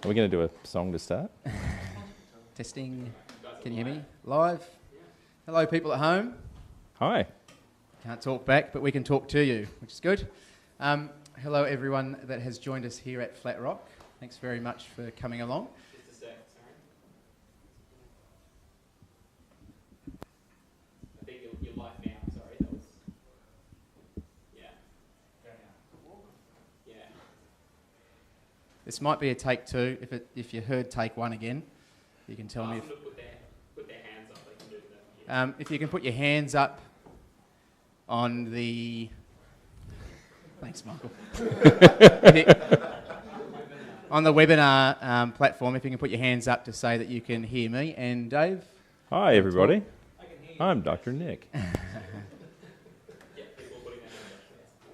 Are we going to do a song to start? Testing. Can you hear me? Live. Hello, people at home. Hi. Can't talk back, but we can talk to you, which is good. Hello, everyone that has joined us here at Flat Rock. Thanks very much for coming along. Just a sec, sorry. I think you're live now, sorry. That was... Yeah. Yeah. This might be a take two. If you heard take one again, you can tell me if... Put their hands up, they can do that. If you can put your hands up on the... Thanks, Michael. On the webinar platform, if you can put your hands up to say that you can hear me. And Dave? Hi, everybody. I'm Dr. Nick.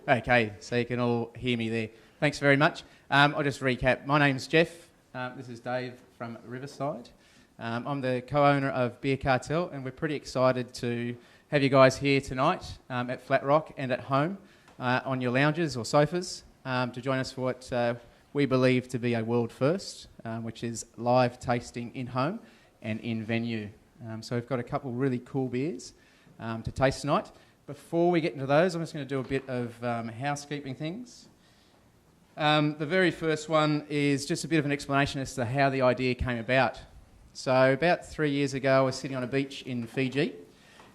Okay, so you can all hear me there. Thanks very much. I'll just recap. My name's Jeff. This is Dave from Riverside. I'm the co-owner of Beer Cartel, and we're pretty excited to have you guys here tonight at Flat Rock and at home on your lounges or sofas to join us for what we believe to be a world first, which is live tasting in-home and in-venue. So we've got a couple really cool beers to taste tonight. Before we get into those, I'm just going to do a bit of housekeeping things. The very first one is just a bit of an explanation as to how the idea came about. So about 3 years ago, I was sitting on a beach in Fiji,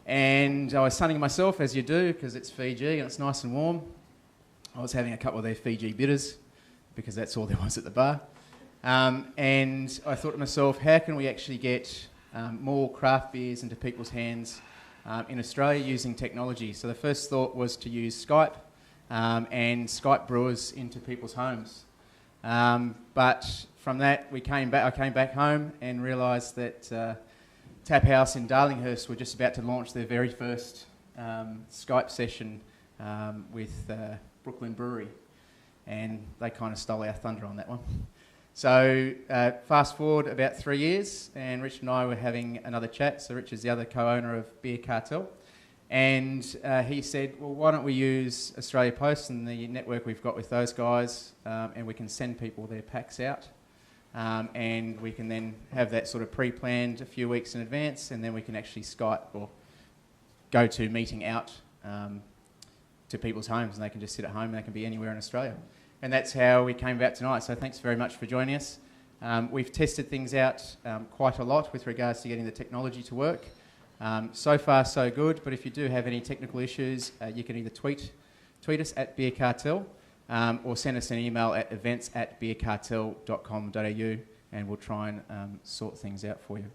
and I was sunning myself, as you do, because it's Fiji and it's nice and warm. I was having a couple of their Fiji bitters, because that's all there was at the bar. And I thought to myself, how can we actually get more craft beers into people's hands in Australia using technology? So the first thought was to use Skype and Skype brewers into people's homes. But from that, I came back home and realised that Tap House in Darlinghurst were just about to launch their very first Skype session with Brooklyn Brewery, and they kind of stole our thunder on that one. So fast forward about 3 years, and Rich and I were having another chat. So Rich is the other co-owner of Beer Cartel, and he said, well, why don't we use Australia Post and the network we've got with those guys, and we can send people their packs out. And we can then have that sort of pre-planned a few weeks in advance, and then we can actually Skype or go to meeting out to people's homes, and they can just sit at home and they can be anywhere in Australia. And that's how we came about tonight. So thanks very much for joining us. We've tested things out quite a lot with regards to getting the technology to work. So far, so good. But if you do have any technical issues, you can either tweet us at Beer Cartel, or send us an email at events@beercartel.com.au, and we'll try and sort things out for you.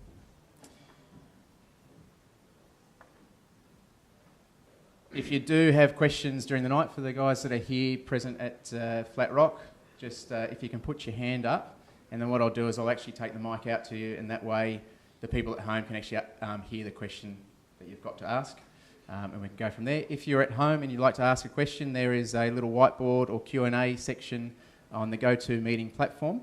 If you do have questions during the night for the guys that are here present at Flat Rock, just if you can put your hand up, and then what I'll do is I'll actually take the mic out to you, and that way the people at home can actually hear the question that you've got to ask. And we can go from there. If you're at home and you'd like to ask a question, there is a little whiteboard or Q&A section on the GoToMeeting platform,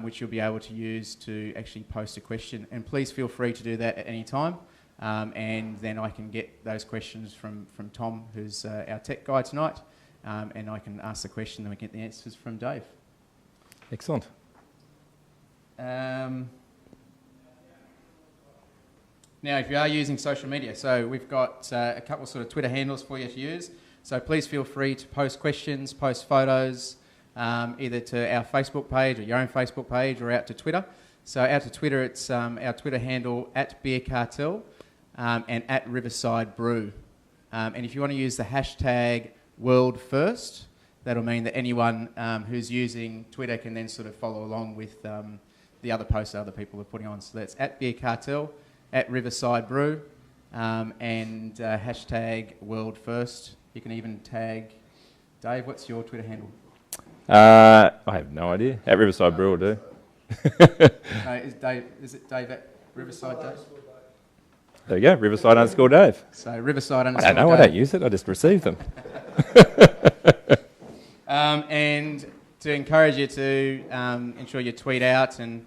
which you'll be able to use to actually post a question. And please feel free to do that at any time. And then I can get those questions from Tom, who's our tech guy tonight, and I can ask the question and we get the answers from Dave. Excellent. Now, if you are using social media, so we've got a couple sort of Twitter handles for you to use. So please feel free to post questions, post photos, either to our Facebook page or your own Facebook page, or out to Twitter. So out to Twitter, it's our Twitter handle at Beer Cartel and at Riverside Brew. And if you want to use the hashtag World First, that'll mean that anyone who's using Twitter can then sort of follow along with the other posts that other people are putting on. So that's at Beer Cartel, at Riverside Brew, and hashtag World First. You can even tag Dave. What's your Twitter handle? I have no idea. At Riverside Brew will do. Is it Dave at Riverside Dave? There you go, Riverside_Dave. So Riverside_Dave. I don't know, I don't use it, I just receive them. And to encourage you to ensure you tweet out and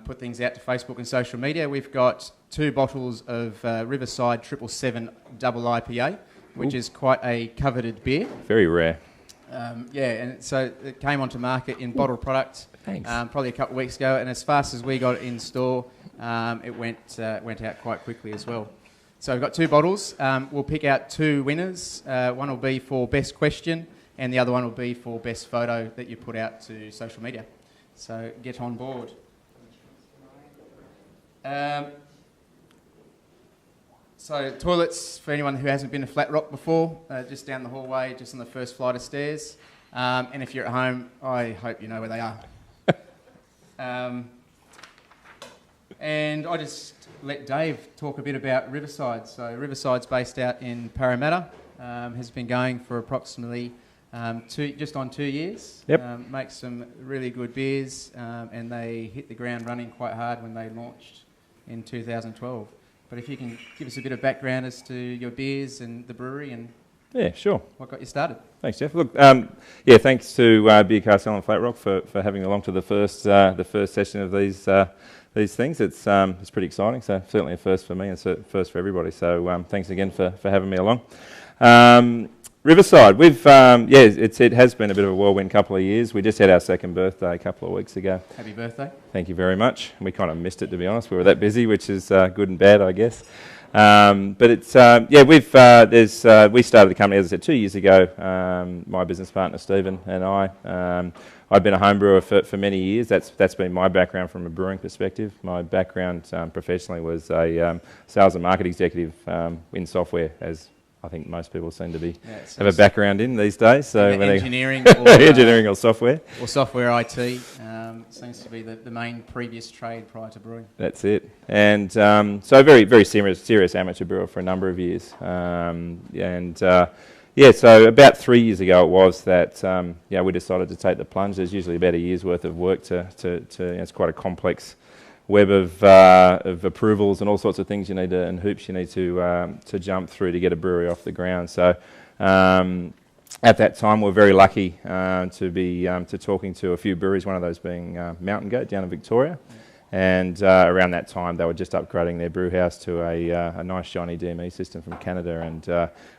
put things out to Facebook and social media, we've got 2 bottles of Riverside 777 double IPA, which is quite a coveted beer. Very rare. Yeah, and so it came onto market in bottled product. Thanks. Probably a couple of weeks ago, and as fast as we got it in store, it went out quite quickly as well. So we've got 2 bottles. We'll pick out 2 winners. One will be for best question, and the other one will be for best photo that you put out to social media. So get on board. So toilets, for anyone who hasn't been to Flat Rock before, just down the hallway, just on the first flight of stairs. And if you're at home, I hope you know where they are. And I just let Dave talk a bit about Riverside. So Riverside's based out in Parramatta, has been going for approximately just on 2 years. Yep. Makes some really good beers, and they hit the ground running quite hard when they launched in 2012. But if you can give us a bit of background as to your beers and the brewery and Yeah, sure. what got you started. Thanks, Jeff. Look, thanks to Beer Cartel and Flat Rock for having me along to the first session of these things. It's pretty exciting. So certainly a first for me and a first for everybody. So thanks again for having me along. Riverside, it has been a bit of a whirlwind couple of years. We just had our second birthday a couple of weeks ago. Happy birthday. Thank you very much. We kind of missed it, to be honest. We were that busy, which is good and bad, I guess. But it's we started the company, as I said, 2 years ago. My business partner Stephen and I. I've been a home brewer for many years. That's been my background from a brewing perspective. My background professionally was a sales and market executive in software, as I think most people seem to have a background in these days. So engineering, engineering or software, or software IT seems to be the main previous trade prior to brewing. That's it. And so very very serious amateur brewer for a number of years. So about 3 years ago it was that we decided to take the plunge. There's usually about a year's worth of work to it's quite a complex web of approvals and all sorts of things and hoops you need to jump through to get a brewery off the ground. So at that time we're very lucky to be talking to a few breweries, one of those being Mountain Goat down in Victoria. And around that time they were just upgrading their brew house to a nice shiny DME system from Canada, and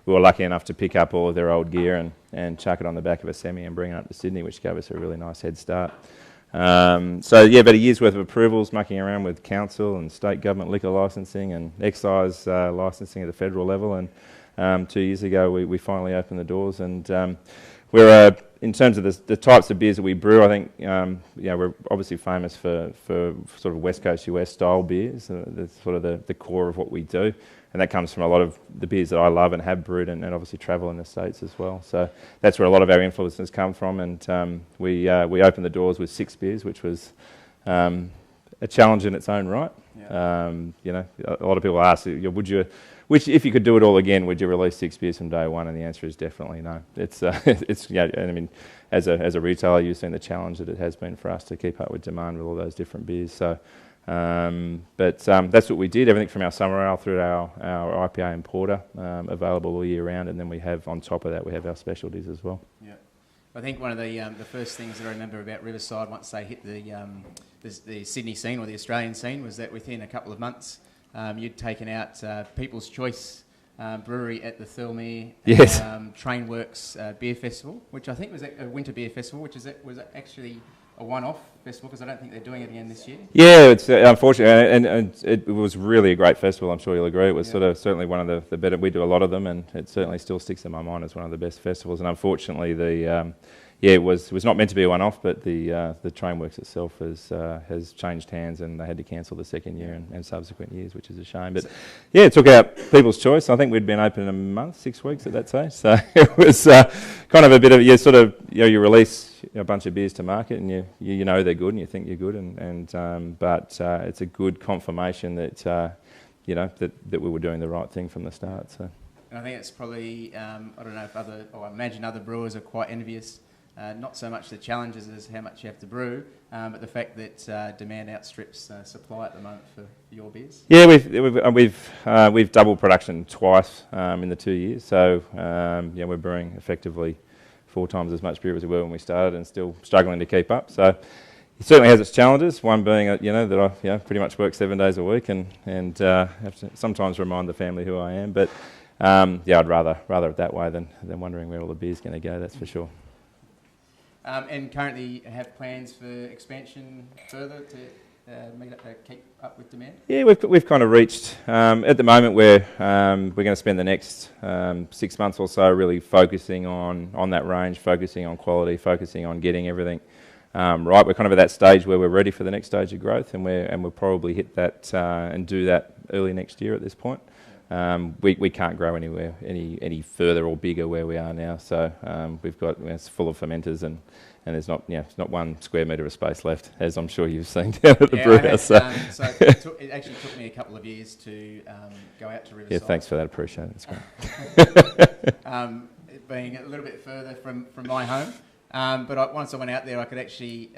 we were lucky enough to pick up all of their old gear and chuck it on the back of a semi and bring it up to Sydney, which gave us a really nice head start. About a year's worth of approvals, mucking around with council and state government liquor licensing and excise licensing at the federal level, and 2 years ago we finally opened the doors, and we're in terms of the types of beers that we brew, I think we're obviously famous for sort of West Coast US style beers. That's sort of the core of what we do, and that comes from a lot of the beers that I love and have brewed, and obviously travel in the States as well. So that's where a lot of our influences come from, and we opened the doors with 6 beers, which was a challenge in its own right. Yeah. A lot of people ask, if you could do it all again, would you release 6 beers from day one? And the answer is definitely no. It's and I mean, as a retailer, you've seen the challenge that it has been for us to keep up with demand with all those different beers. So, that's what we did. Everything from our summer ale through to our IPA and porter available all year round, and then we have on top of that we have our specialties as well. Yeah. I think one of the first things that I remember about Riverside once they hit the Sydney scene or the Australian scene was that within a couple of months you'd taken out People's Choice Brewery at the Thirlmere Trainworks Beer Festival, which I think was a winter beer festival, was actually a one-off festival because I don't think they're doing it again this year. Yeah, it's unfortunate, and it was really a great festival. I'm sure you'll agree. It was certainly one of the better. We do a lot of them, and it certainly still sticks in my mind as one of the best festivals. And unfortunately, it was not meant to be a one-off, but the Trainworks itself has changed hands, and they had to cancel the second year and subsequent years, which is a shame. But it took out People's Choice. I think we'd been open a month, 6 weeks at that stage, so it was kind of a bit of you release a bunch of beers to market, and you know they're good, and you think you're good, but it's a good confirmation that that we were doing the right thing from the start. So. And I think it's probably I don't know if I imagine other brewers are quite envious. Not so much the challenges as how much you have to brew, but the fact that demand outstrips supply at the moment for your beers. Yeah, we've doubled production twice in the 2 years, so we're brewing effectively 4 times as much beer as we were when we started, and still struggling to keep up. So it certainly has its challenges. One being that I pretty much work 7 days a week, and have to sometimes remind the family who I am. But I'd rather it that way than wondering where all the beer's going to go. That's for sure. And currently have plans for expansion further to keep up with demand? Yeah, we've kind of reached, at the moment we're going to spend the next 6 months or so really focusing on that range, focusing on quality, focusing on getting everything right. We're kind of at that stage where we're ready for the next stage of growth, and we'll probably hit that and do that early next year at this point. We can't grow anywhere any further or bigger where we are now, so we've got, it's full of fermenters and there's not 1 square metre of space left, as I'm sure you've seen down at the brew house. So it actually took me a couple of years to go out to Riverside. Yeah, thanks for that, appreciate it, that's great. It being a little bit further from my home, but once I went out there I could actually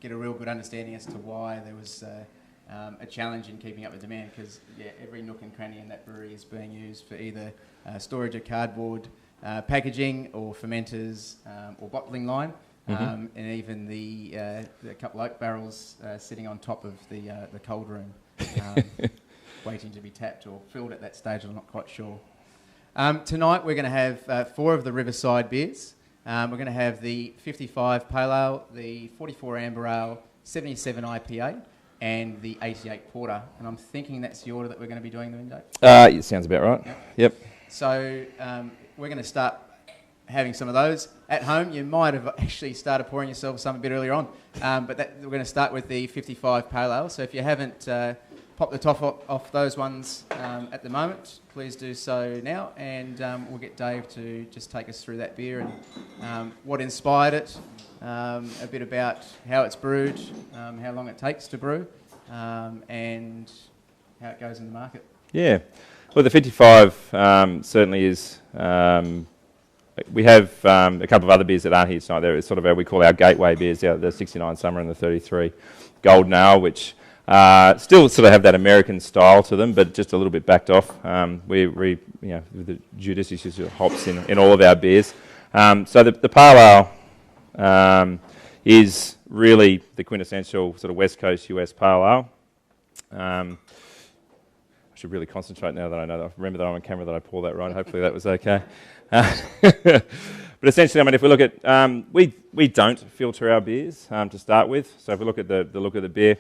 get a real good understanding as to why there was a challenge in keeping up with demand, because every nook and cranny in that brewery is being used for either storage of cardboard, packaging, or fermenters, or bottling line. And even the couple oak barrels sitting on top of the cold room, waiting to be tapped or filled at that stage. I'm not quite sure. Tonight we're going to have 4 of the Riverside beers. We're going to have the 55 Pale Ale, the 44 Amber Ale, 77 IPA, and the 88 Porter. And I'm thinking that's the order that we're going to be doing them in, Dave? It sounds about right. Yep. So we're going to start having some of those. At home, you might have actually started pouring yourself some a bit earlier on, but we're going to start with the 55 Pale Ale. So if you haven't popped the top off those ones at the moment, please do so now, and we'll get Dave to just take us through that beer and what inspired it, a bit about how it's brewed, how long it takes to brew, and how it goes in the market. Yeah, well, the 55 certainly is. We have a couple of other beers that aren't here tonight. They're sort of we call our gateway beers, the 69 Summer and the 33 Golden Ale, which still sort of have that American style to them, but just a little bit backed off. We with the judicious use of hops in all of our beers. So the Pale Ale is really the quintessential sort of West Coast US Pale Ale. I should really concentrate now that I know that I remember that I'm on camera that I pour that right. Hopefully that was okay. But essentially, I mean, if we look at, we don't filter our beers to start with. So if we look at the look of the beer,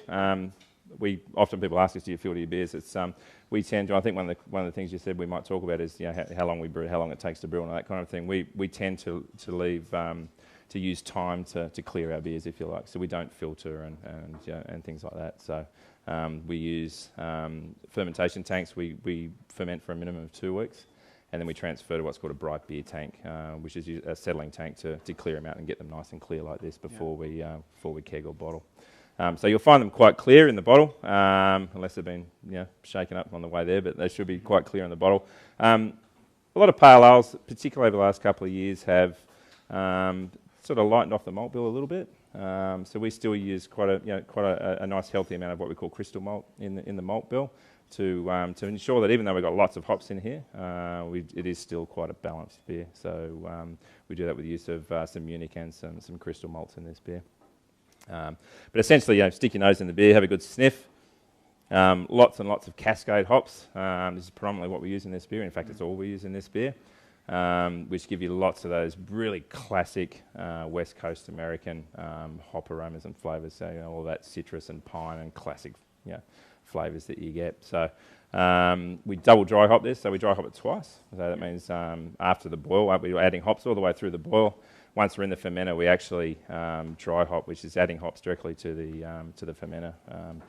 we often people ask us, do you filter your beers? It's we tend to. I think one of the things you said we might talk about is how long we brew, how long it takes to brew, and all that kind of thing. We tend to leave to use time to clear our beers, if you like. So we don't filter and things like that. So we use fermentation tanks. We ferment for a minimum of 2 weeks. And then we transfer to what's called a bright beer tank, which is a settling tank to clear them out and get them nice and clear like this before we keg or bottle. So you'll find them quite clear in the bottle, unless they've been shaken up on the way there, but they should be quite clear in the bottle. A lot of pale ales, particularly over the last couple of years, have sort of lightened off the malt bill a little bit. So we still use quite a nice healthy amount of what we call crystal malt in the malt bill. To ensure that even though we've got lots of hops in here, it is still quite a balanced beer. So we do that with the use of some Munich and some crystal malts in this beer. But essentially, stick your nose in the beer, have a good sniff. Lots and lots of Cascade hops. This is predominantly what we use in this beer. In fact, it's all we use in this beer, which give you lots of those really classic West Coast American hop aromas and flavours. So all that citrus and pine and classic flavours that you get. So we double dry hop this, so we dry hop it twice. So that means after the boil, we're adding hops all the way through the boil. Once we're in the fermenter, we actually dry hop, which is adding hops directly to the fermenter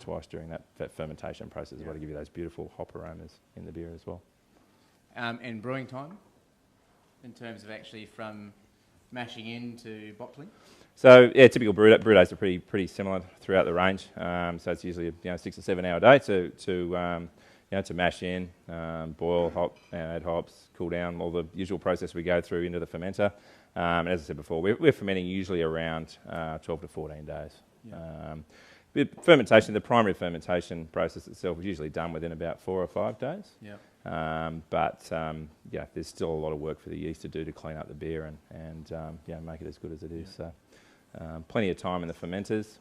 twice during that fermentation process, as well to give you those beautiful hop aromas in the beer as well. And brewing time, in terms of actually from mashing in to bottling? So typical brew days are pretty similar throughout the range. So it's usually a 6 or 7 hour day to mash in, boil, hop, add hops, cool down, all the usual process we go through into the fermenter. And as I said before, we're fermenting usually around 12 to 14 days. The primary fermentation process itself is usually done within about 4 or 5 days. But there's still a lot of work for the yeast to do to clean up the beer and make it as good as it is. So plenty of time in the fermenters.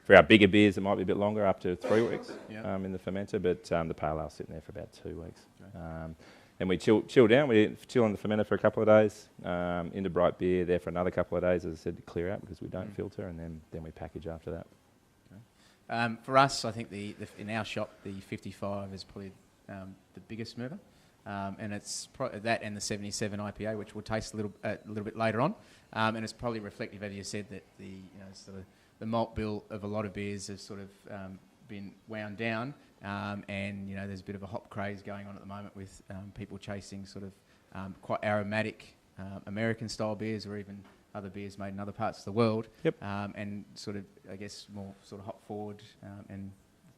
For our bigger beers, it might be a bit longer, up to 3 weeks in the fermenter, but the pale ale's sitting there for about 2 weeks. then we chill down. We chill on the fermenter for a couple of days, into bright beer there for another couple of days, as I said, to clear out because we don't filter, and then we package after that. For us, I think in our shop, the 55 is probably the biggest mover, and it's that and the 77 IPA, which we'll taste a little bit later on, and it's probably reflective, as you said, that sort of the malt bill of a lot of beers has sort of been wound down, and there's a bit of a hop craze going on at the moment with people chasing sort of quite aromatic American style beers, or even other beers made in other parts of the world. Yep. And sort of, I guess, more sort of hop forward and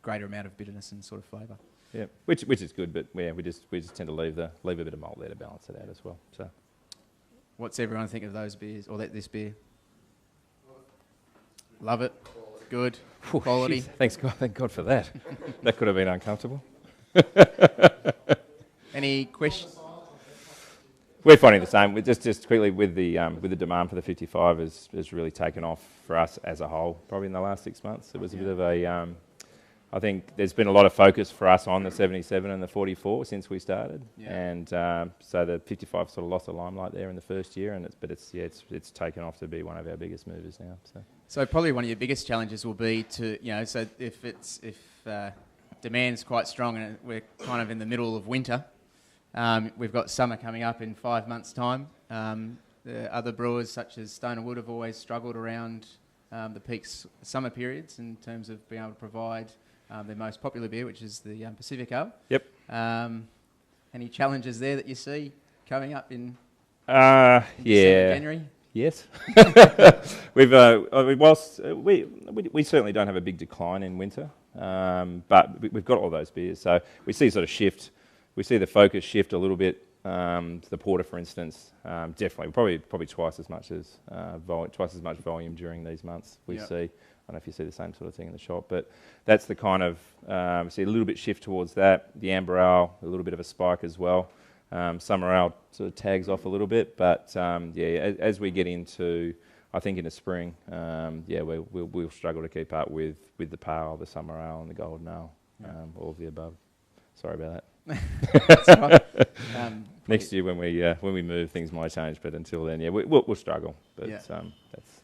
greater amount of bitterness and sort of flavour. Yeah, which is good, but we just tend to leave a bit of malt there to balance it out as well. So, what's everyone think of those beers or this beer? Love it. Good. Quality. Geez, thank God for that. That could have been uncomfortable. Any questions? We're finding the same. Just quickly with the demand for the 55 has really taken off for us as a whole. Probably in the last 6 months, it was a bit of a. I think there's been a lot of focus for us on the 77 and the 44 since we started, and so the 55 sort of lost the limelight there in the first year, and it's taken off to be one of our biggest movers now. So probably one of your biggest challenges will be to so if demand's quite strong and we're kind of in the middle of winter. We've got summer coming up in 5 months' time. The other brewers, such as Stone and Wood, have always struggled around the peak summer periods in terms of being able to provide their most popular beer, which is the Pacific Ale. Yep. Any challenges there that you see coming up in December, January? Yes. We certainly don't have a big decline in winter, but we've got all those beers, so we see sort of shift. We see the focus shift a little bit. The porter, for instance, definitely probably twice as much volume during these months. We see. I don't know if you see the same sort of thing in the shop, but that's the kind of see a little bit shift towards that. The amber ale, a little bit of a spike as well. Summer ale sort of tags off a little bit, but as we get into, I think into spring, we'll struggle to keep up with the pale, the summer ale, and the golden ale, all of the above. Sorry about that. That's right. Next year when we move, things might change, but until then, we'll struggle. But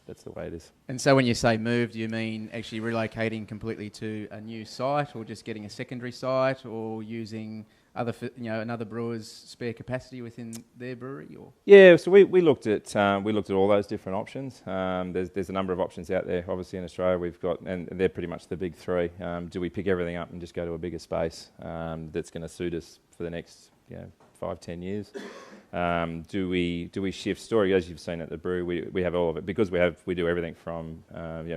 that's the way it is. And so when you say move, do you mean actually relocating completely to a new site, or just getting a secondary site, or using another brewer's spare capacity within their brewery? Or so we looked at all those different options. There's a number of options out there. Obviously in Australia we've got, and they're pretty much the big three. Do we pick everything up and just go to a bigger space that's going to suit us for the next 5-10 years? Do we shift storage? As you've seen at the brewery, we have all of it because we do everything from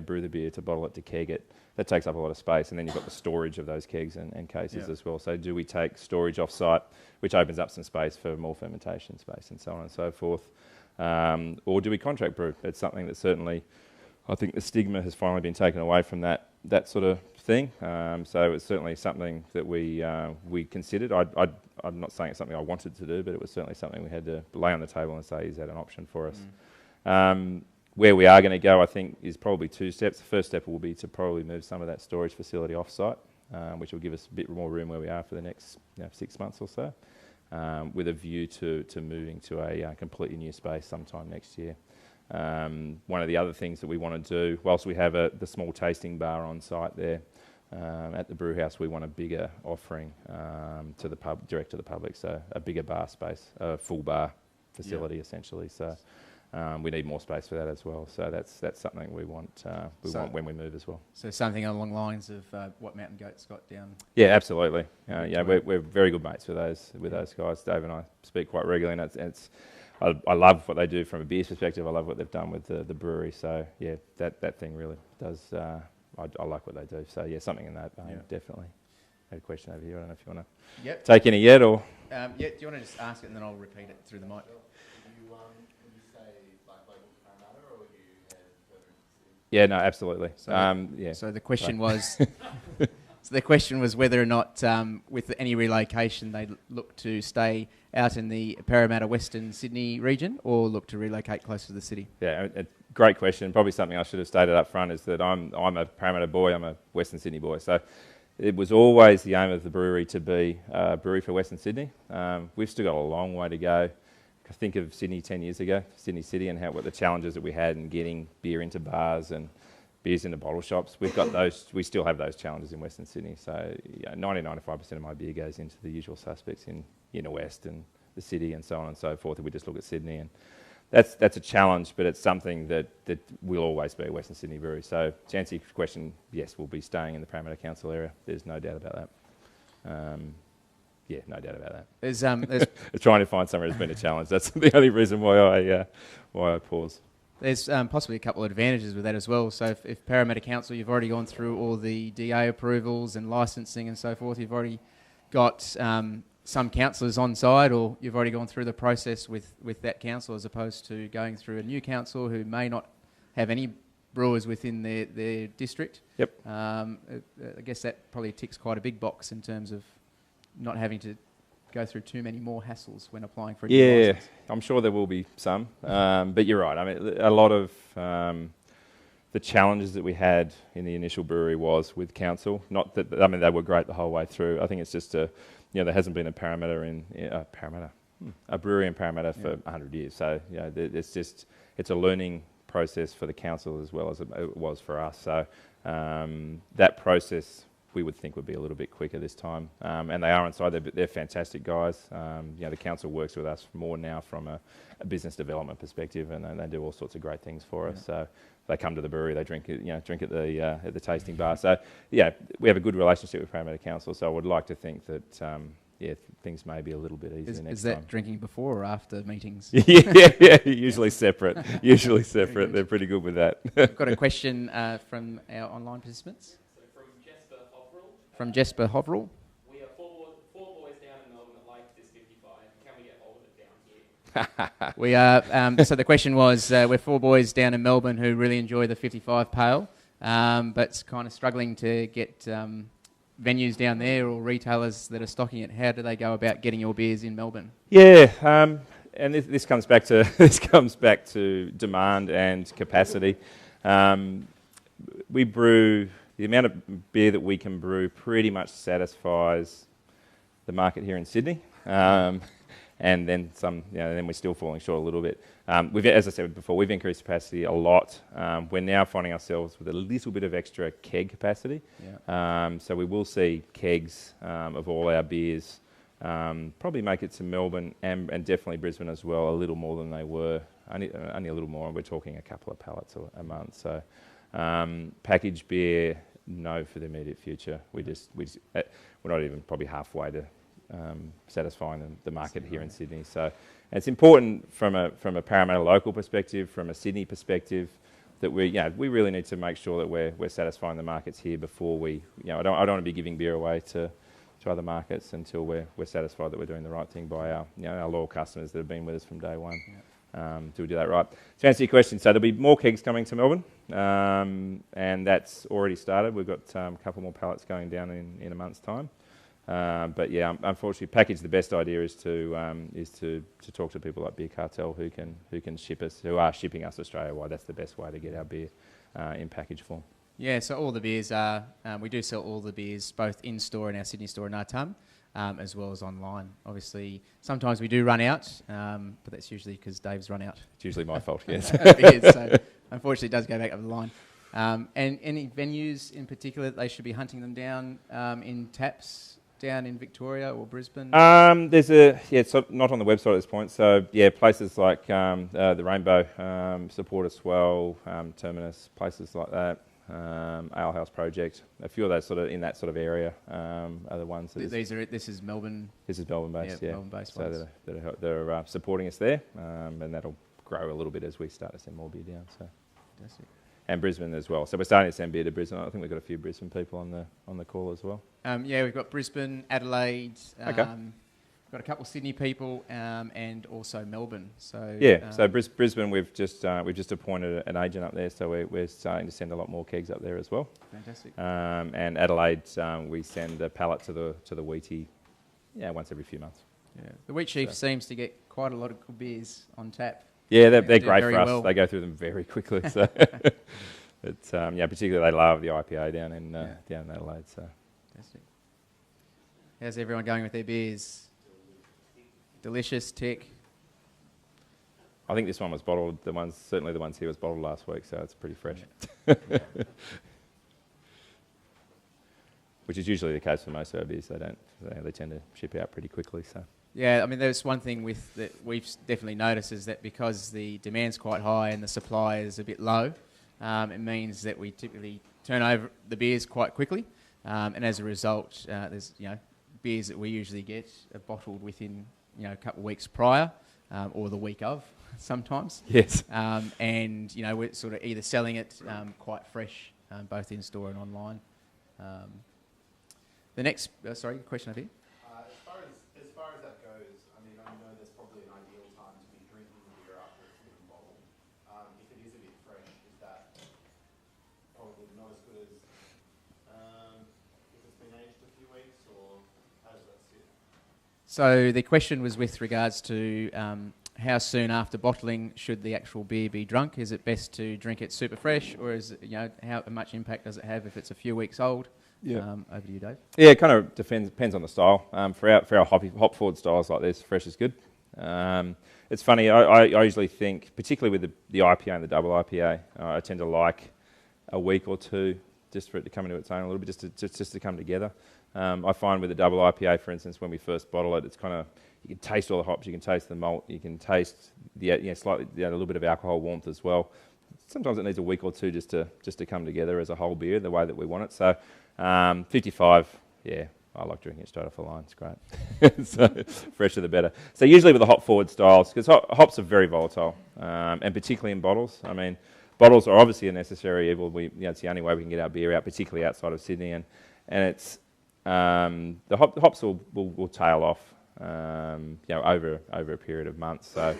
brew the beer to bottle it to keg it. That takes up a lot of space, and then you've got the storage of those kegs and cases as well. So do we take storage off-site, which opens up some space for more fermentation space and so on and so forth, or do we contract brew? It's something that certainly, I think the stigma has finally been taken away from that sort of thing. So it's certainly something that we considered. I'm not saying it's something I wanted to do, but it was certainly something we had to lay on the table and say, is that an option for us? Where we are going to go, I think, is probably 2 steps. The first step will be to probably move some of that storage facility off-site, which will give us a bit more room where we are for the next 6 months or so, with a view to moving to a completely new space sometime next year. One of the other things that we want to do, whilst we have the small tasting bar on site there at the brew house, we want a bigger offering to the pub, direct to the public, so a bigger bar space, a full bar facility essentially. So we need more space for that as well. So that's something we want when we move as well. So something along the lines of what Mountain Goat's got down. Yeah, absolutely. We're very good mates with those guys. Dave and I speak quite regularly, and I love what they do from a beer perspective. I love what they've done with the brewery. So that thing really does. I like what they do. So something in that vein, definitely. I had a question over here. I don't know if you want to take any yet or. Do you want to just ask it and then I'll repeat it through the mic? Yeah, no, absolutely. So the question was, the question was whether or not, with any relocation, they look to stay out in the Parramatta, Western Sydney region, or look to relocate closer to the city. Yeah, a great question. Probably something I should have stated up front is that I'm a Parramatta boy. I'm a Western Sydney boy. So it was always the aim of the brewery to be a brewery for Western Sydney. We've still got a long way to go. Think of Sydney 10 years ago, Sydney City, and what the challenges that we had in getting beer into bars and beers into bottle shops. We've got those. We still have those challenges in Western Sydney. So 90-95% of my beer goes into the usual suspects in inner west and the city and so on and so forth. If we just look at Sydney, and that's a challenge, but it's something that will always be a Western Sydney brewery. So to answer your question, yes, we'll be staying in the Parramatta Council area. There's no doubt about that. Yeah, no doubt about that. There's trying to find somewhere has been a challenge. That's the only reason why I pause. There's possibly a couple of advantages with that as well. So if Parramatta Council, you've already gone through all the DA approvals and licensing and so forth, you've already got some councillors on side, or you've already gone through the process with that council, as opposed to going through a new council who may not have any brewers within their district. Yep. I guess that probably ticks quite a big box in terms of not having to go through too many more hassles when applying for a new license. I'm sure there will be some, but you're right. I mean, a lot of the challenges that we had in the initial brewery was with council. Not that, I mean, they were great the whole way through. I think it's just there hasn't been a a brewery in Parramatta for 100 years. So it's a learning process for the council as well as it was for us. So that process, we would think, would be a little bit quicker this time. And they are inside. They're fantastic guys. The council works with us more now from a business development perspective, and they do all sorts of great things for us. So they come to the brewery, they drink at the tasting bar. So we have a good relationship with Parramatta Council. So I would like to think that things may be a little bit easier next time. Is that drinking before or after meetings? yeah, usually separate. They're pretty good with that. I've got a question from our online participants. From Jesper Hoverill. We are four boys down in Melbourne that like this 55. Can we get hold of it down here? We are. So the question was, we're four boys down in Melbourne who really enjoy the 55 Pale, but kind of struggling to get venues down there or retailers that are stocking it. How do they go about getting your beers in Melbourne? Yeah, and this comes back to demand and capacity. We brew. The amount of beer that we can brew pretty much satisfies the market here in Sydney, and then some. Then we're still falling short a little bit. As I said before, we've increased capacity a lot. We're now finding ourselves with a little bit of extra keg capacity. Yeah. So we will see kegs of all our beers probably make it to Melbourne and definitely Brisbane as well, a little more than they were. Only a little more. We're talking a couple of pallets a month. So. Packaged beer, no, for the immediate future. We're not even probably halfway to satisfying the market here in Sydney. So it's important from a Parramatta local perspective, from a Sydney perspective, that we really need to make sure that we're satisfying the markets here before we. I don't want to be giving beer away to other markets until we're satisfied that we're doing the right thing by our loyal customers that have been with us from day one. Yeah. Do we do that right? To answer your question, so there'll be more kegs coming to Melbourne, and that's already started. We've got a couple more pallets going down in a month's time. But unfortunately, package. The best idea is to talk to people like Beer Cartel who can ship us, who are shipping us Australia-wide. That's the best way to get our beer in package form. Yeah, so all the beers are. We do sell all the beers both in store in our Sydney store in Naremburn. As well as online. Obviously, sometimes we do run out, but that's usually because Dave's run out. It's usually my fault, yes. So unfortunately, it does go back up the line. And any venues in particular that they should be hunting them down in taps down in Victoria or Brisbane? It's not on the website at this point. So places like the Rainbow support us well, Terminus, places like that. Ale House Project, a few of those sort of in that sort of area are the ones. This is Melbourne. This is Melbourne based, Melbourne based. So they're supporting us there, and that'll grow a little bit as we start to send more beer down. So, fantastic. And Brisbane as well. So we're starting to send beer to Brisbane. I think we've got a few Brisbane people on the call as well. We've got Brisbane, Adelaide. Okay. Got a couple of Sydney people and also Melbourne. So so Brisbane, we've just appointed an agent up there, so we're starting to send a lot more kegs up there as well. Fantastic. And Adelaide, we send a pallet to the Wheatie, once every few months. Yeah, the Wheat Chief seems to get quite a lot of good beers on tap. Yeah, they're great for us. Well. They go through them very quickly. So, particularly they love the IPA down in Adelaide. So. Fantastic. How's everyone going with their beers? Delicious, tick. I think this one was bottled. Certainly the ones here was bottled last week, so it's pretty fresh. Which is usually the case for most of our beers. They tend to ship out pretty quickly. So Yeah, I mean, there's one thing with that we've definitely noticed is that because the demand's quite high and the supply is a bit low, it means that we typically turn over the beers quite quickly, and as a result, there's beers that we usually get are bottled within a couple of weeks prior, or the week of sometimes. yes. And we're sort of either selling it quite fresh, both in store and online. The next, question over here. As far as that goes, I mean, I know there's probably an ideal time to be drinking the beer after it's been bottled. If it is a bit fresh, is that probably not as good as if it's been aged a few weeks, or how does that sit? So the question was with regards to how soon after bottling should the actual beer be drunk? Is it best to drink it super fresh, or is it, how much impact does it have if it's a few weeks old? Yeah. Over to you, Dave. Yeah, it kind of depends on the style. For our hop forward styles like this, fresh is good. It's funny. I usually think, particularly with the IPA and the double IPA, I tend to like a week or two just for it to come into its own a little bit, just to come together. I find with the double IPA, for instance, when we first bottle it, it's kind of, you can taste all the hops, you can taste the malt, you can taste slightly a little bit of alcohol warmth as well. Sometimes it needs a week or two just to come together as a whole beer the way that we want it. So 55, yeah, I like drinking it straight off the line. It's great. So fresher the better. So usually with the hop forward styles, because hops are very volatile, and particularly in bottles. I mean, bottles are obviously a necessary evil. It's the only way we can get our beer out, particularly outside of Sydney, and it's the hops will tail off, over a period of months. So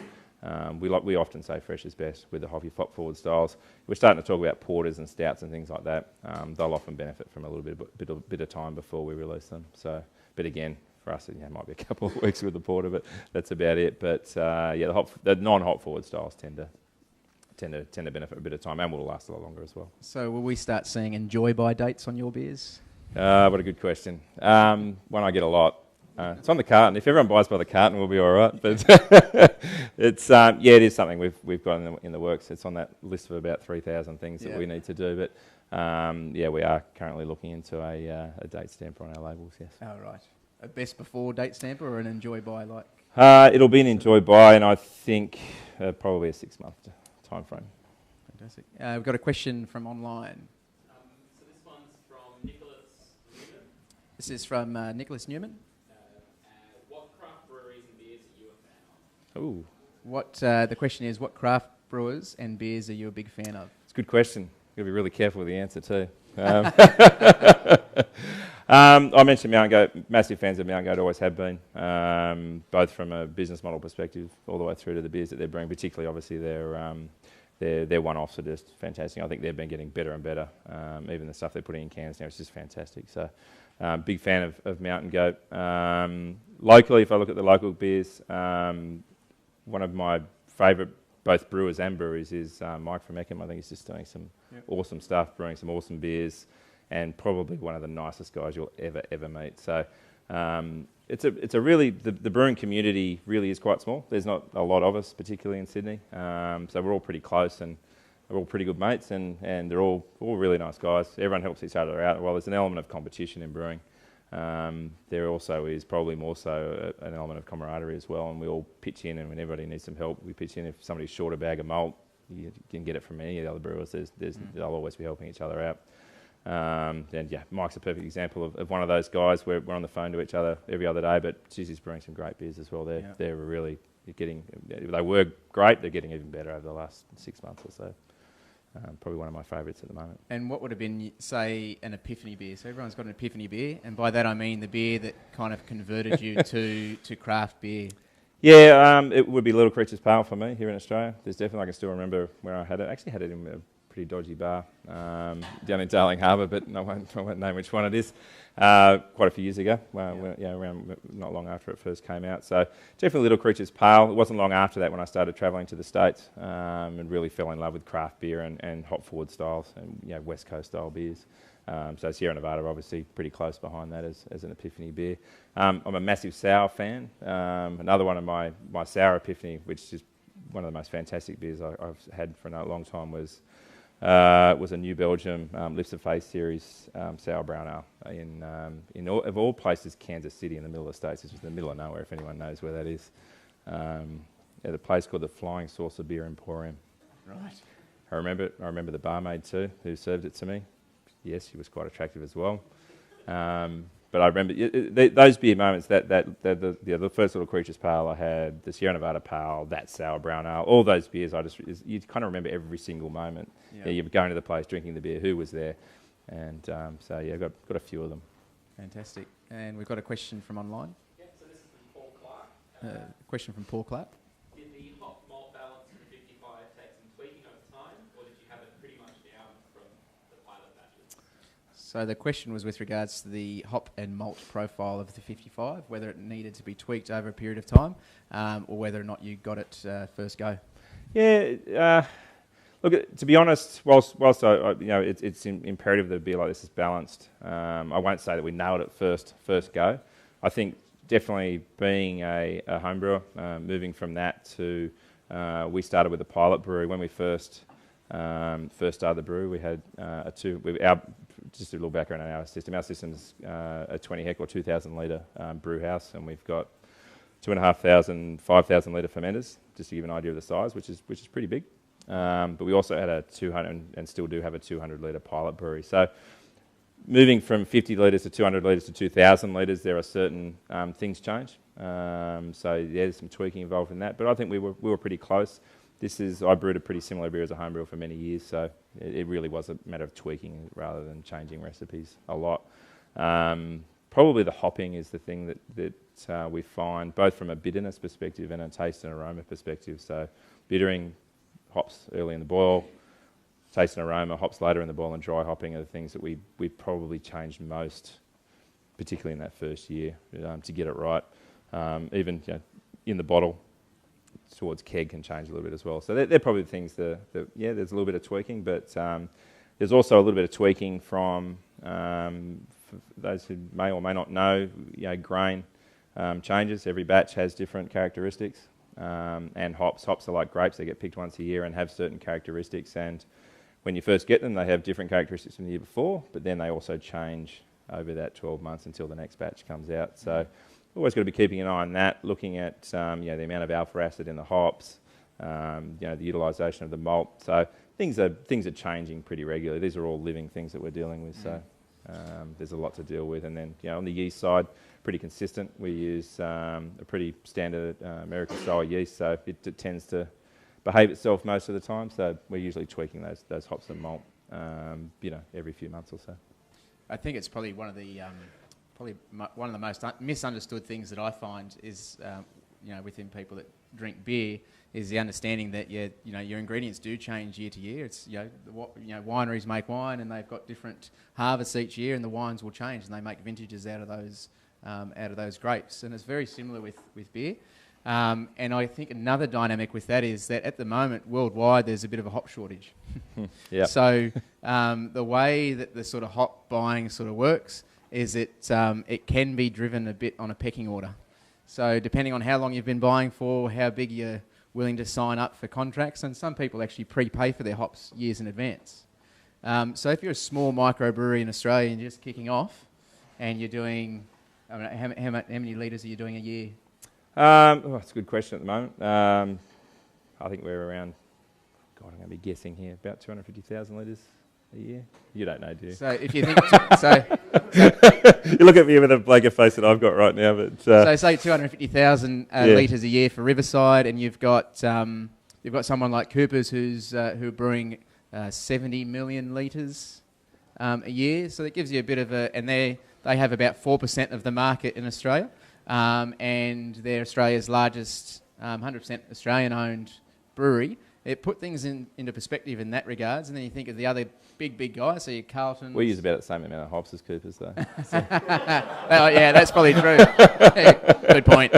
we often say fresh is best with the hop forward styles. We're starting to talk about porters and stouts and things like that. They'll often benefit from a little bit of time before we release them. So, but again, for us, it might be a couple of weeks with the porter, but that's about it. But the non-hop forward styles tend to benefit a bit of time and will last a lot longer as well. So will we start seeing enjoy by dates on your beers? What a good question. One I get a lot. It's on the carton. If everyone buys by the carton, we'll be all right. But it's it is something we've got in the works. It's on that list of about 3,000 things that we need to do. But we are currently looking into a date stamper on our labels. Yes. Oh, right. A best before date stamper or an enjoy by like? It'll be an enjoy by, and I think probably a 6-month time frame. Fantastic. We've got a question from online. So this one's from Nicholas Newman. This is from Nicholas Newman. What craft breweries and beers are you a fan of? Ooh. The question is, what craft brewers and beers are you a big fan of? It's a good question. You've got to be really careful with the answer too. I mentioned Mount Goat. Massive fans of Mount Goat, always have been, both from a business model perspective all the way through to the beers that they're brewing, particularly obviously their one-offs are just fantastic. I think they've been getting better and better. Even the stuff they're putting in cans now is just fantastic. So big fan of Mountain Goat. Locally, if I look at the local beers, one of my favourite both brewers and breweries is Mike from Eckham. I think he's just doing some awesome stuff, brewing some awesome beers, and probably one of the nicest guys you'll ever meet. So it's a really, the brewing community really is quite small. There's not a lot of us, particularly in Sydney. So we're all pretty close and we're all pretty good mates, and they're all really nice guys. Everyone helps each other out. Well, there's an element of competition in brewing. There also is probably more so an element of camaraderie as well, and we all pitch in, and when everybody needs some help, we pitch in. If somebody's short a bag of malt, you can get it from any of the other brewers. They'll always be helping each other out. And Mike's a perfect example of one of those guys. We're on the phone to each other every other day, but geez, he's brewing some great beers as well. They're really getting, they were great, they're getting even better over the last 6 months or so. Probably one of my favourites at the moment. And what would have been, say, an epiphany beer? So everyone's got an epiphany beer, and by that I mean the beer that kind of converted you to craft beer. Yeah, it would be Little Creatures Pale Ale for me here in Australia. There's definitely, I can still remember where I had it. I actually had it in a pretty dodgy bar down in Darling Harbour, but I won't name which one it is. Quite a few years ago, around not long after it first came out. So definitely Little Creatures Pale. It wasn't long after that when I started travelling to the States and really fell in love with craft beer and hop forward styles and West Coast style beers. So Sierra Nevada obviously pretty close behind that as an Epiphany beer. I'm a massive sour fan. Another one of my sour Epiphany, which is one of the most fantastic beers I've had for a long time, was a New Belgium Lifts of Faith series sour brown ale of all places, Kansas City in the middle of the States. It's just in the middle of nowhere, if anyone knows where that is. At a place called the Flying Saucer Beer Emporium. Right. I remember the barmaid too, who served it to me. Yes, she was quite attractive as well. But I remember those beer moments. The first Little Creatures Pale I had, the Sierra Nevada Pale, that sour brown ale, all those beers. You kind of remember every single moment. Yeah. Yeah, you're going to the place, drinking the beer, who was there, and so yeah, got a few of them. Fantastic. And we've got a question from online. Yeah, so this is from Paul Clark. Question from Paul Clark. Did the hop malt balance in the 55 take some tweaking over time, or did you have it pretty much down from the pilot batches? So the question was with regards to the hop and malt profile of the 55, whether it needed to be tweaked over a period of time, or whether or not you got it first go. Yeah. Look, to be honest, whilst it's imperative that a beer like this is balanced. I won't say that we nailed it first go. I think definitely being a home brewer, moving from that to we started with a pilot brewery when we first started the brewery. We had just a little background on our system. Our system's a 20 hectare or 2,000 litre brew house, and we've got 2,500, 5,000 litre fermenters, just to give an idea of the size, which is pretty big. But we also had a 200 and still do have a 200 litre pilot brewery. So moving from 50 litres to 200 litres to 2,000 litres, there are certain things change. So yeah, there's some tweaking involved in that. But I think we were pretty close. I brewed a pretty similar beer as a home brewer for many years, so it really was a matter of tweaking rather than changing recipes a lot. Probably the hopping is the thing that we find, both from a bitterness perspective and a taste and aroma perspective. So bittering, hops early in the boil, taste and aroma, hops later in the boil, and dry hopping are the things that we probably changed most, particularly in that first year, to get it right. Even in the bottle, towards keg can change a little bit as well. So they're probably the things that there's a little bit of tweaking, but there's also a little bit of tweaking from for those who may or may not know, grain changes. Every batch has different characteristics. And hops are like grapes. They get picked once a year and have certain characteristics, and when you first get them they have different characteristics from the year before, but then they also change over that 12 months until the next batch comes out. So always got to be keeping an eye on that, looking at the amount of alpha acid in the hops, the utilisation of the malt. So things are changing pretty regularly. These are all living things that we're dealing with, so there's a lot to deal with. And then on the yeast side, pretty consistent. We use a pretty standard American style yeast, so it tends to behave itself most of the time. So we're usually tweaking those hops and malt, every few months or so. I think it's probably one of the most misunderstood things that I find is, within people that drink beer, is the understanding that your ingredients do change year to year. It's wineries make wine and they've got different harvests each year, and the wines will change and they make vintages out of those grapes. And it's very similar with beer. And I think another dynamic with that is that at the moment worldwide there's a bit of a hop shortage. Yeah. So the way that the sort of hop buying sort of works is it can be driven a bit on a pecking order. So depending on how long you've been buying for, how big you're willing to sign up for contracts, and some people actually prepay for their hops years in advance. So if you're a small microbrewery in Australia and you're just kicking off and you're doing, how many litres are you doing a year? That's a good question at the moment. I think we're around, I'm going to be guessing here, about 250,000 litres a year. You don't know, do you? So if you think, you look at me with a blanker face that I've got right now, but so say 250,000 litres a year for Riverside, and you've got someone like Cooper's who are brewing 70 million litres a year. So that gives you a bit of and they have about 4% of the market in Australia, and they're Australia's largest 100% Australian-owned brewery. It put things into perspective in that regards, and then you think of the other big guys, so your Carlton. We use about the same amount of hops as Cooper's, though. So. Oh, yeah, that's probably true. Good point.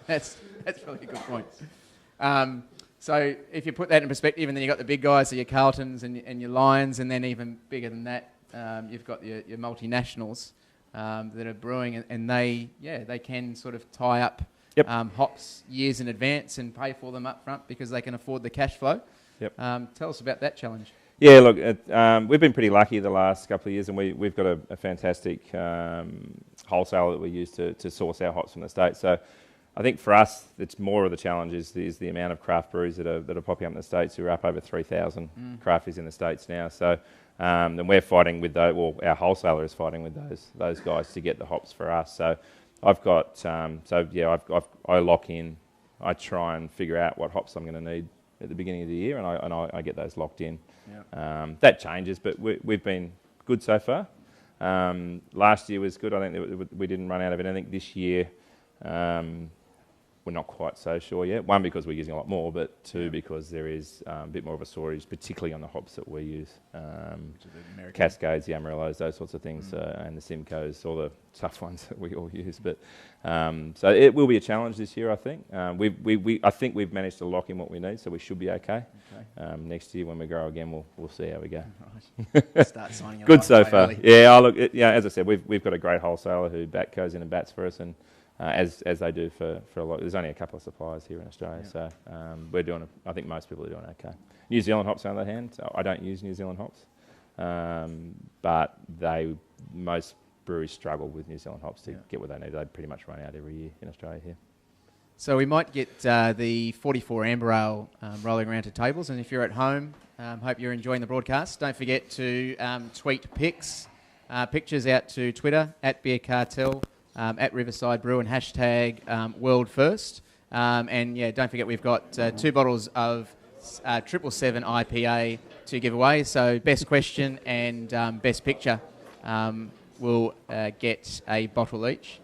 That's probably a good point. So if you put that in perspective, and then you got the big guys, so your Carltons and your Lions, and then even bigger than that, you've got your multinationals that are brewing, and they can sort of tie up hops years in advance and pay for them up front because they can afford the cash flow. Yep. Tell us about that challenge. Yeah, look, we've been pretty lucky the last couple of years, and we've got a fantastic wholesaler that we use to source our hops from the States. So I think for us, it's more of the challenge is the amount of craft breweries that are popping up in the States. We're up over 3,000 crafties in the States now. So then we're fighting with those, well, our wholesaler is fighting with those guys to get the hops for us. So I've got, I lock in, I try and figure out what hops I'm going to need at the beginning of the year, and I get those locked in. Yep. That changes, but we've been good so far. Last year was good. I think we didn't run out of anything. This year, we're not quite so sure yet. One, because we're using a lot more, but two, because there is a bit more of a shortage, particularly on the hops that we use. Cascades, the Amarillos, those sorts of things, and the Simcoes, all the tough ones that we all use. But so it will be a challenge this year, I think. I think we've managed to lock in what we need, so we should be okay. Next year when we grow again, we'll see how we go. Right. Start signing good so far. Early. Yeah, as I said, we've got a great wholesaler who goes in and bats for us, and as they do for a lot. There's only a couple of suppliers here in Australia, so we're doing. I think most people are doing okay. New Zealand hops, on the other hand, so I don't use New Zealand hops, but most breweries struggle with New Zealand hops to get what they need. They pretty much run out every year in Australia here. So we might get the 44 Amber Ale rolling around to tables, and if you're at home, hope you're enjoying the broadcast. Don't forget to tweet pictures out to Twitter at Beer Cartel. At Riverside Brew and hashtag World First. And don't forget we've got 2 bottles of 777 IPA to give away. So best question and best picture will get a bottle each.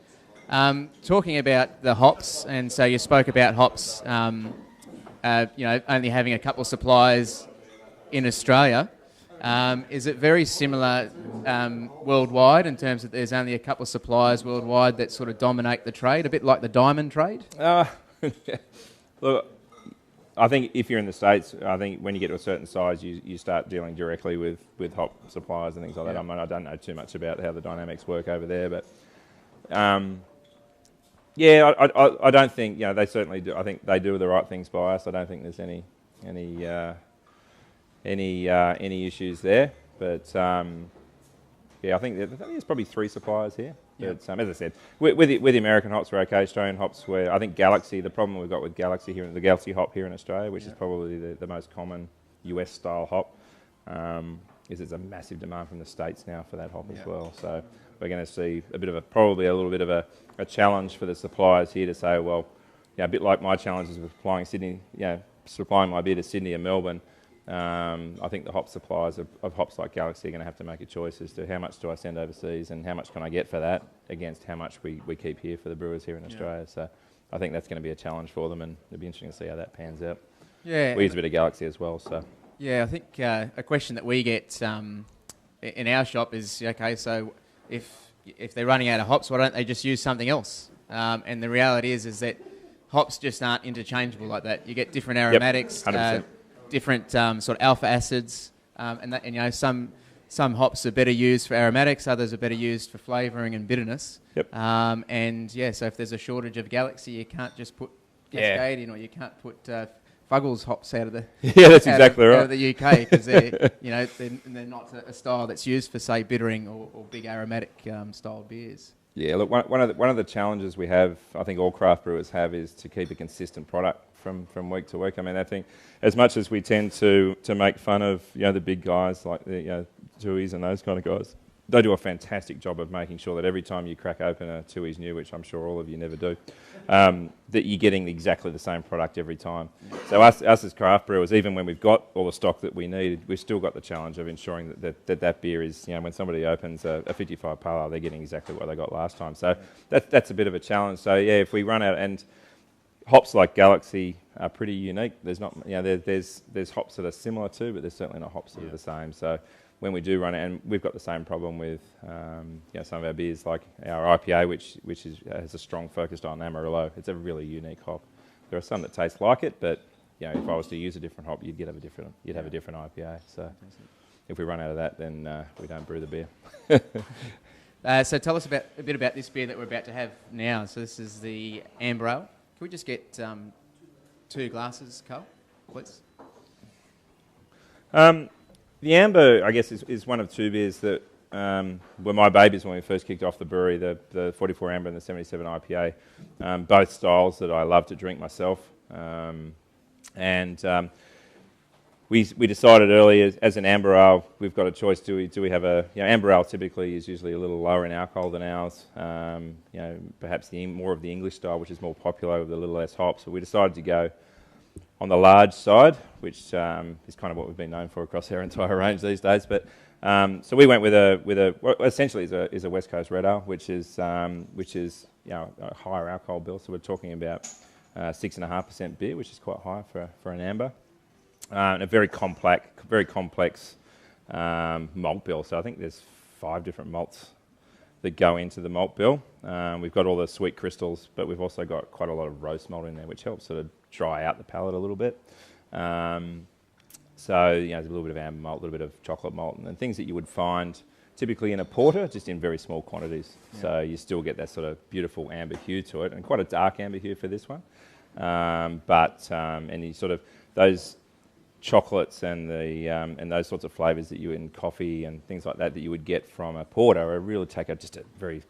Talking about the hops, and so you spoke about hops, only having a couple of suppliers in Australia. Is it very similar worldwide in terms that there's only a couple of suppliers worldwide that sort of dominate the trade, a bit like the diamond trade? Look, I think if you're in the States, I think when you get to a certain size, you start dealing directly with hop suppliers and things like that. I mean, I don't know too much about how the dynamics work over there, but I don't think, they certainly do. I think they do the right things by us. I don't think there's any issues there, but I think there's probably 3 suppliers here. But as I said, with the American hops, we're okay. Australian hops, I think Galaxy. The problem we've got with Galaxy here, the Galaxy hop here in Australia, which is probably the most common US style hop, is there's a massive demand from the States now for that hop as well. So we're going to see probably a little bit of a challenge for the suppliers here to say, well, a bit like my challenges with supplying Sydney, supplying my beer to Sydney and Melbourne. I think the hop suppliers of hops like Galaxy are going to have to make a choice as to how much do I send overseas and how much can I get for that against how much we keep here for the brewers here in Australia. So I think that's going to be a challenge for them, and it'll be interesting to see how that pans out. Yeah, we use a bit of Galaxy as well. So I think a question that we get in our shop is, okay, so if they're running out of hops, why don't they just use something else? And the reality is that hops just aren't interchangeable like that. You get different aromatics. 100%. Different sort of alpha acids, and some hops are better used for aromatics, others are better used for flavouring and bitterness. So if there's a shortage of Galaxy, you can't just put Cascade in, or you can't put Fuggles hops out of the that's exactly right. out of the UK, because they're not a style that's used for, say, bittering or big aromatic style beers. Yeah, look, one of the challenges we have, I think all craft brewers have, is to keep a consistent product from week to week. I mean, I think as much as we tend to make fun of the big guys like the Tui's and those kind of guys, they do a fantastic job of making sure that every time you crack open a Tui's New, which I'm sure all of you never do, that you're getting exactly the same product every time. So us as craft brewers, even when we've got all the stock that we need, we've still got the challenge of ensuring that beer is, when somebody opens a 55 Pale Ale, they're getting exactly what they got last time. So that's a bit of a challenge. So if we run out, and hops like Galaxy are pretty unique. There's not, there's hops that are similar to, but there's certainly not hops that are the same. So when we do run it, and we've got the same problem with some of our beers, like our IPA, which has a strong focus on Amarillo. It's a really unique hop. There are some that taste like it, but if I was to use a different hop, you'd have a different IPA. So if we run out of that, then we don't brew the beer. So tell us a bit about this beer that we're about to have now. So this is the Amber Ale. Can we just get 2 glasses, Carl, please? The Amber, I guess, is one of 2 beers that were my babies when we first kicked off the brewery, the 44 Amber and the 77 IPA, both styles that I love to drink myself. We decided early as an Amber Ale, we've got a choice. Do we have Amber Ale typically is usually a little lower in alcohol than ours. Perhaps more of the English style, which is more popular with a little less hops. So we decided to go on the large side, which is kind of what we've been known for across our entire range these days. But so we went with what essentially is a West Coast Red Ale, which is a higher alcohol bill. So we're talking about 6.5% beer, which is quite high for an amber. And a very complex malt bill. So I think there's 5 different malts that go into the malt bill. We've got all the sweet crystals, but we've also got quite a lot of roast malt in there, which helps sort of dry out the palate a little bit. So there's a little bit of amber malt, a little bit of chocolate malt, and things that you would find typically in a porter, just in very small quantities. Yeah. So you still get that sort of beautiful amber hue to it, and quite a dark amber hue for this one. And you sort of those chocolates and those sorts of flavours that you in coffee and things like that you would get from a porter are really take just a very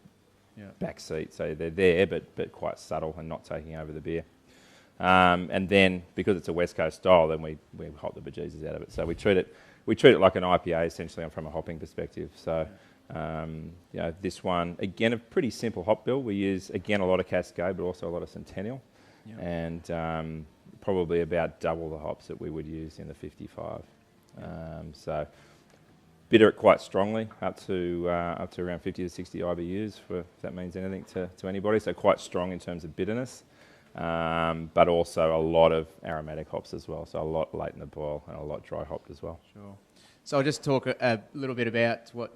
back seat. So they're there, but quite subtle and not taking over the beer. And then because it's a West Coast style, then we hop the bejesus out of it. So we treat it like an IPA essentially from a hopping perspective. So this one again a pretty simple hop bill. We use again a lot of Cascade, but also a lot of Centennial, and probably about double the hops that we would use in the 55. So bitter it quite strongly, up to around 50 to 60 IBUs, if that means anything to anybody. So quite strong in terms of bitterness, but also a lot of aromatic hops as well. So a lot late in the boil and a lot dry hopped as well. Sure. So I'll just talk a little bit about what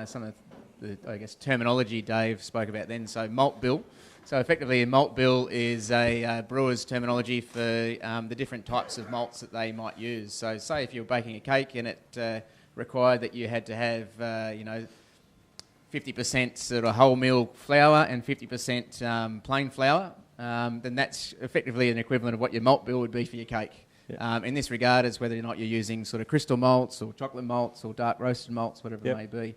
some of the, terminology Dave spoke about then. So malt bill. So effectively, a malt bill is a brewer's terminology for the different types of malts that they might use. So say if you're baking a cake and it required that you had to have, 50% sort of wholemeal flour and 50% plain flour, then that's effectively an equivalent of what your malt bill would be for your cake. Yeah. In this regard, is whether or not you're using sort of crystal malts or chocolate malts or dark roasted malts, whatever it may be.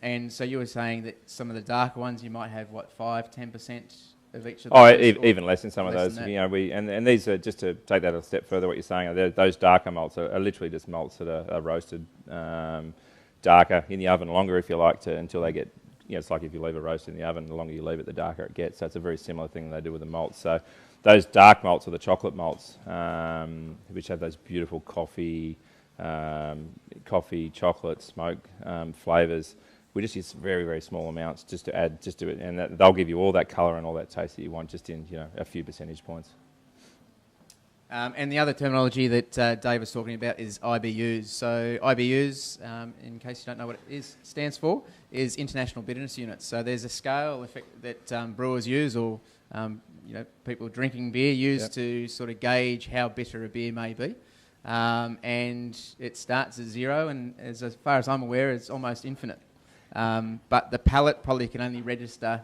And so you were saying that some of the darker ones you might have 5-10% of each of those. Even less in some of those. And these are just to take that a step further. What you're saying, those darker malts are literally just malts that are roasted darker in the oven longer, if you like, until they get. It's like if you leave a roast in the oven, the longer you leave it, the darker it gets. So it's a very similar thing they do with the malts. So those dark malts are the chocolate malts, which have those beautiful coffee, chocolate, smoke flavours. We just use very, very small amounts just to add, and they'll give you all that colour and all that taste that you want, just in a few percentage points. And the other terminology that Dave was talking about is IBUs. So IBUs, in case you don't know what it stands for, is International Bitterness Units. So there's a scale that brewers use, or people drinking beer use to sort of gauge how bitter a beer may be. And it starts at 0, and as far as I'm aware, it's almost infinite. But the palate probably can only register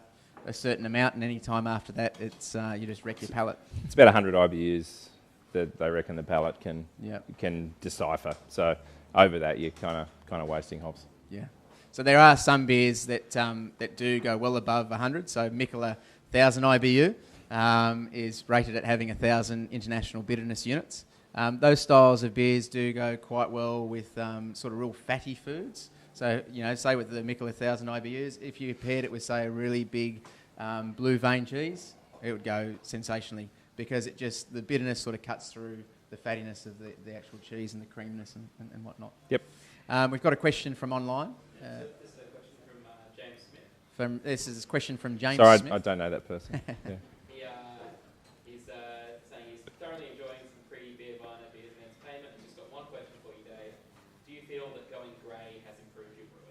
a certain amount, and any time after that, it's you just wreck your palate. It's about 100 IBUs that they reckon the palate can decipher. So over that, you're kind of wasting hops. Yeah. So there are some beers that do go well above 100. So Mikkeller 1000 IBU is rated at having 1,000 international bitterness units. Those styles of beers do go quite well with sort of real fatty foods. So, say with the Mikkeller 1000 IBUs, if you paired it with, say, a really big blue vein cheese, it would go sensationally, because the bitterness sort of cuts through the fattiness of the actual cheese and the creaminess and whatnot. Yep. We've got a question from online. This is a question from James Smith. This is a question from James Sorry, Smith. I don't know that person. Yeah. He's saying he's thoroughly enjoying some pre-beer viner beers and entertainment. And just got one question for you, Dave. Do you feel that going grey has improved your brewing?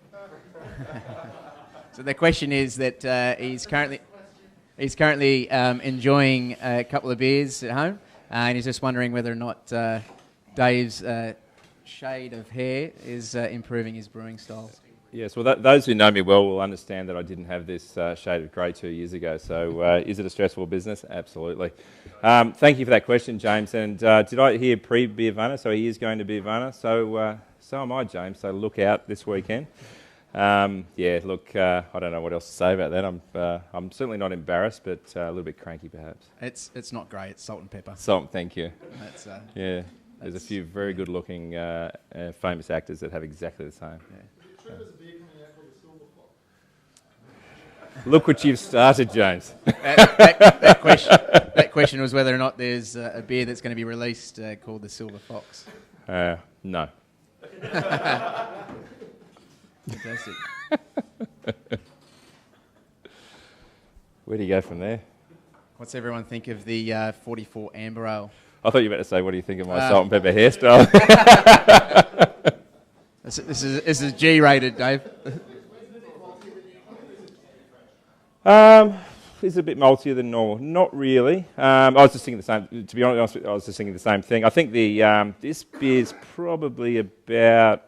So the question is that he's currently enjoying a couple of beers at home, and he's just wondering whether or not Dave's shade of hair is improving his brewing style. Yes, well, those who know me well will understand that I didn't have this shade of grey 2 years ago. So is it a stressful business? Absolutely. Thank you for that question, James. And did I hear pre-Beervana? So he is going to Beervana. So am I, James. So look out this weekend. Look, I don't know what else to say about that. I'm certainly not embarrassed, but a little bit cranky perhaps. It's not grey, it's salt and pepper. Salt, thank you. That's, There's a few very good-looking famous actors that have exactly the same. Yeah. Look what you've started, James. that question was whether or not there's a beer that's going to be released called the Silver Fox. No. Fantastic. Where do you go from there? What's everyone think of the 44 Amber Ale? I thought you were about to say, what do you think of my salt and pepper hairstyle? This is G-rated, Dave. It's a bit maltier than normal. Not really. I was just thinking the same. To be honest, I was just thinking the same thing. I think this beer's probably about.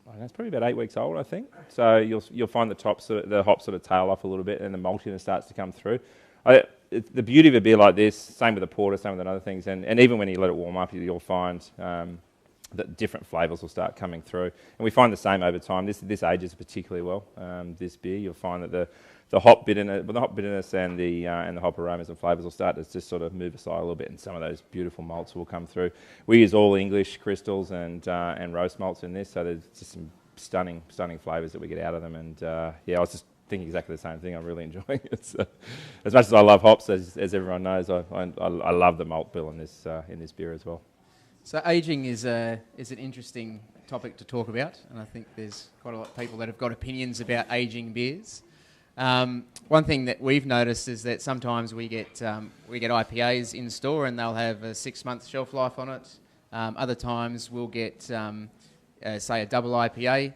I don't know, it's probably about 8 weeks old, I think. So you'll find the hop sort of tail off a little bit, and the maltiness starts to come through. The beauty of a beer like this, same with a porter, same with other things, and even when you let it warm up, you'll find that different flavours will start coming through. And we find the same over time. This ages particularly well. This beer, you'll find that the hop bitterness and the hop aromas and flavours will start to just sort of move aside a little bit, and some of those beautiful malts will come through. We use all English crystals and roast malts in this, so there's just some stunning flavours that we get out of them. And I was just thinking exactly the same thing. I'm really enjoying it. So, as much as I love hops, as everyone knows, I love the malt bill in this beer as well. So ageing is an interesting topic to talk about, and I think there's quite a lot of people that have got opinions about ageing beers. One thing that we've noticed is that sometimes we get IPAs in store and they'll have a 6-month shelf life on it. Other times we'll get, say, a double IPA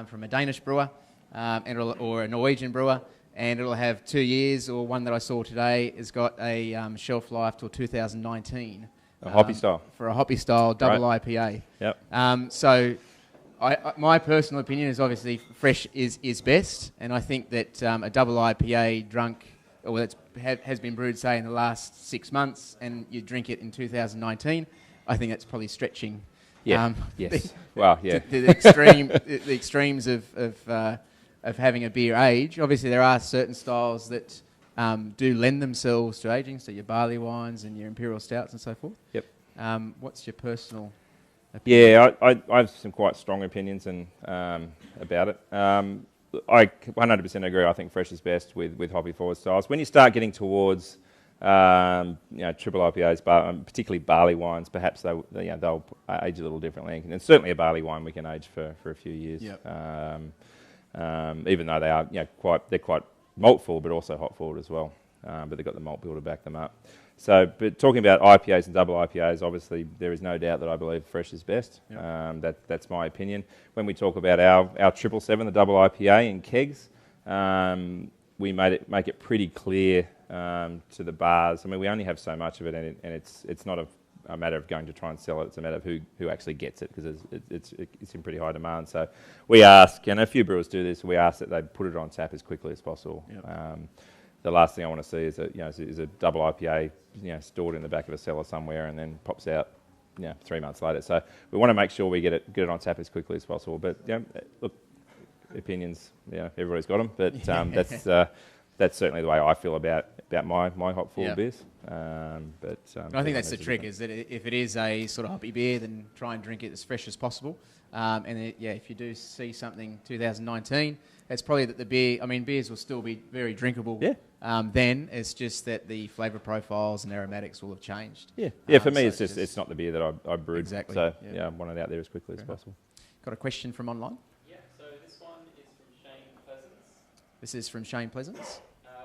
from a Danish brewer or a Norwegian brewer, and it'll have 2 years. Or one that I saw today has got a shelf life till 2019. A hoppy style. For a hoppy style double IPA. Yep. So my personal opinion is obviously fresh is best, and I think that a double IPA drunk, or that has been brewed, say, in the last 6 months, and you drink it in 2019, I think that's probably stretching. Yeah. Yes. Well, yeah. The extremes of having a beer age. Obviously, there are certain styles that do lend themselves to aging, so your barley wines and your imperial stouts and so forth. Yep. What's your personal opinion? Yeah, I have some quite strong opinions about it. I 100% agree. I think fresh is best with hoppy forward styles. When you start getting towards triple IPAs, particularly barley wines, perhaps they'll age a little differently. And certainly a barley wine we can age for a few years. Yep. Even though they are they're quite malt forward, but also hop forward as well. But they've got the malt bill to back them up. So, but talking about IPAs and double IPAs, obviously there is no doubt that I believe fresh is best. Yep. That's my opinion. When we talk about our 777, the double IPA in kegs, we make it pretty clear to the bars. I mean, we only have so much of it, and it's not a matter of going to try and sell it. It's a matter of who actually gets it, because it's in pretty high demand. So we ask, and a few brewers do this, we ask that they put it on tap as quickly as possible. Yep. The last thing I want to see is a double IPA stored in the back of a cellar somewhere and then pops out 3 months later. So we want to make sure we get it on tap as quickly as possible. But look, opinions, everybody's got them. But that's certainly the way I feel about my hop forward beers. I think that's the trick, is that if it is a sort of hoppy beer, then try and drink it as fresh as possible. If you do see something 2019, it's probably that the beer, beers will still be very drinkable. Yeah. Then it's just that the flavour profiles and aromatics will have changed. Yeah. For me, it's not the beer that I brewed. Exactly. So I want it out there as quickly as possible. Got a question from online? Yeah. So this one is from Shane Pleasance. This is from Shane Pleasance.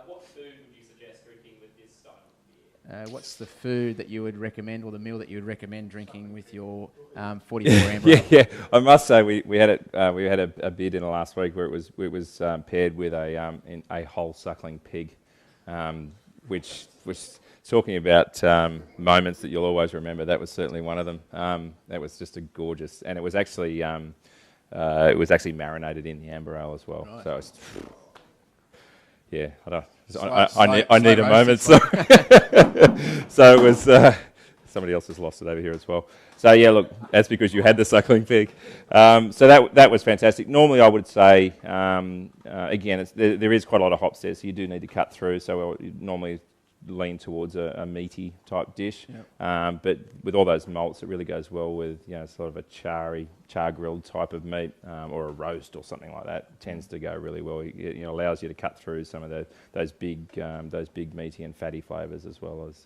What food would you suggest drinking with this style of beer? What's the food that you would recommend, or the meal that you would recommend drinking with your 44 Amber Ale? Yeah. I must say we had a beer dinner last week where it was paired with a whole suckling pig, which talking about moments that you'll always remember, that was certainly one of them. That was just a gorgeous, and it was actually marinated in the amber ale as well. Right. So it's, yeah, Slow I need a moment. So, so it was. Somebody else has lost it over here as well. So yeah, look, that's because you had the suckling pig. So that was fantastic. Normally, I would say again, there is quite a lot of hops there, so you do need to cut through. So you normally lean towards a meaty type dish. Yep. But with all those malts, it really goes well with sort of a char grilled type of meat or a roast or something like that. It tends to go really well. It allows you to cut through some of those big meaty and fatty flavours as well as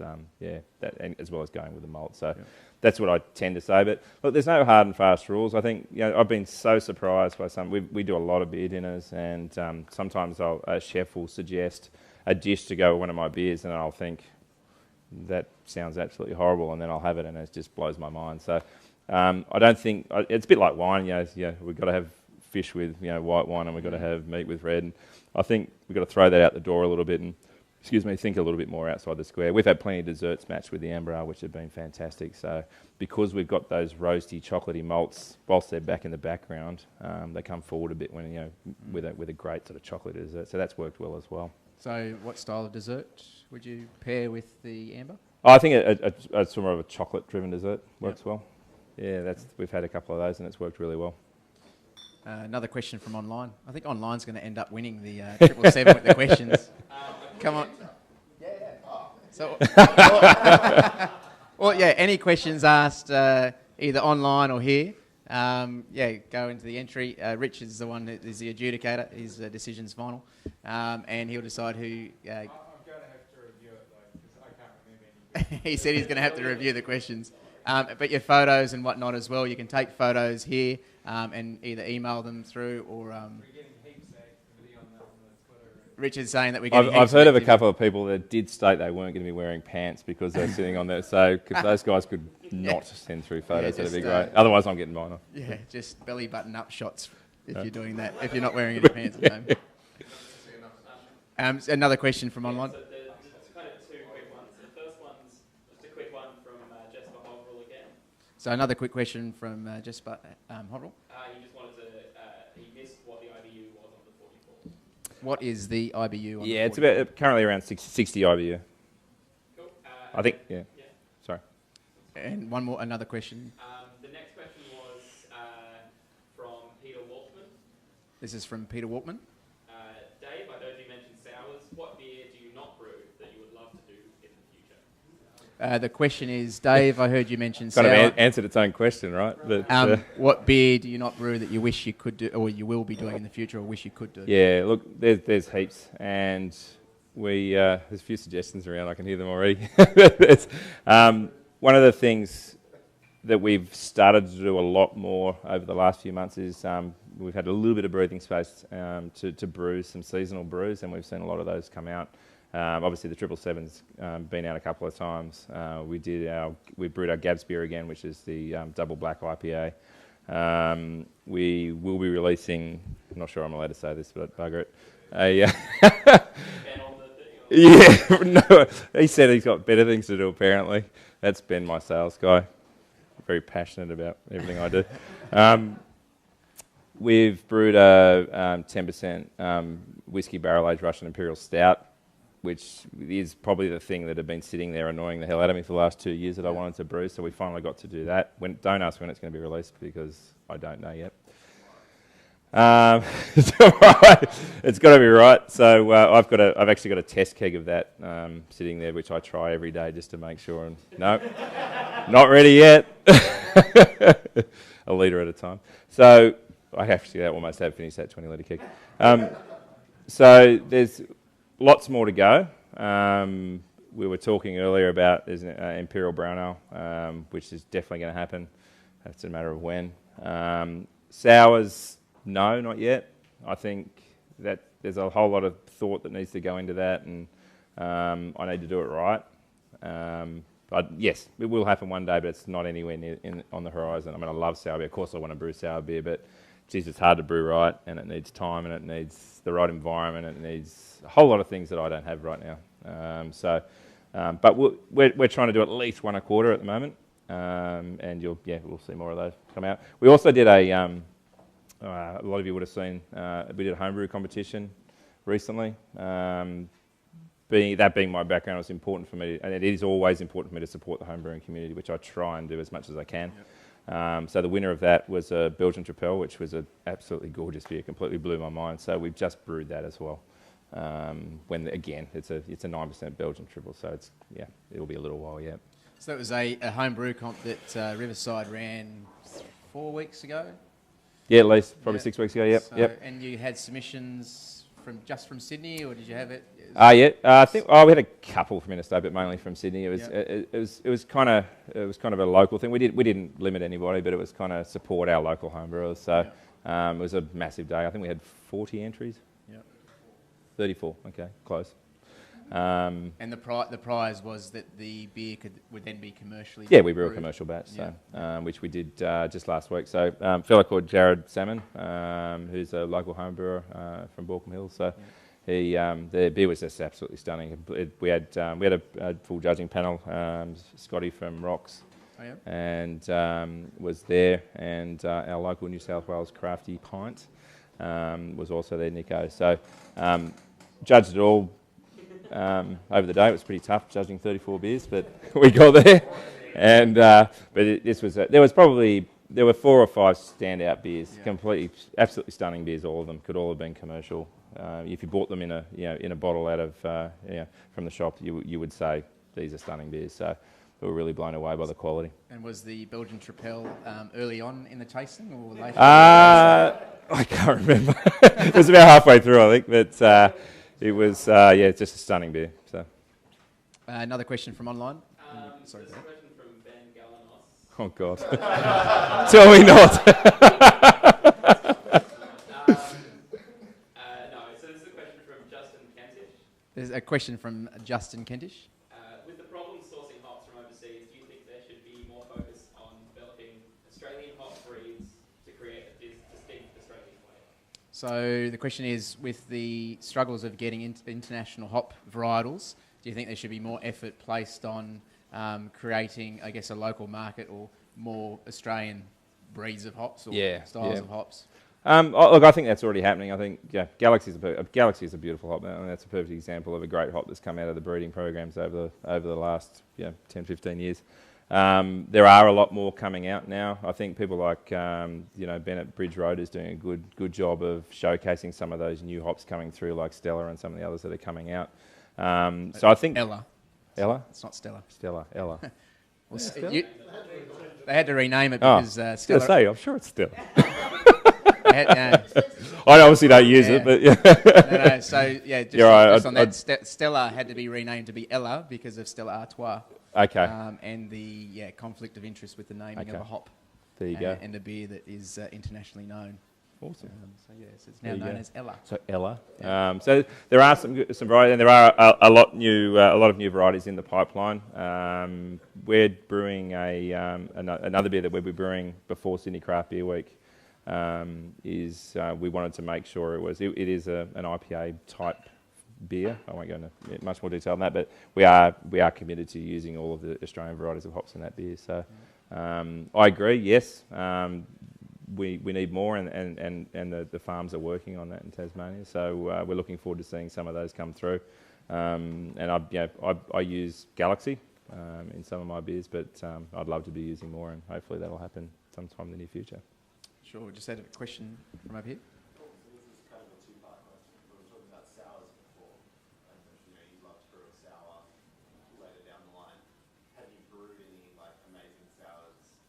as well as going with the malt. So that's what I tend to say. But look, there's no hard and fast rules. I think I've been so surprised by some. We do a lot of beer dinners, and sometimes a chef will suggest a dish to go with one of my beers, and I'll think that sounds absolutely horrible, and then I'll have it, and it just blows my mind. So I don't think it's a bit like wine. We've got to have fish with white wine, and we've got to have meat with red. And I think we've got to throw that out the door a little bit, and think a little bit more outside the square. We've had plenty of desserts matched with the amber ale, which have been fantastic. So because we've got those roasty, chocolatey malts, whilst they're back in the background, they come forward a bit when with a great sort of chocolate dessert. So that's worked well as well. So what style of dessert would you pair with the amber? I think a sort of a chocolate-driven dessert works well. Yeah, we've had a couple of those, and it's worked really well. Another question from online. I think online's going to end up winning the 777 with the questions. Come on. So, any questions asked either online or here, go into the entry. Rich is the one that is the adjudicator. His decision's final, and he'll decide who. I'm going to have to review it though, because I can't remember anything. He said he's going to have to review the questions. But your photos and whatnot as well. You can take photos here and either email them through or. We're getting heaps of activity on the Twitter. Richard's saying that we're getting. I've heard of a couple of people that did state they weren't going to be wearing pants because they're sitting on there. So if those guys could not send through photos, that'd be great. Otherwise, I'm getting mine off. Yeah, just belly button up shots if you're doing that. If you're not wearing any pants at home. Another question from online. So there's kind of two quick ones. The first one's just a quick one from Jesper Hovrel again. So another quick question from Jesper Hovrel. He just wanted to, he missed what the IBU was on the 44. What is the IBU on the 44? It's about currently around 60 IBU. Cool. I think, Sorry. And another question. The next question was from Peter Waltman. This is from Peter Waltman. Dave, I heard you mention sours. What beer do you not brew that you would love to do in the future? The question is, Dave, I heard you mention Kind sour. of answered its own question, right? But, what beer do you not brew that you wish you could do, or you will be doing in the future, or wish you could do? yeah, look, there's heaps, and there's a few suggestions around. I can hear them already. One of the things that we've started to do a lot more over the last few months is we've had a little bit of breathing space to brew some seasonal brews, and we've seen a lot of those come out. Obviously, the 777's been out a couple of times. We brewed our Gabs beer again, which is the double black IPA. We will be releasing. I'm not sure I'm allowed to say this, but bugger it. No, he said he's got better things to do. Apparently, that's Ben, my sales guy. Very passionate about everything I do. We've brewed a 10% whiskey barrel-aged Russian Imperial Stout, which is probably the thing that had been sitting there annoying the hell out of me for the last 2 years that I wanted to brew, so we finally got to do that. Don't ask when it's going to be released because I don't know yet. It's got to be right. So I've actually got a test keg of that sitting there, which I try every day just to make sure. And no, not ready yet. A litre at a time. So I actually almost have finished that 20-litre keg. So there's lots more to go. We were talking earlier about there's an Imperial Brown Ale, which is definitely going to happen. It's a matter of when. Sours. No, not yet. I think that there's a whole lot of thought that needs to go into that, and I need to do it right. But yes, it will happen one day, but it's not anywhere near on the horizon. I mean, I love sour beer. Of course, I want to brew sour beer, but geez, it's hard to brew right, and it needs time, and it needs the right environment, and it needs a whole lot of things that I don't have right now. So But we're trying to do at least one a quarter at the moment, and we'll see more of those come out. We also did a lot of you would have seen, we did a homebrew competition recently. Being my background, it was important for me, and it is always important for me to support the homebrewing community, which I try and do as much as I can. Yep. So the winner of that was a Belgian Tripel, which was an absolutely gorgeous beer, completely blew my mind. So we've just brewed that as well. It's a 9% Belgian triple, so it'll be a little while yet. So that was a home brew comp that Riverside ran 4 weeks ago? Yeah, at least, probably 6 weeks ago, yep. Yep. And you had submissions from Sydney, or did you have it? I think we had a couple from interstate, but mainly from Sydney. It was kind of a local thing. We didn't limit anybody, but it was kind of support our local homebrewers. So it was a massive day. I think we had 40 entries. 34. Okay, close. And the prize was that the beer would then be commercially. Yeah, we brew a commercial batch, which we did just last week. So a fella called Jared Salmon, who's a local home brewer from Baulkham Hills. So the beer was just absolutely stunning. We had a full judging panel. Scotty from Rocks, and was there, and our local New South Wales crafty pint was also there, Nico. So judged it all. Over the day, it was pretty tough judging 34 beers, but we got there. And there were 4 or 5 standout beers, absolutely stunning beers. All of them could all have been commercial. If you bought them in a bottle out of from the shop, you would say these are stunning beers. So we were really blown away by the quality. And was the Belgian Tripel early on in the tasting or later? I can't remember. It was about halfway through, I think, but. It was, just a stunning beer. So, another question from online. Sorry, this is a question from Ben Galanos. Oh God! Tell me not. No, so this is a question from Justin Kentish. There's a question from Justin Kentish. With the problem sourcing hops from overseas, do you think there should be more focus on developing Australian hop breeds to create a distinct Australian flavour? So the question is, with the struggles of getting into international hop varietals, do you think there should be more effort placed on creating, I guess, a local market or more Australian breeds of hops or styles of hops? Look, I think that's already happening. I think Galaxy is a beautiful hop, and that's a perfect example of a great hop that's come out of the breeding programs over the last 10, 15 years. There are a lot more coming out now. I think people like Bennett Bridge Road is doing a good job of showcasing some of those new hops coming through, like Stella and some of the others that are coming out. So I think Ella. It's not Stella. Ella. They had to rename it because Stella. I'm sure it's Stella. I obviously don't use it, but No, so just right, on that, Stella had to be renamed to be Ella because of Stella Artois. Okay. And the conflict of interest with the naming of a hop. There you go. And a beer that is internationally known. Awesome. So yes, it's now known as Ella. So Ella. So there are some varieties, and there are a lot of new varieties in the pipeline. We're brewing another beer that we'll be brewing before Sydney Craft Beer Week. We wanted to make sure it is an IPA type beer. I won't go into much more detail than that, but we are committed to using all of the Australian varieties of hops in that beer. So I agree. Yes, we need more, and the farms are working on that in Tasmania. So we're looking forward to seeing some of those come through. And I use Galaxy in some of my beers, but I'd love to be using more, and hopefully that'll happen sometime in the near future. Sure. We just had a question from over here. Cool. So this is kind of a two-part question. We were talking about sours before, and you love to brew a sour later down the line. Have you brewed any amazing sours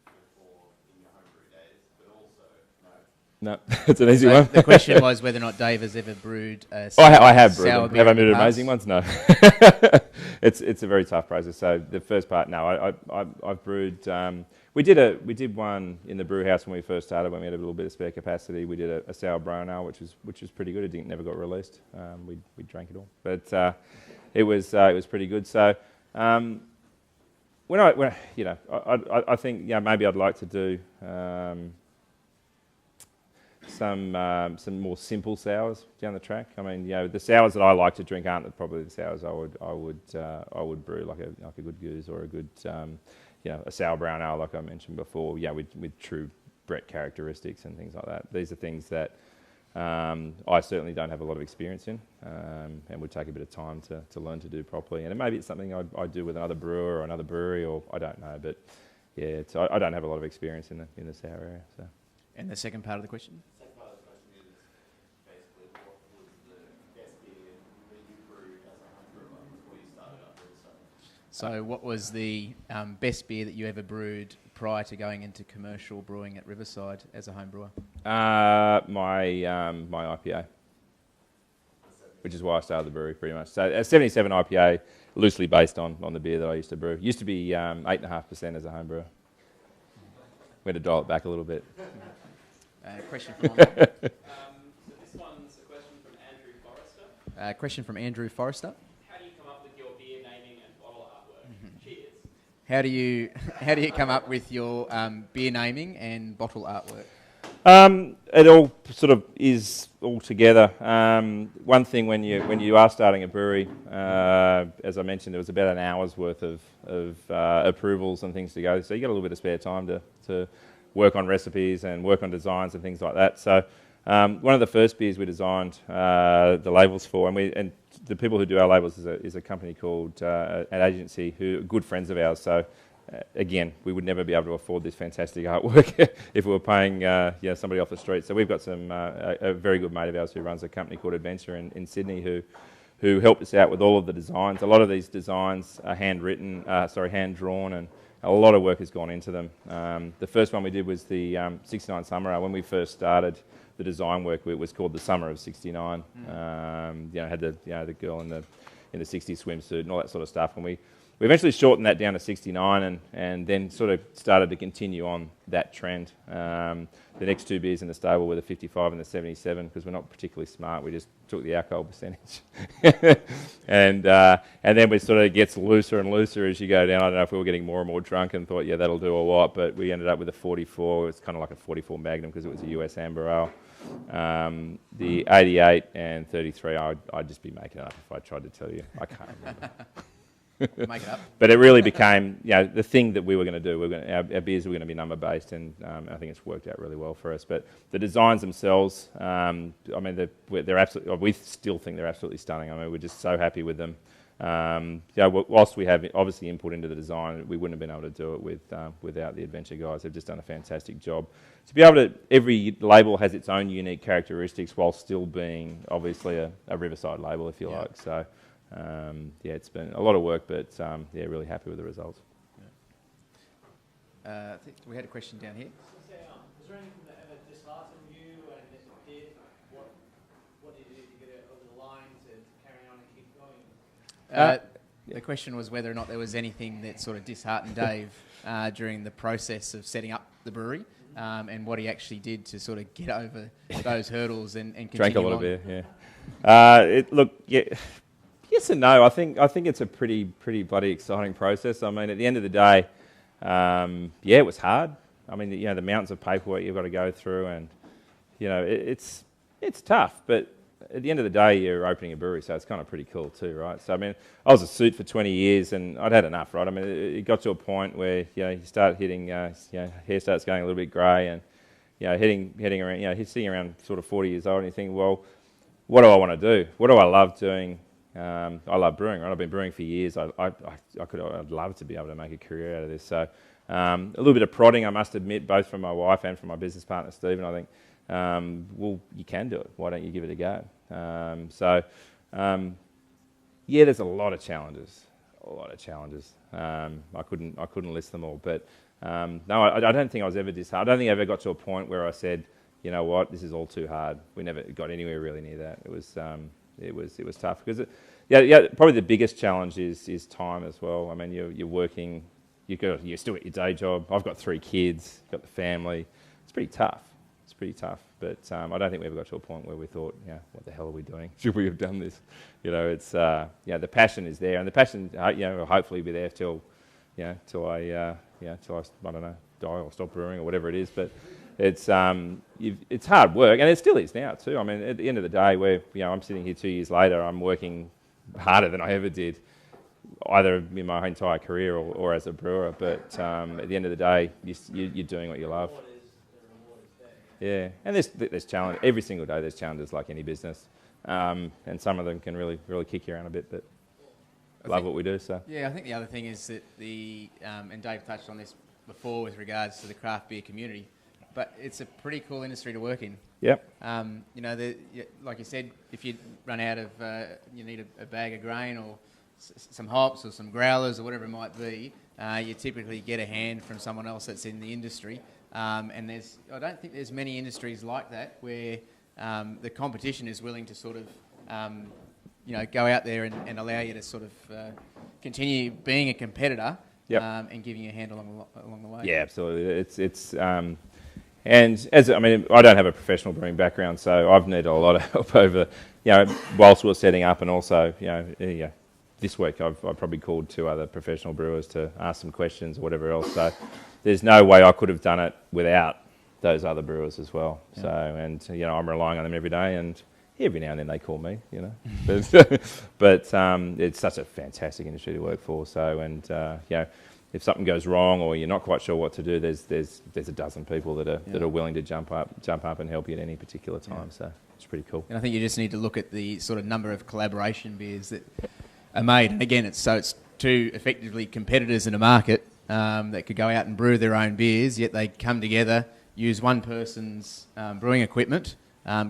before in your homebrew days? But also, no. No, it's an easy one. The question was whether or not Dave has ever brewed a I have brewed them. beer. Have I brewed amazing ones? No. It's a very tough process. So the first part, no, I've brewed. We did one in the brew house when we first started, when we had a little bit of spare capacity. We did a sour brown ale, which was pretty good. It never got released. We drank it all, but it was pretty good. So I think maybe I'd like to do some more simple sours down the track. I mean, the sours that I like to drink aren't probably the sours I would brew, like a good goose or a good a sour brown ale, like I mentioned before. With true Brett characteristics and things like that. These are things that I certainly don't have a lot of experience in, and would take a bit of time to learn to do properly. And maybe it's something I do with another brewer or another brewery, or I don't know. But I don't have a lot of experience in the sour area. So. And the second part of the question? The second part of the question is basically what was the best beer that you brewed as a home brewer before you started up Riverside? So what was the best beer that you ever brewed prior to going into commercial brewing at Riverside as a home brewer? My IPA, which is why I started the brewery pretty much. So a 77 IPA, loosely based on the beer that I used to brew. Used to be 8.5% as a home brewer. We had to dial it back a little bit. Question from So this one's a question from Andrew Forrester. question from Andrew Forrester. How do you come up with your beer naming and bottle artwork? Cheers. How do you come up with your beer naming and bottle artwork? It all sort of is all together. One thing when you are starting a brewery, as I mentioned, there was about an hour's worth of approvals and things to go. So you got a little bit of spare time to work on recipes and work on designs and things like that. So one of the first beers we designed the labels for, and the people who do our labels is a company called an agency who are good friends of ours. So. Again, we would never be able to afford this fantastic artwork if we were paying somebody off the street. So we've got a very good mate of ours who runs a company called Adventure in Sydney who helped us out with all of the designs. A lot of these designs are hand drawn, and a lot of work has gone into them. The first one we did was the 69 Summer Ale. When we first started the design work, it was called the Summer of 69. Had the girl in the 60s swimsuit and all that sort of stuff, and we eventually shortened that down to 69 and then sort of started to continue on that trend. The next two beers in the stable were the 55 and the 77 because we're not particularly smart. We just took the alcohol percentage. and then it sort of gets looser and looser as you go down. I don't know if we were getting more and more drunk and thought, that'll do a lot, but we ended up with a 44. It's kind of like a 44 Magnum because it was a US Amber Ale. The 88 and 33, I'd just be making it up if I tried to tell you. I can't remember. Make it up. But it really became, the thing that we were going to do. Our beers were going to be number based, and I think it's worked out really well for us. But the designs themselves, they're absolutely. We still think they're absolutely stunning. I mean, we're just so happy with them. Whilst we have obviously input into the design, we wouldn't have been able to do it without the Adventure guys. They've just done a fantastic job. To be able to, every label has its own unique characteristics, while still being obviously a Riverside label, if you like. So. It's been a lot of work, but really happy with the results. I think we had a question down here. Was there anything that ever disheartened you, and if it did, what did you do to get it over the line to carry on and keep going? The question was whether or not there was anything that sort of disheartened Dave during the process of setting up the brewery, and what he actually did to sort of get over those hurdles and continue Drank a lot on. of beer, yeah. Yes and no. I think it's a pretty bloody exciting process. I mean, at the end of the day, it was hard. I mean, the mountains of paperwork you've got to go through, and it's tough. But at the end of the day, you're opening a brewery, so it's kind of pretty cool too, right? So I mean, I was a suit for 20 years, and I'd had enough, right? I mean, it got to a point where you start hitting, hair starts going a little bit grey, and hitting around, sitting around sort of 40 years old, and you think, well, what do I want to do? What do I love doing? I love brewing, right? I've been brewing for years. I'd love to be able to make a career out of this. So a little bit of prodding, I must admit, both from my wife and from my business partner, Stephen. I think, you can do it. Why don't you give it a go? There's a lot of challenges. I couldn't list them all. But no, I don't think I was ever disheartened. I don't think I ever got to a point where I said, you know what, this is all too hard. We never got anywhere really near that. It was tough because probably the biggest challenge is time as well. I mean, you're working, you're still at your day job. I've got 3 kids, got the family. It's pretty tough. But I don't think we ever got to a point where we thought, what the hell are we doing? Should we have done this? It's the passion is there, and the passion, will hopefully be there till I don't know, die or stop brewing or whatever it is. But it's it's hard work, and it still is now too. I mean, at the end of the day, I'm sitting here 2 years later, I'm working harder than I ever did, either in my entire career or as a brewer. But at the end of the day, you're doing what you love. Yeah, and there's challenge every single day. There's challenges like any business, and some of them can really kick you around a bit. But love what we do. So yeah, I think the other thing is that and Dave touched on this before with regards to the craft beer community, but it's a pretty cool industry to work in. Yep. Like you said, if you run out of, you need a bag of grain or some hops or some growlers or whatever it might be, you typically get a hand from someone else that's in the industry. And I don't think there's many industries like that where the competition is willing to sort of, go out there and allow you to sort of continue being a competitor. Yep. And giving you a hand along the way. Yeah, absolutely. It's and I don't have a professional brewing background, so I've needed a lot of help over, whilst we're setting up, and also, this week I've probably called 2 other professional brewers to ask some questions or whatever else. So there's no way I could have done it without those other brewers as well. Yeah. So, and I'm relying on them every day, and every now and then they call me, but it's such a fantastic industry to work for. So, and if something goes wrong or you're not quite sure what to do, there's a dozen people that are willing to jump up and help you at any particular time. Yeah. So it's pretty cool. And I think you just need to look at the sort of number of collaboration beers that are made. And again, it's 2 effectively competitors in a market that could go out and brew their own beers, yet they come together, use one person's brewing equipment,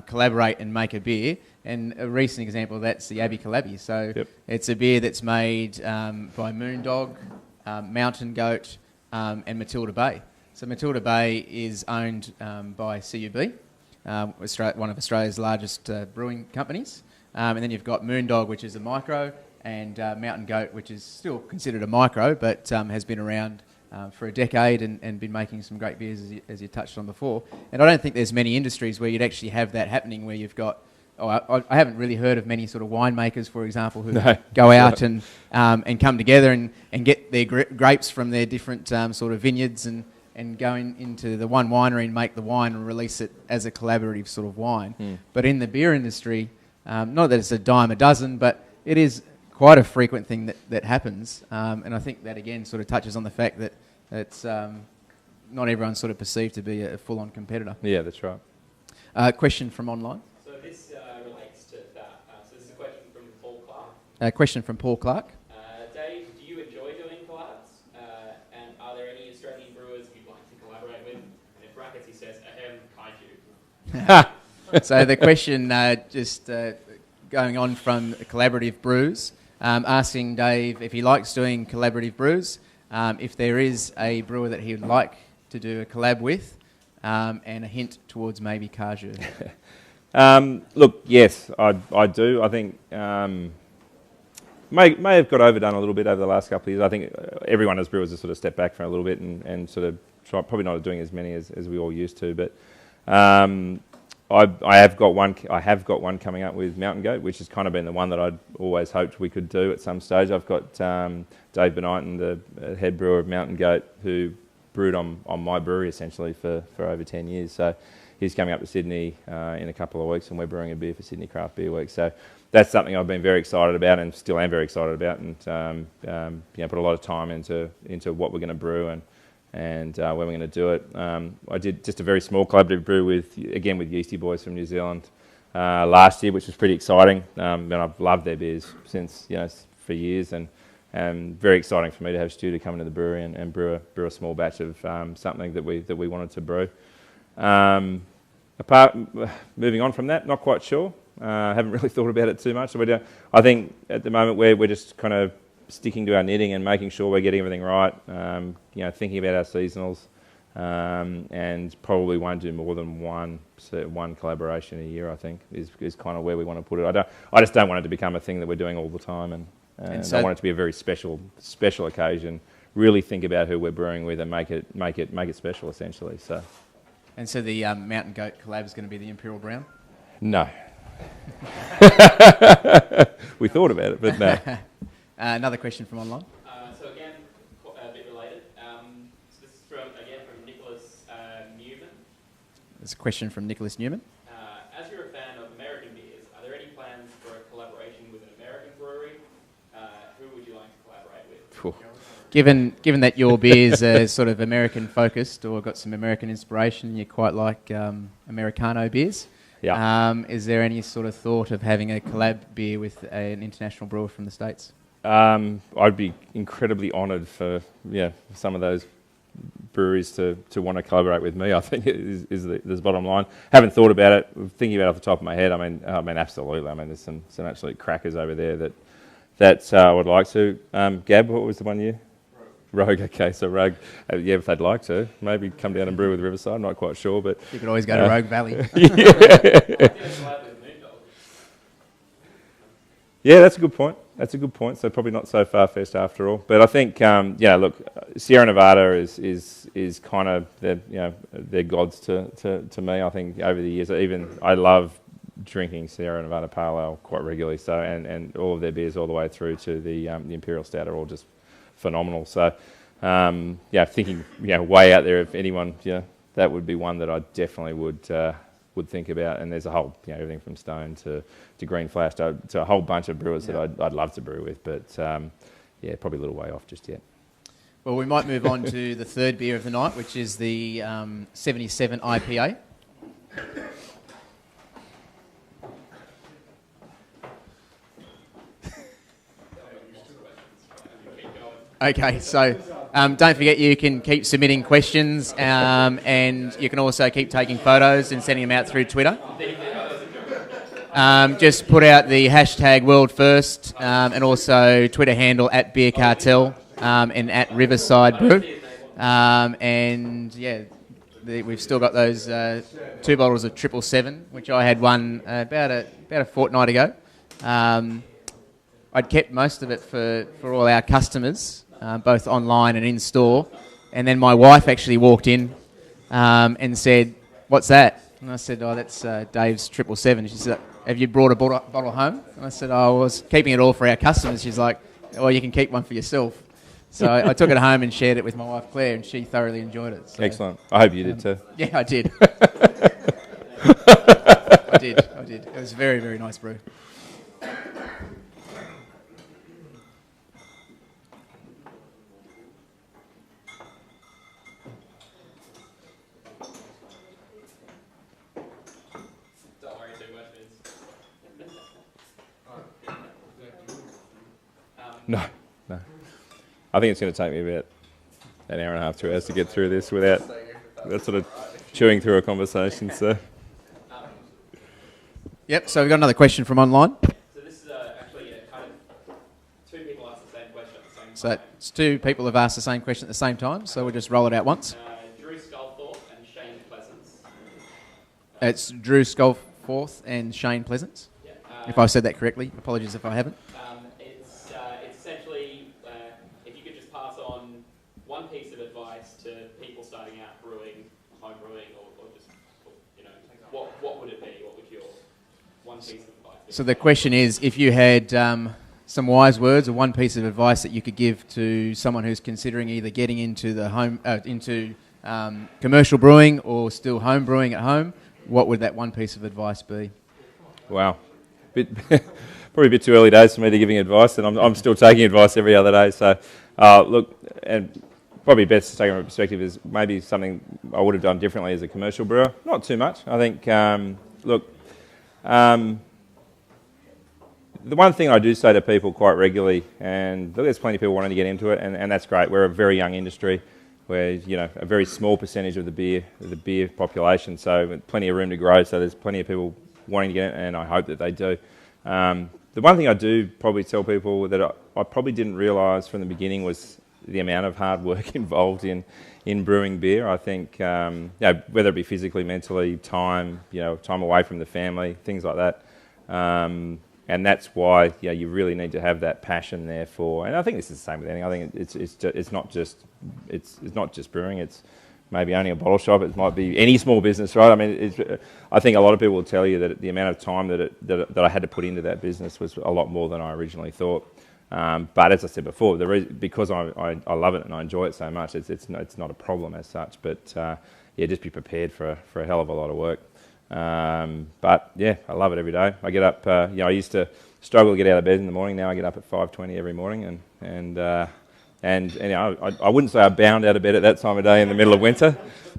collaborate and make a beer. And a recent example of that's the Abbey Calabi. So It's a beer that's made by Moondog, Mountain Goat, and Matilda Bay. So Matilda Bay is owned by CUB, one of Australia's largest brewing companies. And then you've got Moondog, which is a micro, and Mountain Goat, which is still considered a micro, but has been around for a decade and been making some great beers, as you touched on before. And I don't think there's many industries where you'd actually have that happening, where you've got... I haven't really heard of many sort of winemakers, for example, who go out and come together and get their grapes from their different sort of vineyards and go into the one winery and make the wine and release it as a collaborative sort of wine. Mm. But in the beer industry, not that it's a dime a dozen, but it is quite a frequent thing that happens. And I think that, again, sort of touches on the fact that it's not everyone's sort of perceived to be a full-on competitor. Yeah, that's right. Question from online. This relates to that. So this is a question from Paul Clark. A question from Paul Clark. Dave, do you enjoy doing collabs? And are there any Australian brewers you'd like to collaborate with? And in brackets he says, ahem, kaiju. So the question just going on from Collaborative Brews, asking Dave if he likes doing collaborative brews, if there is a brewer that he would like to do a collab with, and a hint towards maybe Kaju. Look, yes, I do. I think may have got overdone a little bit over the last couple of years. I think everyone as brewers has sort of stepped back for a little bit and sort of probably not doing as many as we all used to. But I have got one coming up with Mountain Goat, which has kind of been the one that I'd always hoped we could do at some stage. I've got Dave Benighton, the head brewer of Mountain Goat, who brewed on my brewery essentially for over 10 years. So he's coming up to Sydney in a couple of weeks, and we're brewing a beer for Sydney Craft Beer Week. So that's something I've been very excited about, and still am very excited about, and put a lot of time into what we're going to brew and when we're going to do it. I did just a very small collaborative brew with Yeasty Boys from New Zealand last year, which was pretty exciting. And I've loved their beers since, for years, and very exciting for me to have Stu to come into the brewery and brew a small batch of something that we wanted to brew. Moving on from that, not quite sure. Haven't really thought about it too much. So I think at the moment we're just kind of sticking to our knitting and making sure we're getting everything right. Thinking about our seasonals, and probably won't do more than one collaboration a year. I think is kind of where we want to put it. I just don't want it to become a thing that we're doing all the time, and so I want it to be a very special occasion. Really think about who we're brewing with and make it special, essentially. So. And so the Mountain Goat collab is going to be the Imperial Brown? No. We thought about it, but no. Another question from online. So again, a bit related. So this is from Nicholas Newman. There's a question from Nicholas Newman. As you're a fan of American beers, are there any plans for a collaboration with an American brewery? Who would you like to collaborate with? Phew. Given that your beers are sort of American focused or got some American inspiration, you quite like Americano beers. Yeah. Is there any sort of thought of having a collab beer with an international brewer from the States? I'd be incredibly honoured for some of those breweries to want to collaborate with me. I think is the bottom line. Haven't thought about it. Thinking about it off the top of my head. I mean, absolutely. I mean, there's some absolute crackers over there that I would like to. Gab, what was the one you? Rogue. Okay, so Rogue. If they'd like to, maybe come down and brew with Riverside. I'm not quite sure, but You could always go to Rogue Valley. Yeah, that's a good point. So probably not so far-fetched after all. But I think, look, Sierra Nevada is kind of they're gods to me. I think over the years, I love drinking Sierra Nevada Pale Ale quite regularly. So and all of their beers all the way through to the Imperial Stout are all just phenomenal. So thinking way out there, if anyone, that would be one that I definitely would think about. And there's a whole everything from Stone to Green Flash to a whole bunch of brewers that I'd love to brew with, but probably a little way off just yet. Well, we might move on to the third beer of the night, which is the 77 IPA. Okay, so don't forget you can keep submitting questions and you can also keep taking photos and sending them out through Twitter. Just put out the hashtag World First and also Twitter handle at Beer Cartel and at Riverside Brew. We've still got those 2 bottles of 777, which I had one about a fortnight ago. I'd kept most of it for all our customers, both online and in store. And then my wife actually walked in and said, "What's that?" And I said, "Oh, that's Dave's 777." She said, "Have you brought a bottle home?" And I said, "Oh, I was keeping it all for our customers." She's like, "Well, you can keep one for yourself." So I took it home and shared it with my wife Claire, and she thoroughly enjoyed it. So, excellent. I hope you did too. Yeah, I did. I did. It was a very, very nice brew. Don't worry too much, Vince. No. I think it's going to take me about an hour and a half, 2 hours to get through this without sort of chewing through a conversation. So, Yep, so we've got another question from online. So this is actually kind of two people asked the same question at the same time. So it's 2 people have asked the same question at the same time, so we'll just roll it out once. Drew Sculthorpe and Shane Pleasance. It's Drew Sculforth and Shane Pleasance. Yeah. If I've said that correctly, apologies if I haven't. It's essentially if you could just pass on one piece of advice to people starting out brewing, home brewing, or just what would it be? What would your one piece of advice be? So the question is, if you had some wise words or one piece of advice that you could give to someone who's considering either getting into the commercial brewing or still home brewing at home, what would that one piece of advice be? wow. Probably a bit too early days for me to giving advice, and I'm still taking advice every other day. So, look, and probably best to take from a perspective is maybe something I would have done differently as a commercial brewer. Not too much. I think, the one thing I do say to people quite regularly, and there's plenty of people wanting to get into it, and that's great. We're a very young industry. We're a very small percentage of the beer population, so plenty of room to grow. So there's plenty of people wanting to get in, and I hope that they do. The one thing I do probably tell people that I probably didn't realise from the beginning was the amount of hard work involved in brewing beer. I think whether it be physically, mentally, time away from the family, things like that. And that's why you really need to have that passion there for. And I think this is the same with anything. I think it's not just brewing. It's maybe owning a bottle shop. It might be any small business, right? I mean, I think a lot of people will tell you that the amount of time that I had to put into that business was a lot more than I originally thought. But as I said before, because I love it and I enjoy it so much, it's not a problem as such. But yeah, just be prepared for a hell of a lot of work. But yeah, I love it every day. I get up. I used to struggle to get out of bed in the morning. Now I get up at 5:20 every morning, and I wouldn't say I bound out of bed at that time of day in the middle of winter,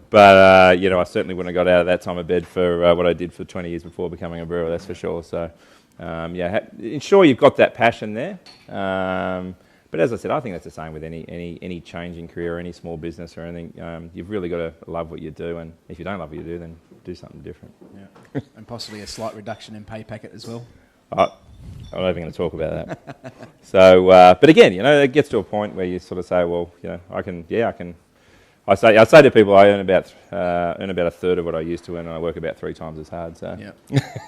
but I certainly wouldn't have got out of that time of bed for what I did for 20 years before becoming a brewer. That's for sure. So ensure you've got that passion there. But as I said, I think that's the same with any change in career or any small business or anything. You've really got to love what you do, and if you don't love what you do, then do something different. Yeah. And possibly a slight reduction in pay packet as well. I'm not even going to talk about that. So, but again, it gets to a point where you sort of say, well, I can. I say to people, I earn about a third of what I used to earn, and I work about 3 times as hard. So,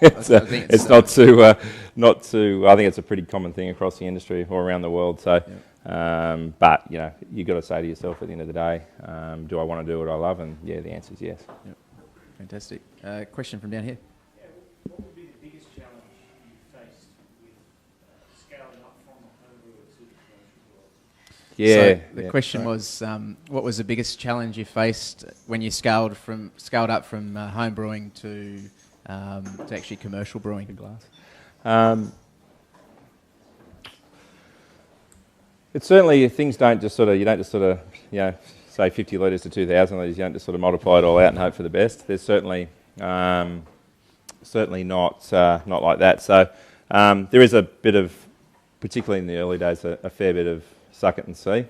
it's not too. I think it's a pretty common thing across the industry or around the world. So, but you've got to say to yourself at the end of the day, do I want to do what I love? And yeah, the answer is yes. Yep. Fantastic. Question from down here. Yeah, what would be the biggest challenge you faced with scaling up from the home brewer to the commercial brewer? Yeah. So the question was, what was the biggest challenge you faced when you scaled up from home brewing to actually commercial brewing? Glass. It's certainly things don't just sort of say 50 litres to 2,000 litres. You don't just sort of multiply it all out and hope for the best. There's certainly not like that. So there is a bit of, particularly in the early days, a fair bit of suck it and see.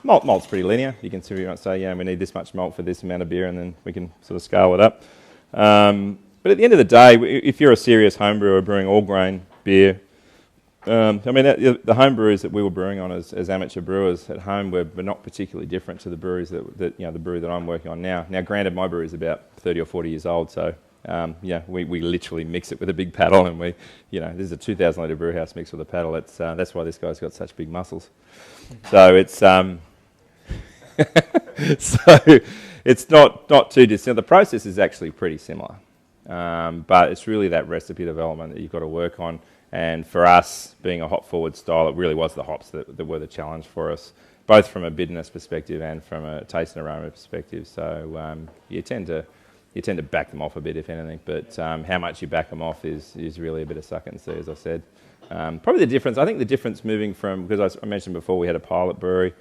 Malt's pretty linear. You can say, we need this much malt for this amount of beer, and then we can sort of scale it up. But at the end of the day, if you're a serious home brewer brewing all grain beer, the home breweries that we were brewing on as amateur brewers at home were not particularly different to the breweries that the brewery that I'm working on now. Now, granted, my brewery is about 30 or 40 years old, so we literally mix it with a big paddle, and this is a 2,000 litre brew house mixed with a paddle. That's why this guy's got such big muscles. So it's it's not too dissimilar. The process is actually pretty similar, but it's really that recipe development that you've got to work on. And for us, being a hop forward style, it really was the hops that were the challenge for us, both from a bitterness perspective and from a taste and aroma perspective. So you tend to back them off a bit, if anything. But how much you back them off is really a bit of suck it and see, as I said. Probably the difference. I think the difference moving from, because I mentioned before we had a pilot brewery.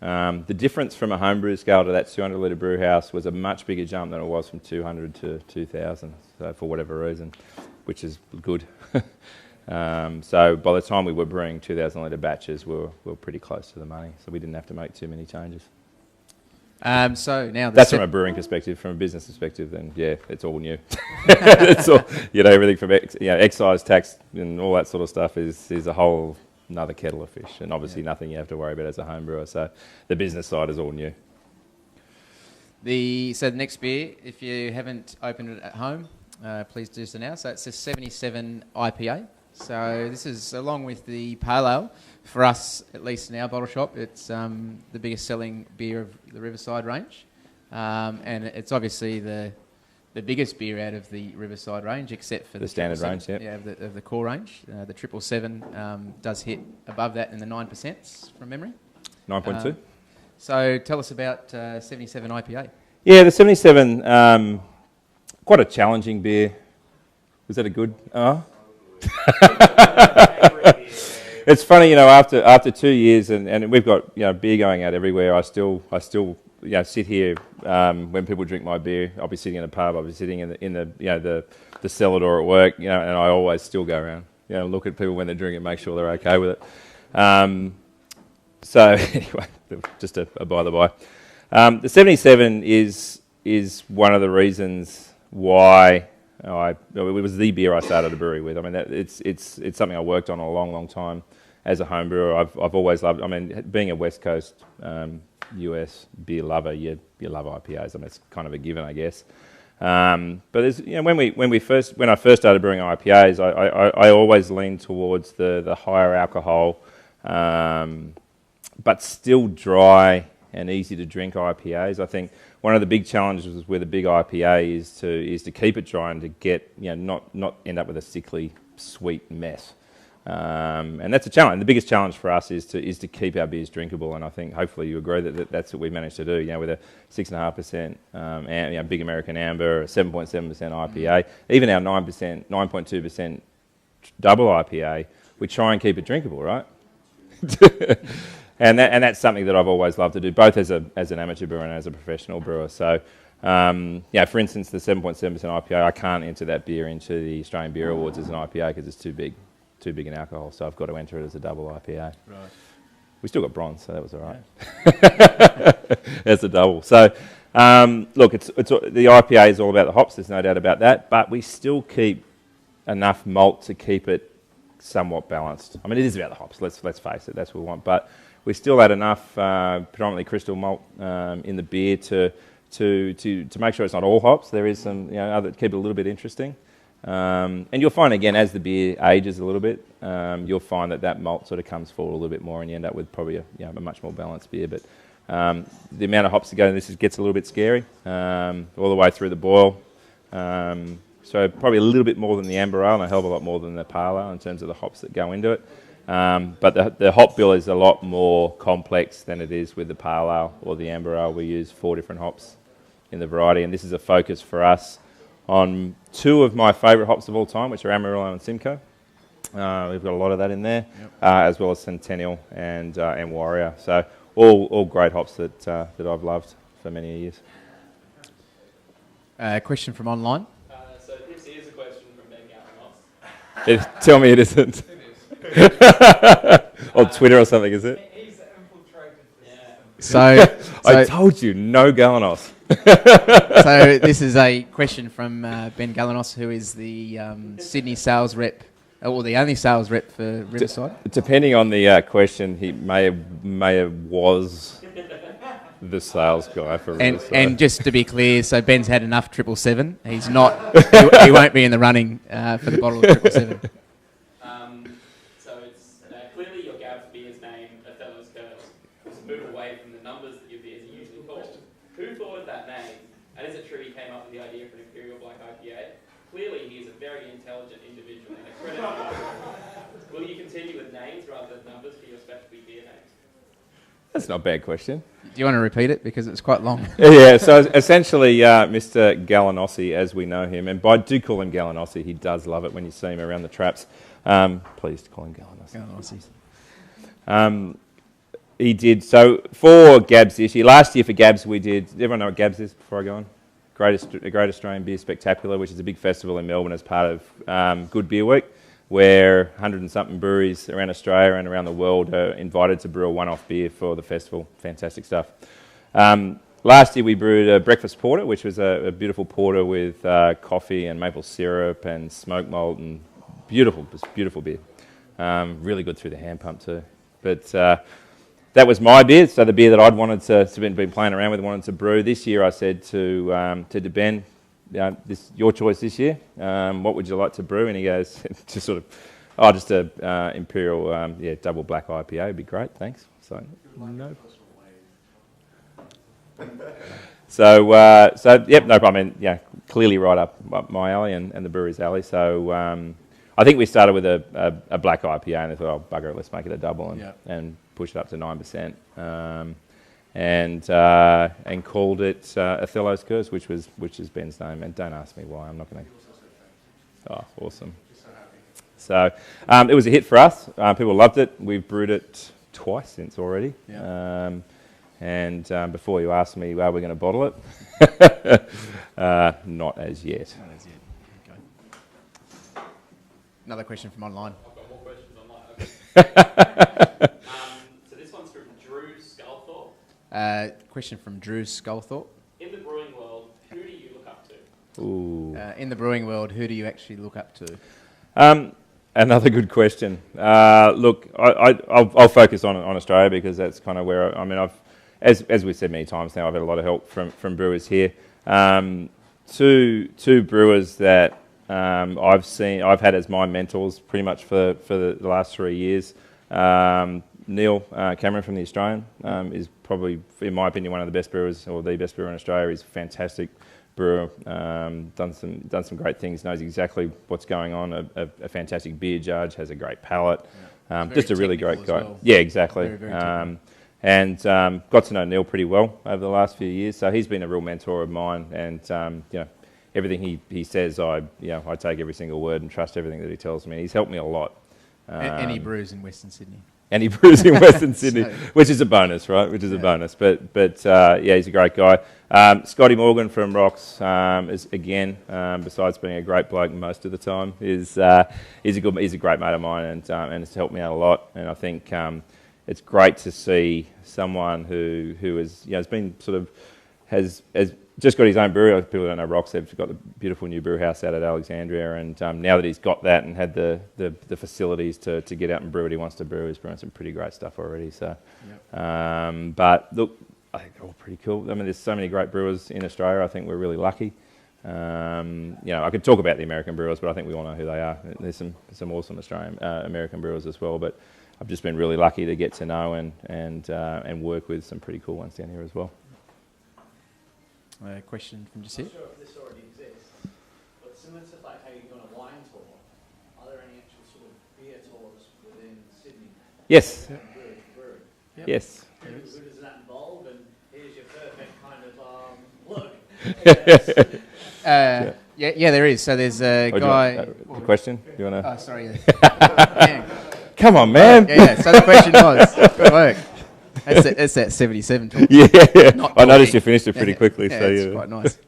The difference from a home brew scale to that 200 litre brew house was a much bigger jump than it was from 200 to 2,000. So for whatever reason, which is good. So by the time we were brewing 2,000 litre batches, we were pretty close to the money, so we didn't have to make too many changes. So now that's from a brewing perspective. From a business perspective, then it's all new. It's all everything from excise tax and all that sort of stuff is a whole another kettle of fish, and obviously nothing you have to worry about as a home brewer. So the business side is all new. So the next beer, if you haven't opened it at home, please do so now. So it's a 77 IPA. So this is, along with the Pale Ale, for us, at least in our bottle shop, it's the biggest selling beer of the Riverside range. And it's obviously the biggest beer out of the Riverside range, except for the standard range, of the core range. The 777 does hit above that in the 9% from memory. 9.2. So tell us about 77 IPA. Yeah, the 77, quite a challenging beer. Was that a good... It's funny, after 2 years, and we've got beer going out everywhere. I still sit here when people drink my beer. I'll be sitting in a pub. I'll be sitting in the cellar door at work. And I always still go around. Look at people when they're drinking, make sure they're okay with it. So anyway, just a by the by. The 77 is one of the reasons why. It was the beer I started a brewery with. I mean, it's something I worked on a long, long time as a home brewer. I've always loved. I mean, being a West Coast US beer lover, you love IPAs. I mean, it's kind of a given, I guess. But there's, when I first started brewing IPAs, I always leaned towards the higher alcohol, but still dry and easy to drink IPAs. I think one of the big challenges with a big IPA is to keep it dry and to get not end up with a sickly sweet mess. And that's a challenge. The biggest challenge for us is to keep our beers drinkable, and I think hopefully you agree that that's what we've managed to do. You know, with a 6.5% big American amber, a 7.7% IPA, even our 9.2% double IPA, we try and keep it drinkable, right? and that's something that I've always loved to do, both as an amateur brewer and as a professional brewer. So, for instance, the 7.7% IPA, I can't enter that beer into the Australian Beer Awards as an IPA because it's too big in alcohol. So I've got to enter it as a double IPA. Right. We still got bronze, so that was all right. Yeah. That's a double. So, look, it's the IPA is all about the hops. There's no doubt about that. But we still keep enough malt to keep it somewhat balanced. I mean, it is about the hops. Let's face it. That's what we want. But we still add enough, predominantly crystal malt, in the beer to make sure it's not all hops. There is some, other keep it a little bit interesting. And you'll find again as the beer ages a little bit, you'll find that malt sort of comes forward a little bit more, and you end up with probably a much more balanced beer. But the amount of hops to go in this gets a little bit scary all the way through the boil. So probably a little bit more than the amber ale, and a hell of a lot more than the pale ale in terms of the hops that go into it. But the hop bill is a lot more complex than it is with the pale ale or the amber ale. We use 4 different hops in the variety, and this is a focus for us on 2 of my favourite hops of all time, which are Amarillo and Simcoe. We've got a lot of that in there, as well as Centennial and Warrior. So all great hops that I've loved for many years. Question from online. So this is a question from Ben Galanos. Tell me it isn't. On Twitter or something, is it? He's infiltrated the system. So I told you, no Galanos. So this is a question from Ben Galanos, who is the Sydney sales rep, or the only sales rep for Riverside. Depending on the question, he may have was the sales guy for Riverside. And just to be clear, so Ben's had enough 777. He's not. He won't be in the running for the bottle of 777. So it's clearly your Gab's beer's name, Othello's Curse, was a move away from the numbers that your beers are usually called. Who thought of that name? And is it true he came up with the idea for an Imperial Black IPA? Clearly, he is a very intelligent individual and a credit to you. Will you continue with names rather than numbers for your specialty beer names? That's not a bad question. Do you want to repeat it because it's quite long? Yeah, so essentially, Mr. Galanossi, as we know him, and do call him Galanossi. He does love it when you see him around the traps. Please call him Galanossi. He did, so for Gabs this year, last year for Gabs we did, does everyone know what Gabs is before I go on? Great Australian Beer Spectacular, which is a big festival in Melbourne as part of Good Beer Week, where 100 and something breweries around Australia and around the world are invited to brew a one-off beer for the festival. Fantastic stuff. Last year we brewed a breakfast porter, which was a beautiful porter with coffee and maple syrup and smoke malt, and beautiful beer. Really good through the hand pump too. But that was my beer, so the beer that I'd wanted to been playing around with, wanted to brew. This year I said to Ben, this your choice this year. What would you like to brew? And he goes, just a Imperial, double black IPA would be great, thanks. So no. So yep, no problem. I mean, clearly right up my alley and the brewery's alley. So I think we started with a black IPA and they thought, oh bugger it, let's make it a double and push it up to 9%. And called it Othello's Curse, which is Ben's name. And don't ask me why. I'm not going to. Oh, awesome. So it was a hit for us. People loved it. We've brewed it twice since already. Yeah. And before you ask me, are we going to bottle it? Not as yet. Okay. Another question from online. I've got more questions online. Okay. So this one's from Drew Sculthorpe. Question from Drew Sculthorpe. In the brewing world, who do you look up to? Ooh. In the brewing world, who do you actually look up to? Another good question. Look, I'll focus on Australia because that's kind of where as we've said many times now, I've had a lot of help from brewers here. Two brewers that I've had as my mentors pretty much for the last 3 years. Neil Cameron from the Australian is probably, in my opinion, one of the best brewers, or the best brewer in Australia. He's a fantastic brewer, done some great things, knows exactly what's going on. A fantastic beer judge, has a great palate. Just a really great guy. Well. Yeah, exactly. Very, very technical. And got to know Neil pretty well over the last few years. So he's been a real mentor of mine, and everything he says, I take every single word and trust everything that he tells me. He's helped me a lot. And he brews in Western Sydney. And he brews in Western Sydney, So- which is a bonus, right? Which is a bonus. But he's a great guy. Scotty Morgan from Rocks is again, besides being a great bloke most of the time, he's a great mate of mine, and has helped me out a lot. And I think it's great to see someone who has been has just got his own brewery. People don't know Rocks. They've got the beautiful new brew house out at Alexandria, and now that he's got that and had the facilities to get out and brew what he wants to brew, he's brewing some pretty great stuff already. So, but look, I think they're all pretty cool. I mean, there's so many great brewers in Australia. I think we're really lucky. I could talk about the American brewers, but I think we all know who they are. There's some awesome American brewers as well, but I've just been really lucky to get to know and work with some pretty cool ones down here as well. A question from just here. I'm not sure if this already exists, but similar to like how you're on a wine tour, are there any actual sort of beer tours within Sydney? Yes. Brewery? Yep. Yes. Who does that involve? And here's your perfect kind of look. Yeah, there is. So there's a guy. The question? You want to? Oh, sorry. Yeah. Come on, man. Yeah. So the question was, good work. That's that 77 talk. Yeah. Not I noticed talking. you finised it pretty quickly. Yeah, so it's yeah. quite nice.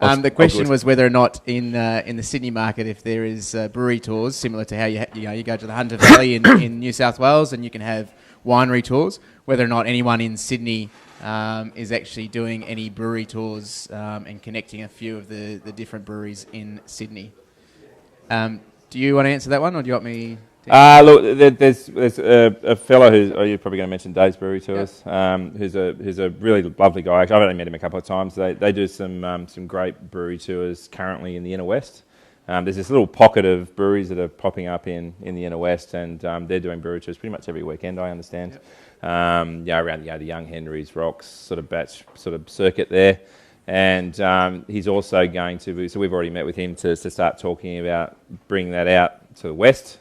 I'll The question good. was whether or not in the Sydney market, if there is brewery tours similar to how you go to the Hunter Valley in New South Wales, and you can have winery tours. Whether or not anyone in Sydney is actually doing any brewery tours and connecting a few of the different breweries in Sydney. Do you want to answer that one, or do you want me? Look, there's a fellow you're probably going to mention Dave's Brewery Tours, who's a really lovely guy. Actually, I've only met him a couple of times. They do some great brewery tours currently in the inner west. There's this little pocket of breweries that are popping up in the inner west, and they're doing brewery tours pretty much every weekend, I understand. Yep. Around the Young Henry's, Rocks sort of circuit there. And he's also going to be, so we've already met with him to start talking about bringing that out to the west.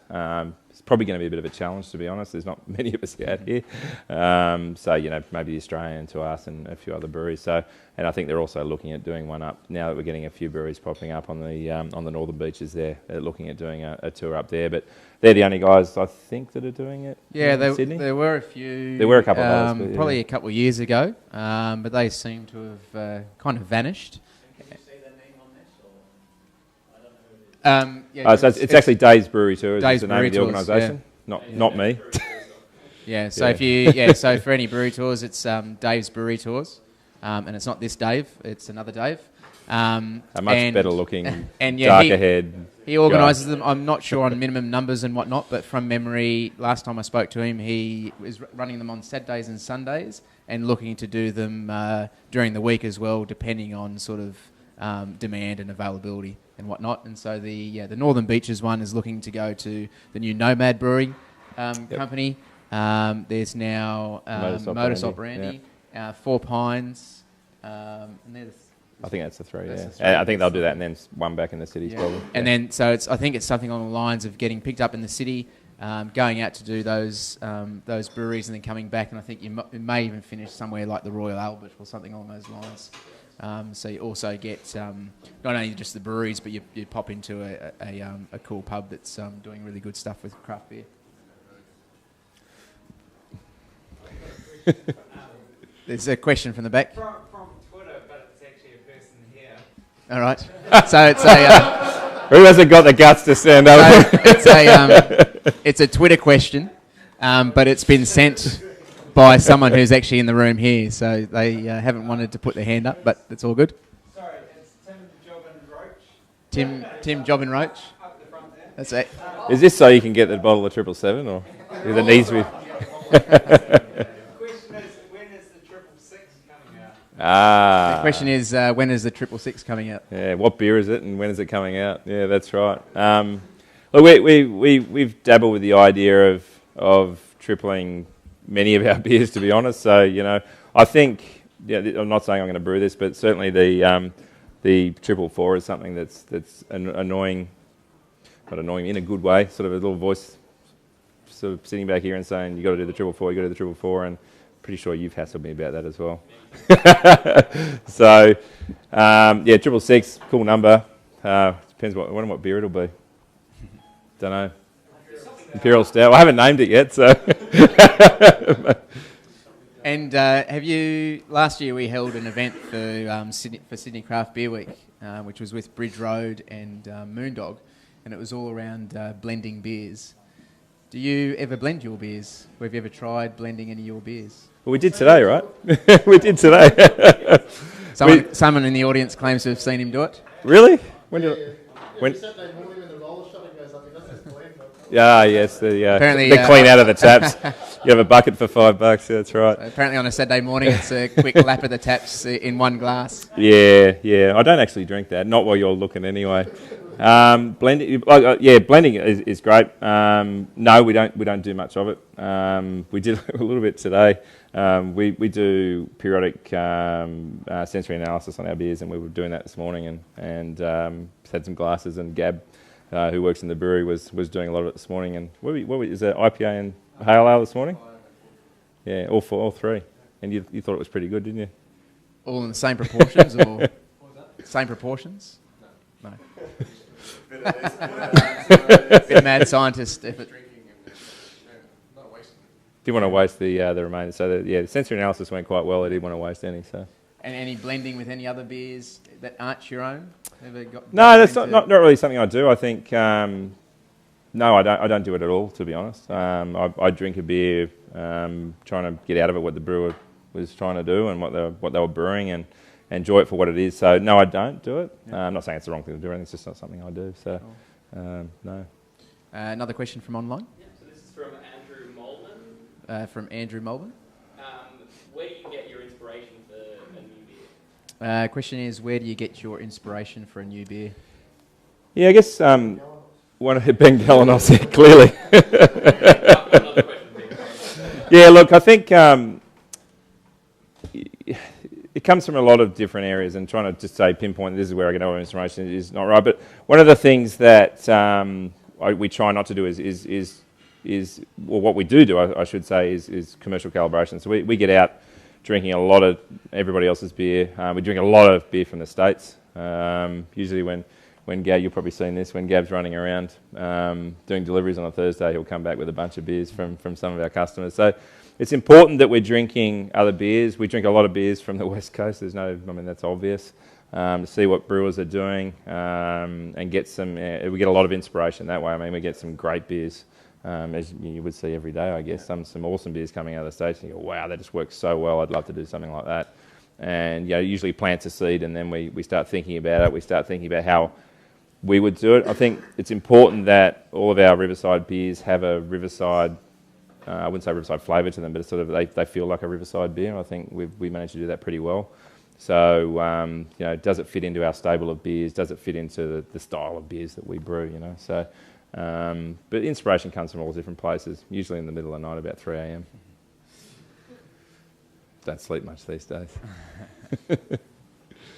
It's probably going to be a bit of a challenge, to be honest. There's not many of us out here. So, maybe the Australian to us and a few other breweries. So, and I think they're also looking at doing one up, now that we're getting a few breweries popping up on the northern beaches there. They're looking at doing a tour up there. But they're the only guys, I think, that are doing it in Sydney. There were a few. There were a couple of others, but, yeah. Probably a couple of years ago, but they seem to have kind of vanished. Can you say their name on this? Or I don't know who it is. So it's actually Dave's Brewery Tours. Dave's Is the name of the Brewery Tours, organisation. Not me. Yeah, so Yeah. so for any brewery tours, it's Dave's Brewery Tours, and it's not this Dave, it's another Dave. A much better looking, and darker head. He organises them. I'm not sure on minimum numbers and whatnot, but from memory, last time I spoke to him, he was running them on Saturdays and Sundays and looking to do them during the week as well, depending on sort of demand and availability and whatnot. And so the Northern Beaches one is looking to go to the new Nomad Brewing company. There's now Modus Operandi, Four Pines, and there's. I think that's the three. That's Yeah, the three. I think they'll do that, and then one back in the cities probably. And then so I think it's something along the lines of getting picked up in the city, going out to do those breweries, and then coming back. And I think you may even finish somewhere like the Royal Albert or something along those lines. So you also get not only just the breweries, but you pop into a cool pub that's doing really good stuff with craft beer. There's a question from the back. From Twitter, but it's actually a person here. All right. So it's a. Who hasn't got the guts to stand up? So it's a Twitter question, but it's been sent by someone who's actually in the room here. So they haven't wanted to put their hand up, but it's all good. Sorry, it's Tim Jobbin Roach. Tim Jobbin Roach. Up the front there. That's it. Is this so you can get the bottle of 777, or is it needs to be? The question is, when is the 666 coming out? The question is, when is the 666 coming out? Yeah, what beer is it, and when is it coming out? Yeah, that's right. Look, we've dabbled with the idea of tripling many of our beers, to be honest. So I think, I'm not saying I'm going to brew this, but certainly the The 444 is something that's annoying, not annoying in a good way, sort of a little voice sort of sitting back here and saying, you got to do the 444, you got to do the 444, and pretty sure you've hassled me about that as well. So, yeah, 666, cool number. Depends what beer it'll be. Don't know. Imperial Stout. I haven't named it yet, so. And last year we held an event for Sydney Craft Beer Week, which was with Bridge Road and Moondog, and it was all around blending beers. Do you ever blend your beers? Or have you ever tried blending any of your beers? Well, we did today, right? We did today. Someone in the audience claims to have seen him do it. Really? When? Saturday morning when the roller shutter goes up, he doesn't just blend. Yes, Apparently, they're clean out of the taps. You have a bucket for $5. Yeah, that's right. Apparently, on a Saturday morning, it's a quick lap of the taps in one glass. Yeah. I don't actually drink that. Not while you're looking, anyway. Blending, blending is great. No, we don't do much of it. We did a little bit today. We do periodic sensory analysis on our beers, and we were doing that this morning, and had some glasses. And Gab, who works in the brewery, was doing a lot of it this morning. And is that IPA and Pale Ale this morning? Yeah, all three. And you thought it was pretty good, didn't you? All in the same proportions, or same proportions? No. Bit of mad scientist effort. Didn't want to waste the remainder. So the sensory analysis went quite well. I didn't want to waste any. So. And any blending with any other beers that aren't your own? No, that's not really something I do. I think no, I don't do it at all, to be honest. I drink a beer, trying to get out of it what the brewer was trying to do and what they were brewing, and enjoy it for what it is. So no, I don't do it. I'm not saying it's the wrong thing to do. It's just not something I do. So no. Another question from online. Yeah, so this is from Andrew Molman. Where do you get your inspiration for a new beer? Question is, where do you get your inspiration for a new beer? Yeah, I guess one of Ben Galanos, yeah, clearly. Yeah, look, I think it comes from a lot of different areas, and trying to just say pinpoint this is where I get all my inspiration is not right. But one of the things that we try not to do is what we do, I should say, is commercial calibration. So we get out drinking a lot of everybody else's beer. We drink a lot of beer from the States. Usually when Gab, you've probably seen this, when Gab's running around doing deliveries on a Thursday, he'll come back with a bunch of beers from some of our customers. So it's important that we're drinking other beers. We drink a lot of beers from the West Coast. That's obvious. To see what brewers are doing and get some, we get a lot of inspiration that way. We get some great beers, as you would see every day, I guess. Some awesome beers coming out of the States, and you go, wow, that just works so well. I'd love to do something like that. And usually plants a seed, and then we start thinking about it. We start thinking about how we would do it. I think it's important that all of our Riverside beers have a Riverside, I wouldn't say Riverside flavour to them, but it's sort of they feel like a Riverside beer. I think we managed to do that pretty well. So, does it fit into our stable of beers? Does it fit into the style of beers that we brew, So, but inspiration comes from all different places, usually in the middle of the night, about 3 a.m. Don't sleep much these days.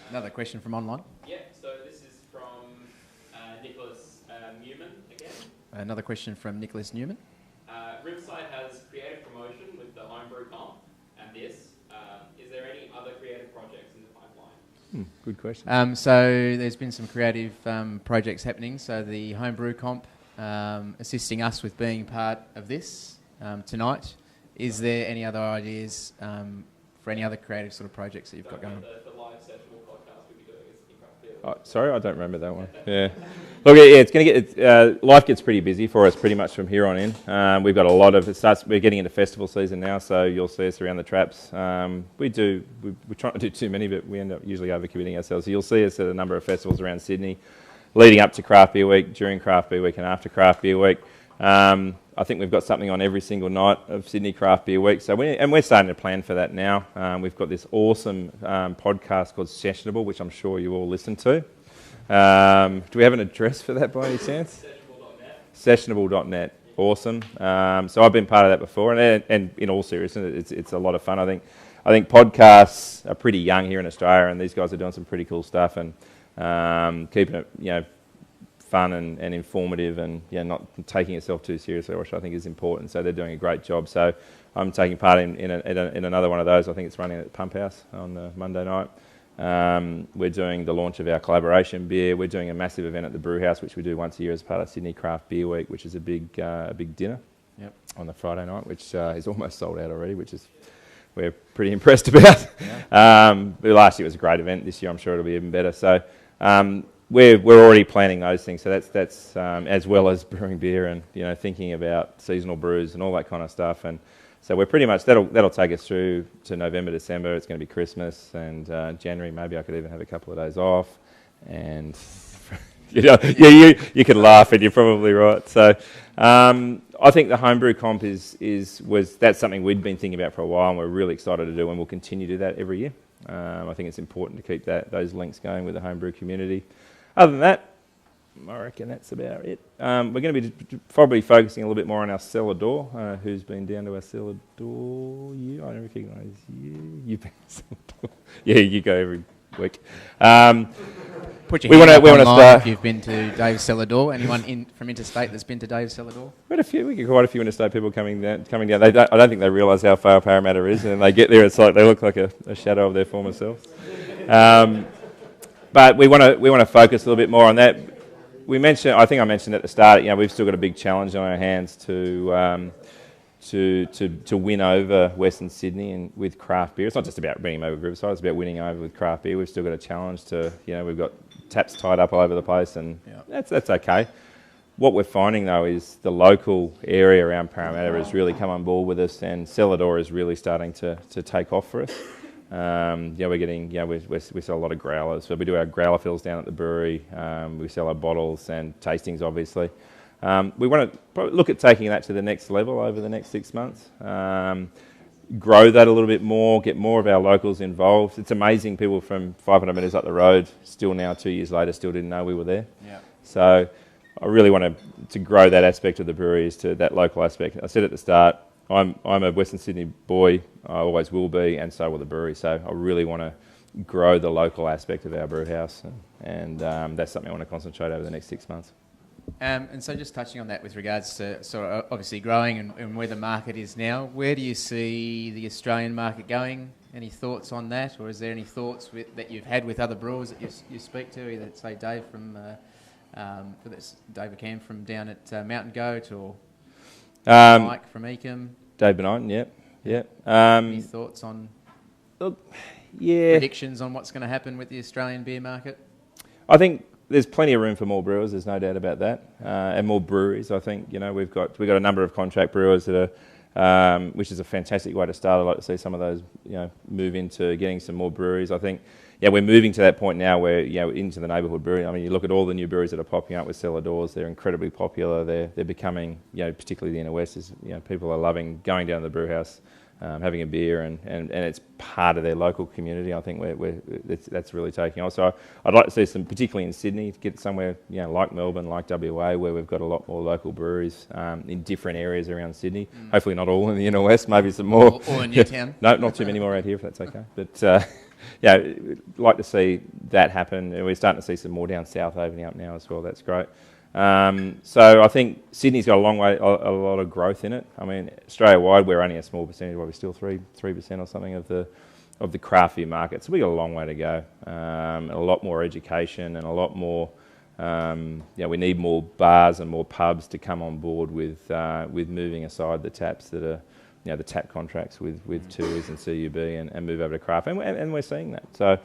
Another question from online. Yeah, so this is from Nicholas Newman again. Another question from Nicholas Newman. Riverside has creative promotion with the Homebrew Comp and this. Is there any other creative projects in the pipeline? Good question. So there's been some creative projects happening. So the Homebrew Comp assisting us with being part of this tonight. Is there any other ideas for any other creative sort of projects that you've got going on? The live sensational podcast we'll be doing is in Cartel. Sorry, I don't remember that one. Yeah. Look, it's going to get life gets pretty busy for us pretty much from here on in. We've got a lot of we're getting into festival season now, so you'll see us around the traps. We try not to do too many, but we end up usually overcommitting ourselves. So you'll see us at a number of festivals around Sydney, leading up to Craft Beer Week, during Craft Beer Week, and after Craft Beer Week. I think we've got something on every single night of Sydney Craft Beer Week. So we're starting to plan for that now. We've got this awesome podcast called Sessionable, which I'm sure you all listen to. Do we have an address for that by any chance? Sessionable.net. Awesome. So I've been part of that before, and in all seriousness, it's a lot of fun. I think podcasts are pretty young here in Australia, and these guys are doing some pretty cool stuff. And keeping it, fun and informative, and not taking yourself too seriously, which I think is important. So they're doing a great job. So I'm taking part in another one of those. I think it's running at the Pump House on Monday night. We're doing the launch of our collaboration beer. We're doing a massive event at the Brew House, which we do once a year as part of Sydney Craft Beer Week, which is a big dinner on the Friday night, which is almost sold out already, which is we're pretty impressed about. But last year was a great event. This year I'm sure it'll be even better. So we're already planning those things. So that's as well as brewing beer and thinking about seasonal brews and all that kind of stuff. And so we're pretty much that'll take us through to November, December. It's going to be Christmas and January. Maybe I could even have a couple of days off. And you could laugh, and you're probably right. So I think the homebrew comp that's something we'd been thinking about for a while, and we're really excited to do, and we'll continue to do that every year. I think it's important to keep those links going with the homebrew community. Other than that, I reckon that's about it. We're going to be probably focusing a little bit more on our cellar door. Who's been down to our cellar door? You? I don't recognise you. You've been to cellar door. Yeah, you go every week. Put your hand up online if you've been to Dave's cellar door. Anyone from interstate that's been to Dave's cellar door? We get quite a few interstate people coming down. I don't think they realise how far Parramatta is, and they get there, it's like they look like a shadow of their former selves. But we want to focus a little bit more on that. I think I mentioned at the start, we've still got a big challenge on our hands to win over Western Sydney and with craft beer. It's not just about winning over Riverside, it's about winning over with craft beer. We've still got a challenge to, we've got taps tied up all over the place, and that's okay. What we're finding though is the local area around Parramatta has really come on board with us, and cellar door is really starting to take off for us. We're getting, we sell a lot of growlers. So we do our growler fills down at the brewery. We sell our bottles and tastings, obviously. We want to probably look at taking that to the next level over the next 6 months. Grow that a little bit more, get more of our locals involved. It's amazing, people from 500 metres up the road, still now 2 years later, still didn't know we were there. Yeah. So I really want to grow that aspect of the brewery, to that local aspect. I said at the start, I'm a Western Sydney boy, I always will be, and so will the brewery. So I really want to grow the local aspect of our brew house, and that's something I want to concentrate over the next 6 months. And so just touching on that with regards to sort of obviously growing and where the market is now, where do you see the Australian market going? Any thoughts on that, or is there any thoughts that you've had with other brewers that you speak to, either say Dave from Dave McCann from down at Mountain Goat, or Mike from Ecom? Dave Benighton, yep. Any thoughts on predictions on what's going to happen with the Australian beer market? I think there's plenty of room for more brewers. There's no doubt about that, and more breweries. I think we've got a number of contract brewers that are, which is a fantastic way to start. I'd like to see some of those move into getting some more breweries. I think we're moving to that point now where into the neighbourhood brewery. I mean, you look at all the new breweries that are popping up with cellar doors. They're incredibly popular. They're becoming particularly the inner west is people are loving going down to the brew house, having a beer, and it's part of their local community. I think that's really taking off. So I'd like to see some, particularly in Sydney, to get somewhere like Melbourne, like WA, where we've got a lot more local breweries in different areas around Sydney. Hopefully not all in the inner west, maybe some more. Or in Newtown. No, not too many more out here, if that's okay. But like to see that happen. We're starting to see some more down south opening up now as well. That's great. So I think Sydney's got a lot of growth in it. I mean, Australia-wide, we're only a small percentage. We're still 3% or something of the craft beer market. So we got a long way to go. A lot more education and a lot more. We need more bars and more pubs to come on board with moving aside the taps that are. The tap contracts with Tooheys and CUB and move over to craft, and we're seeing that. So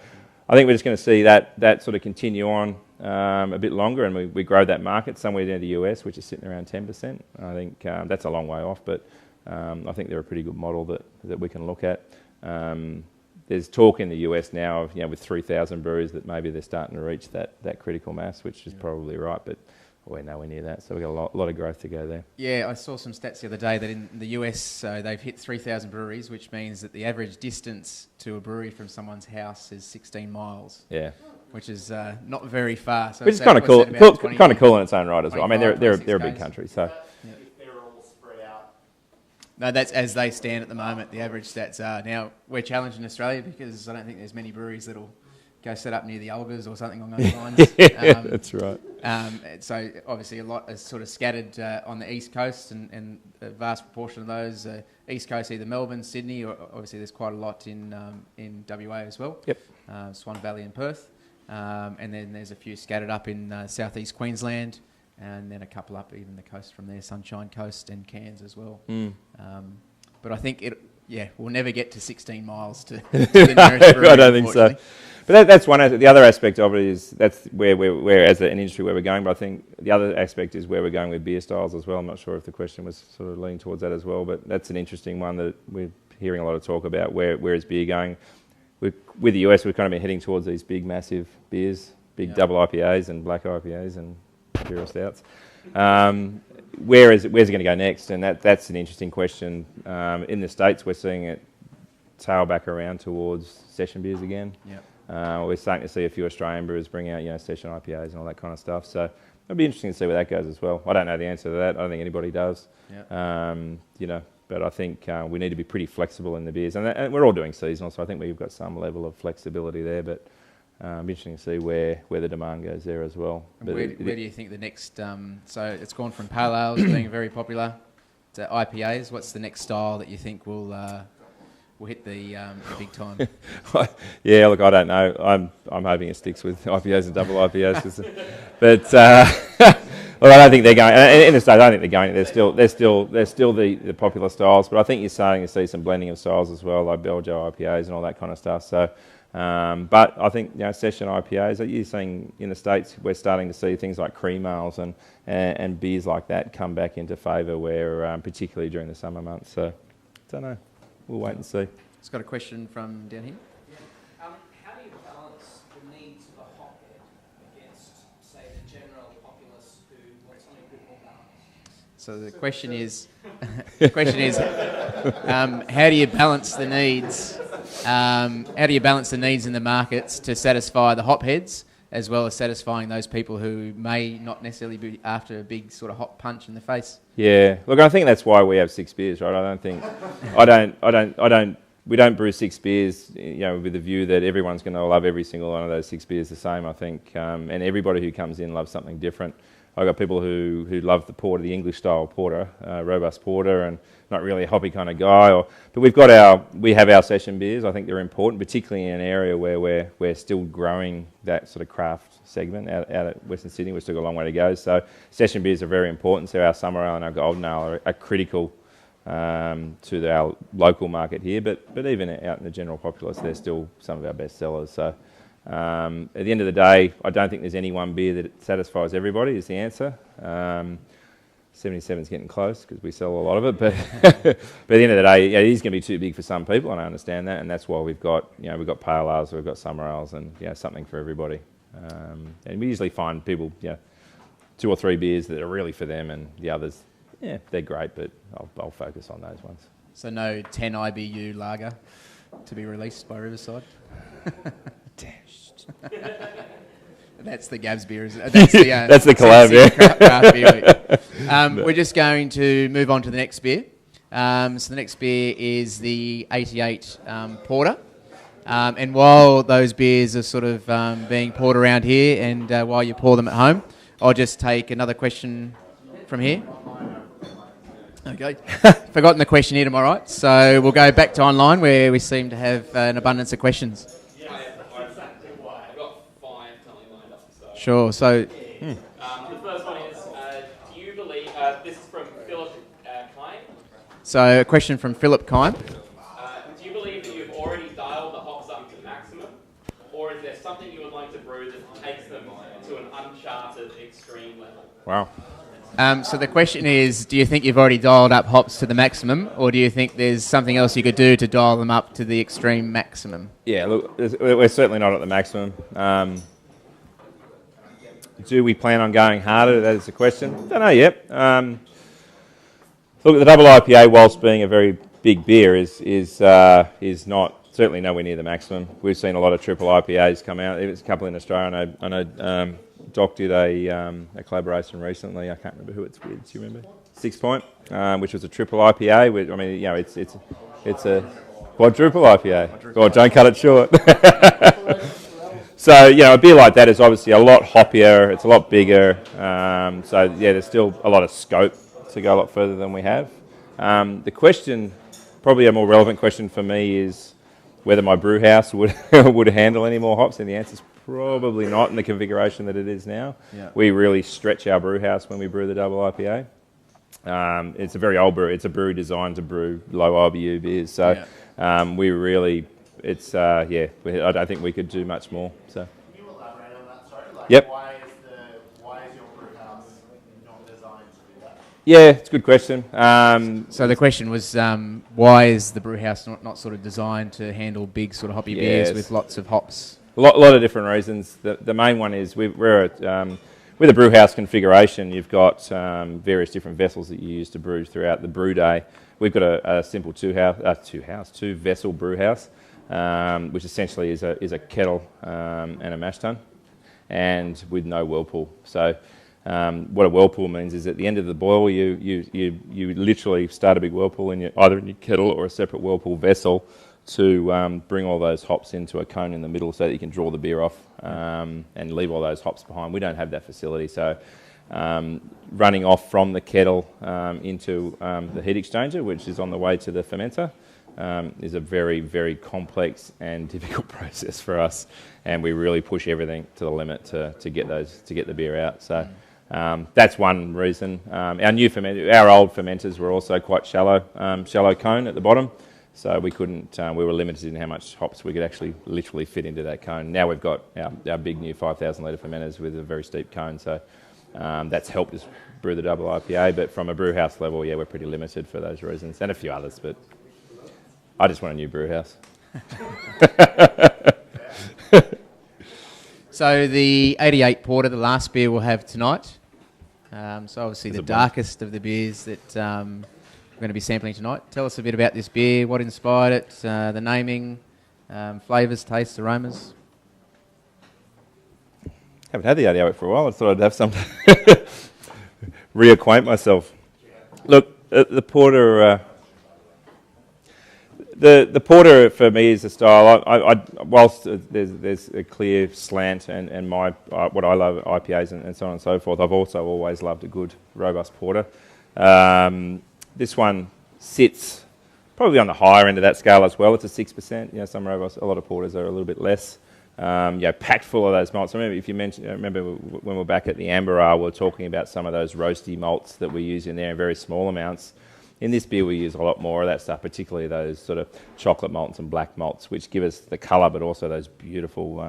I think we're just going to see that sort of continue on a bit longer, and we grow that market somewhere near the US, which is sitting around 10%. I think that's a long way off, but I think they're a pretty good model that we can look at. There's talk in the US now of with 3,000 breweries that maybe they're starting to reach that critical mass, which is probably right, but we're nowhere near that, so we've got a lot of growth to go there. Yeah, I saw some stats the other day that in the US, they've hit 3,000 breweries, which means that the average distance to a brewery from someone's house is 16 miles. Yeah. Which is not very far. So which is kind of cool. Kind of cool in its own right as well. I mean, they're a big country, so. If they're all spread out. No, that's as they stand at the moment. The average stats are now. We're challenged in Australia because I don't think there's many breweries that'll go set up near the Olgas or something along those lines. That's right. So obviously a lot is sort of scattered on the east coast, and a vast proportion of those east coast, either Melbourne, Sydney, or obviously there's quite a lot in WA as well. Yep. Swan Valley and Perth, and then there's a few scattered up in southeast Queensland, and then a couple up even the coast from there, Sunshine Coast and Cairns as well. But I think we'll never get to 16 miles to the nearest brewery. I don't think so. But that's one. The other aspect of it is that's where we're as an industry where we're going. But I think the other aspect is where we're going with beer styles as well. I'm not sure if the question was sort of leaning towards that as well. But that's an interesting one that we're hearing a lot of talk about. Where is beer going? With the US, we've kind of been heading towards these big, massive beers, double IPAs and black IPAs and Imperial Stouts. Where's it going to go next? And that's an interesting question. In the States, we're seeing it tail back around towards session beers again. Yep. We're starting to see a few Australian brewers bring out, session IPAs and all that kind of stuff. So it'll be interesting to see where that goes as well. I don't know the answer to that. I don't think anybody does. Yep. But I think we need to be pretty flexible in the beers, and we're all doing seasonal, so I think we've got some level of flexibility there. But it'll be interesting to see where the demand goes there as well. But where do you think the next? So it's gone from pale ales being very popular to IPAs. What's the next style that you think will hit the big time? Yeah, look, I don't know. I'm hoping it sticks with IPAs and double IPAs, but well, I don't think they're going. In the States, I don't think they're going. They're still the popular styles, but I think you're starting to see some blending of styles as well, like Belgio IPAs and all that kind of stuff. So, but I think session IPAs. You're seeing in the States, we're starting to see things like cream ales and beers like that come back into favour, where particularly during the summer months. So, I don't know. We'll wait and see. It's got a question from down here. How do you balance the needs of a hotbed against, say, the general populace who want something a bit more balanced? So the question is, how do you balance the needs? How do you balance the needs in the markets to satisfy the hopheads, as well as satisfying those people who may not necessarily be after a big sort of hot punch in the face? Yeah, look, I think that's why we have 6 beers, right? We don't brew 6 beers, with the view that everyone's going to love every single one of those 6 beers the same. I think, and everybody who comes in loves something different. I've got people who love the porter, the English style porter, robust porter, and not really a hoppy kind of guy. But we have our session beers. I think they're important, particularly in an area where we're still growing that sort of craft segment out at Western Sydney. We've still got a long way to go. So session beers are very important. So our summer ale and our golden ale are critical to our local market here. But even out in the general populace, they're still some of our best sellers. So. At the end of the day, I don't think there's any one beer that satisfies everybody is the answer. 77's getting close because we sell a lot of it, but at the end of the day, it is going to be too big for some people, and I understand that, and that's why we've got pale ales, we've got summer ales, and something for everybody. And we usually find people 2 or 3 beers that are really for them, and the others, they're great, but I'll focus on those ones. So no 10 IBU lager to be released by Riverside. That's the Gabs beer, isn't it? That's the collab, craft beer. We're just going to move on to the next beer. So the next beer is the 88 Porter. And while those beers are sort of being poured around here, and while you pour them at home, I'll just take another question from here. Okay. Forgotten the question here, am I right? So we'll go back to online where we seem to have an abundance of questions. Sure. So, the first one is: do you believe this is from Philip Kine? So, a question from Philip Kine. Do you believe that you've already dialed the hops up to maximum, or is there something you would like to brew that takes them to an uncharted extreme level? Wow. So the question is: do you think you've already dialed up hops to the maximum, or do you think there's something else you could do to dial them up to the extreme maximum? Yeah. Look, we're certainly not at the maximum. Do we plan on going harder? That is the question. Don't know yet. Look, the double IPA, whilst being a very big beer, is not certainly nowhere near the maximum. We've seen a lot of triple IPAs come out. There's a couple in Australia. I know Doc did a collaboration recently. I can't remember who it's with. Do you remember? 6 Point, which was a triple IPA. It's a quadruple IPA. God, don't cut it short. So, a beer like that is obviously a lot hoppier, it's a lot bigger, so there's still a lot of scope to go a lot further than we have. The question, probably a more relevant question for me, is whether my brew house would would handle any more hops, and the answer is probably not in the configuration that it is now. Yeah. We really stretch our brew house when we brew the double IPA. It's a very old brewery. It's a brewery designed to brew low IBU beers, so we really... I don't think we could do much more. So. Can you elaborate on that? Sorry. Yep. Why is your brew house not designed to do that? Yeah, it's a good question. So the question was, why is the brew house not sort of designed to handle big sort of hoppy beers with lots of hops? A lot of different reasons. The main one is we're with a brew house configuration. You've got various different vessels that you use to brew throughout the brew day. We've got a simple two vessel brew house, which essentially is a kettle and a mash tun, and with no whirlpool. So what a whirlpool means is at the end of the boil, you literally start a big whirlpool either in your kettle or a separate whirlpool vessel to bring all those hops into a cone in the middle so that you can draw the beer off and leave all those hops behind. We don't have that facility, so running off from the kettle into the heat exchanger, which is on the way to the fermenter, is a very, very complex and difficult process for us, and we really push everything to the limit to get the beer out. So that's one reason. Our old fermenters were also quite shallow cone at the bottom. So we couldn't. We were limited in how much hops we could actually literally fit into that cone. Now we've got our big new 5,000 litre fermenters with a very steep cone, so that's helped us brew the double IPA. But from a brew house level, we're pretty limited for those reasons, and a few others. But I just want a new brew house. So the 88 Porter, the last beer we'll have tonight. So obviously the darkest of the beers that we're going to be sampling tonight. Tell us a bit about this beer, what inspired it, the naming, flavours, tastes, aromas. Haven't had the 88 for a while. I thought I'd have some to reacquaint myself. Look, the porter. The porter for me is a style. Whilst there's a clear slant and my what I love IPAs and so on and so forth, I've also always loved a good robust porter. This one sits probably on the higher end of that scale as well. It's a 6%. Some robust, a lot of porters are a little bit less. Packed full of those malts. Remember when we were back at the Amber Ale, we were talking about some of those roasty malts that we use in there in very small amounts. In this beer, we use a lot more of that stuff, particularly those sort of chocolate malts and black malts, which give us the colour, but also those beautiful,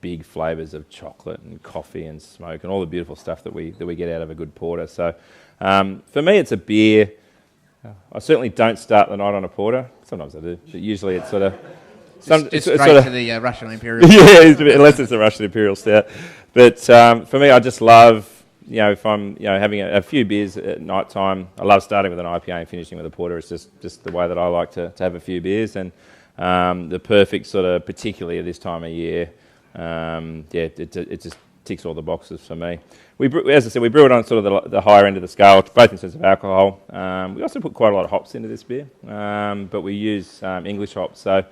big flavours of chocolate and coffee and smoke and all the beautiful stuff that we get out of a good porter. So, for me, it's a beer. I certainly don't start the night on a porter. Sometimes I do, but usually it's sort of Just straight to the Russian Imperial. Unless it's a Russian Imperial Stout. But for me, I just love. If I'm having a few beers at night time, I love starting with an IPA and finishing with a porter. It's just the way that I like to have a few beers, and the perfect sort of, particularly at this time of year, it just ticks all the boxes for me. As I said, we brew it on sort of the higher end of the scale, both in terms of alcohol. We also put quite a lot of hops into this beer, but we use English hops, so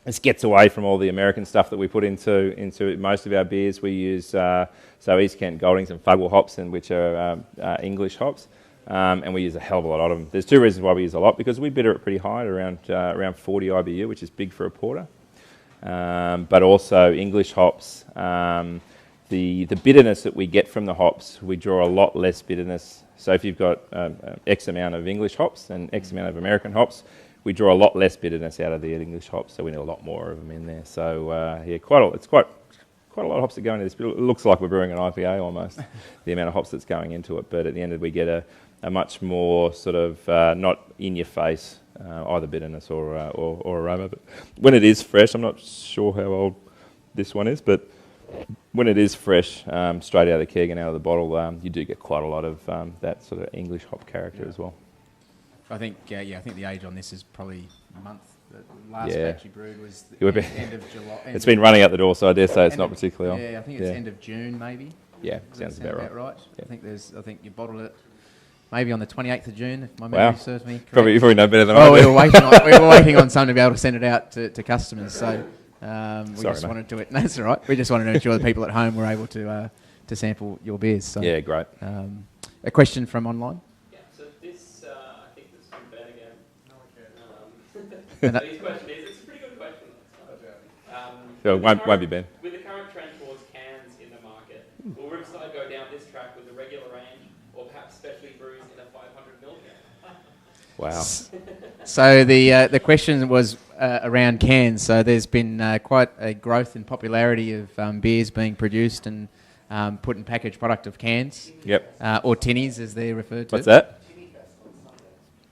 this gets away from all the American stuff that we put into most of our beers. We use East Kent Goldings and Fugwell hops, which are English hops, and we use a hell of a lot of them. There's two reasons why we use a lot, because we bitter it pretty high, around 40 IBU, which is big for a porter, but also English hops. The bitterness that we get from the hops, we draw a lot less bitterness. So if you've got X amount of English hops and X amount of American hops, we draw a lot less bitterness out of the English hops, so we need a lot more of them in there. So it's quite a lot of hops that go into this. It looks like we're brewing an IPA almost, the amount of hops that's going into it. But at the end of it, we get a much more sort of not in your face either bitterness or aroma. But when it is fresh, I'm not sure how old this one is, but when it is fresh, straight out of the keg and out of the bottle, you do get quite a lot of that sort of English hop character as well. I think the age on this is probably a month. The last batch you brewed was the end of July. It's been running out the door, so I dare say it's not particularly old. Yeah, I think it's end of June, maybe. Yeah, sounds about right. Yeah. I think you bottled it maybe on the 28th of June, if my memory serves me correct. You probably know better than I do. We were waiting on someone to be able to send it out to customers. So We Sorry, just mate. wanted to. That's all right. We just wanted to ensure the people at home were able to sample your beers. So, Yeah, great. a question from online. Yeah, so this, I think this is from Ben again. And So his question is, it's a pretty good question. So it with the won't current- be Ben. With the current trend towards cans in the market, will Riverside go down this track with a regular range, or perhaps specialty brews in a 500ml can? Wow. So the question was around cans. So there's been quite a growth in popularity of beers being produced and put in packaged product of cans, Yep. or tinnies as they're referred to. What's that?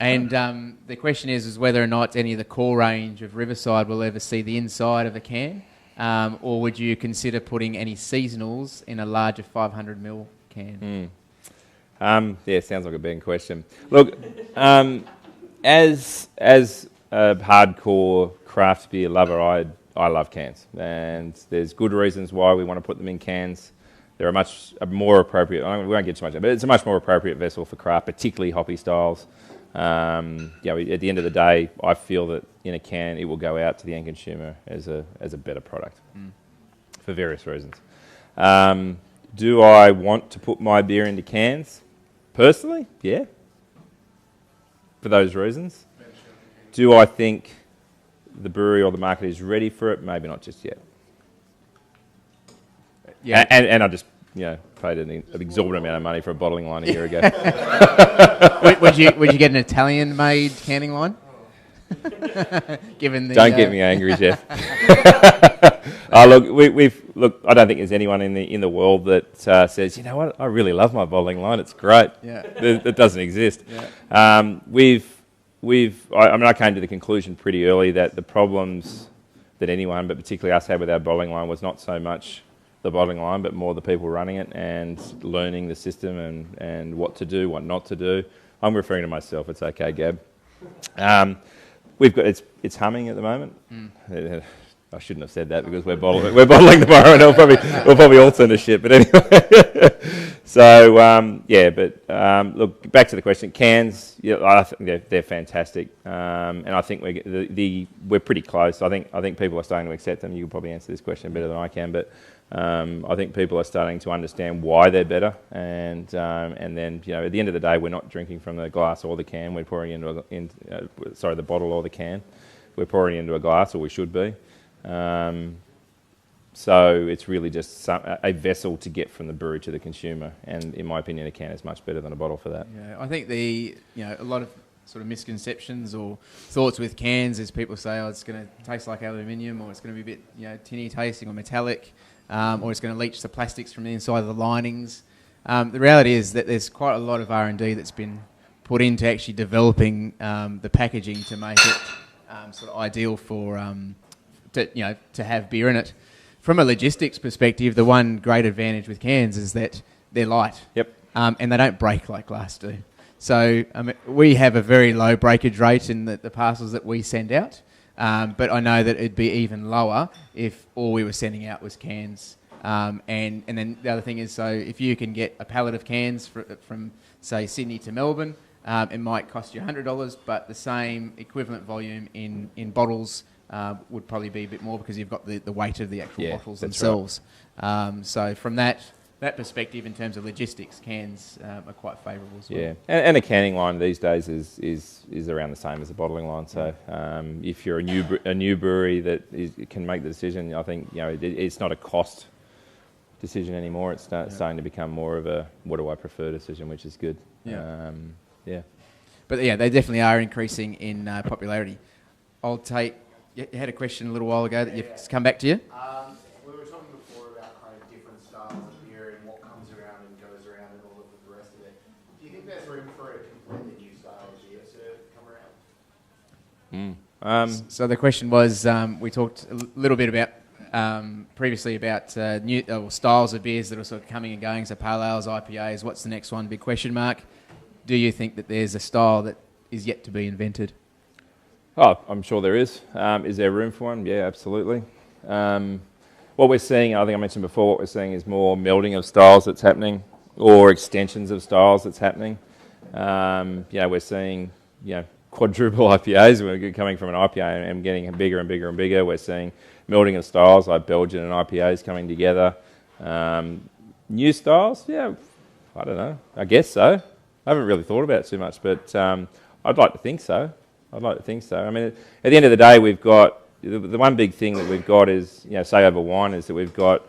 And the question is whether or not any of the core range of Riverside will ever see the inside of a can, or would you consider putting any seasonals in a larger 500ml can? Yeah, sounds like a Ben question. Look, as a hardcore craft beer lover, I love cans, and there's good reasons why we want to put them in cans. They're a more appropriate. We won't get too much, but it's a much more appropriate vessel for craft, particularly hoppy styles. At the end of the day, I feel that in a can it will go out to the end consumer as a better product for various reasons. Do I want to put my beer into cans? Personally, yeah. For those reasons. Do I think the brewery or the market is ready for it? Maybe not just yet. Yeah. And I just paid an exorbitant amount of money for a bottling line a year ago. would you get an Italian-made canning line? Given the Don't get me angry, Jeff. Look. I don't think there's anyone in the world that says, you know what, I really love my bottling line. It's great. Yeah. That doesn't exist. Yeah. I came to the conclusion pretty early that the problems that anyone, but particularly us, had with our bottling line was not so much the bottling line, but more the people running it and learning the system and what to do, what not to do. I'm referring to myself. It's okay, Gab. We've got it's humming at the moment. I shouldn't have said that because we're bottling tomorrow, and we'll probably all turn to shit. But anyway, so look, back to the question. Cans, I think they're fantastic, and I think we're pretty close. I think people are starting to accept them. You can probably answer this question better than I can, but I think people are starting to understand why they're better, and then at the end of the day, we're not drinking from the glass or the can. We're pouring into the bottle or the can. We're pouring into a glass, or we should be. So it's really just a vessel to get from the brewery to the consumer, and in my opinion, a can is much better than a bottle for that. Yeah, I think a lot of sort of misconceptions or thoughts with cans is people say, it's going to taste like aluminium, or it's going to be a bit tinny tasting or metallic, or it's going to leach the plastics from the inside of the linings. The reality is that there's quite a lot of R&D that's been put into actually developing the packaging to make it sort of ideal for to have beer in it. From a logistics perspective, the one great advantage with cans is that they're light. Yep. And they don't break like glass do. So we have a very low breakage rate in the parcels that we send out. But I know that it'd be even lower if all we were sending out was cans. And then the other thing is, so if you can get a pallet of cans from say, Sydney to Melbourne, it might cost you $100, but the same equivalent volume in bottles would probably be a bit more because you've got the weight of the actual bottles themselves. Right. So from that perspective, in terms of logistics, cans are quite favourable as well. Yeah, and a canning line these days is around the same as a bottling line. So if you're a new brewery that can make the decision, I think it's not a cost decision anymore. It's starting to become more of a what do I prefer decision, which is good. Yeah. But they definitely are increasing in popularity. You had a question a little while ago that you've come back to you. We were talking before about kind of different styles of beer and what comes around and goes around and all of the rest of it. Do you think there's room for a completely new style of beer to come around? So the question was, we talked a little bit about previously about new styles of beers that are sort of coming and going. So pale ales, IPAs. What's the next one? Big question mark. Do you think that there's a style that is yet to be invented? Oh, I'm sure there is. Is there room for one? Yeah, absolutely. What we're seeing, I think I mentioned before, what we're seeing is more melding of styles that's happening, or extensions of styles that's happening. We're seeing, quadruple IPAs. We're coming from an IPA and getting bigger and bigger and bigger. We're seeing melding of styles like Belgian and IPAs coming together. New styles, yeah, I don't know. I guess so. I haven't really thought about it too much, but I'd like to think so. I mean, at the end of the day, we've got the one big thing that we've got is, say over wine, is that we've got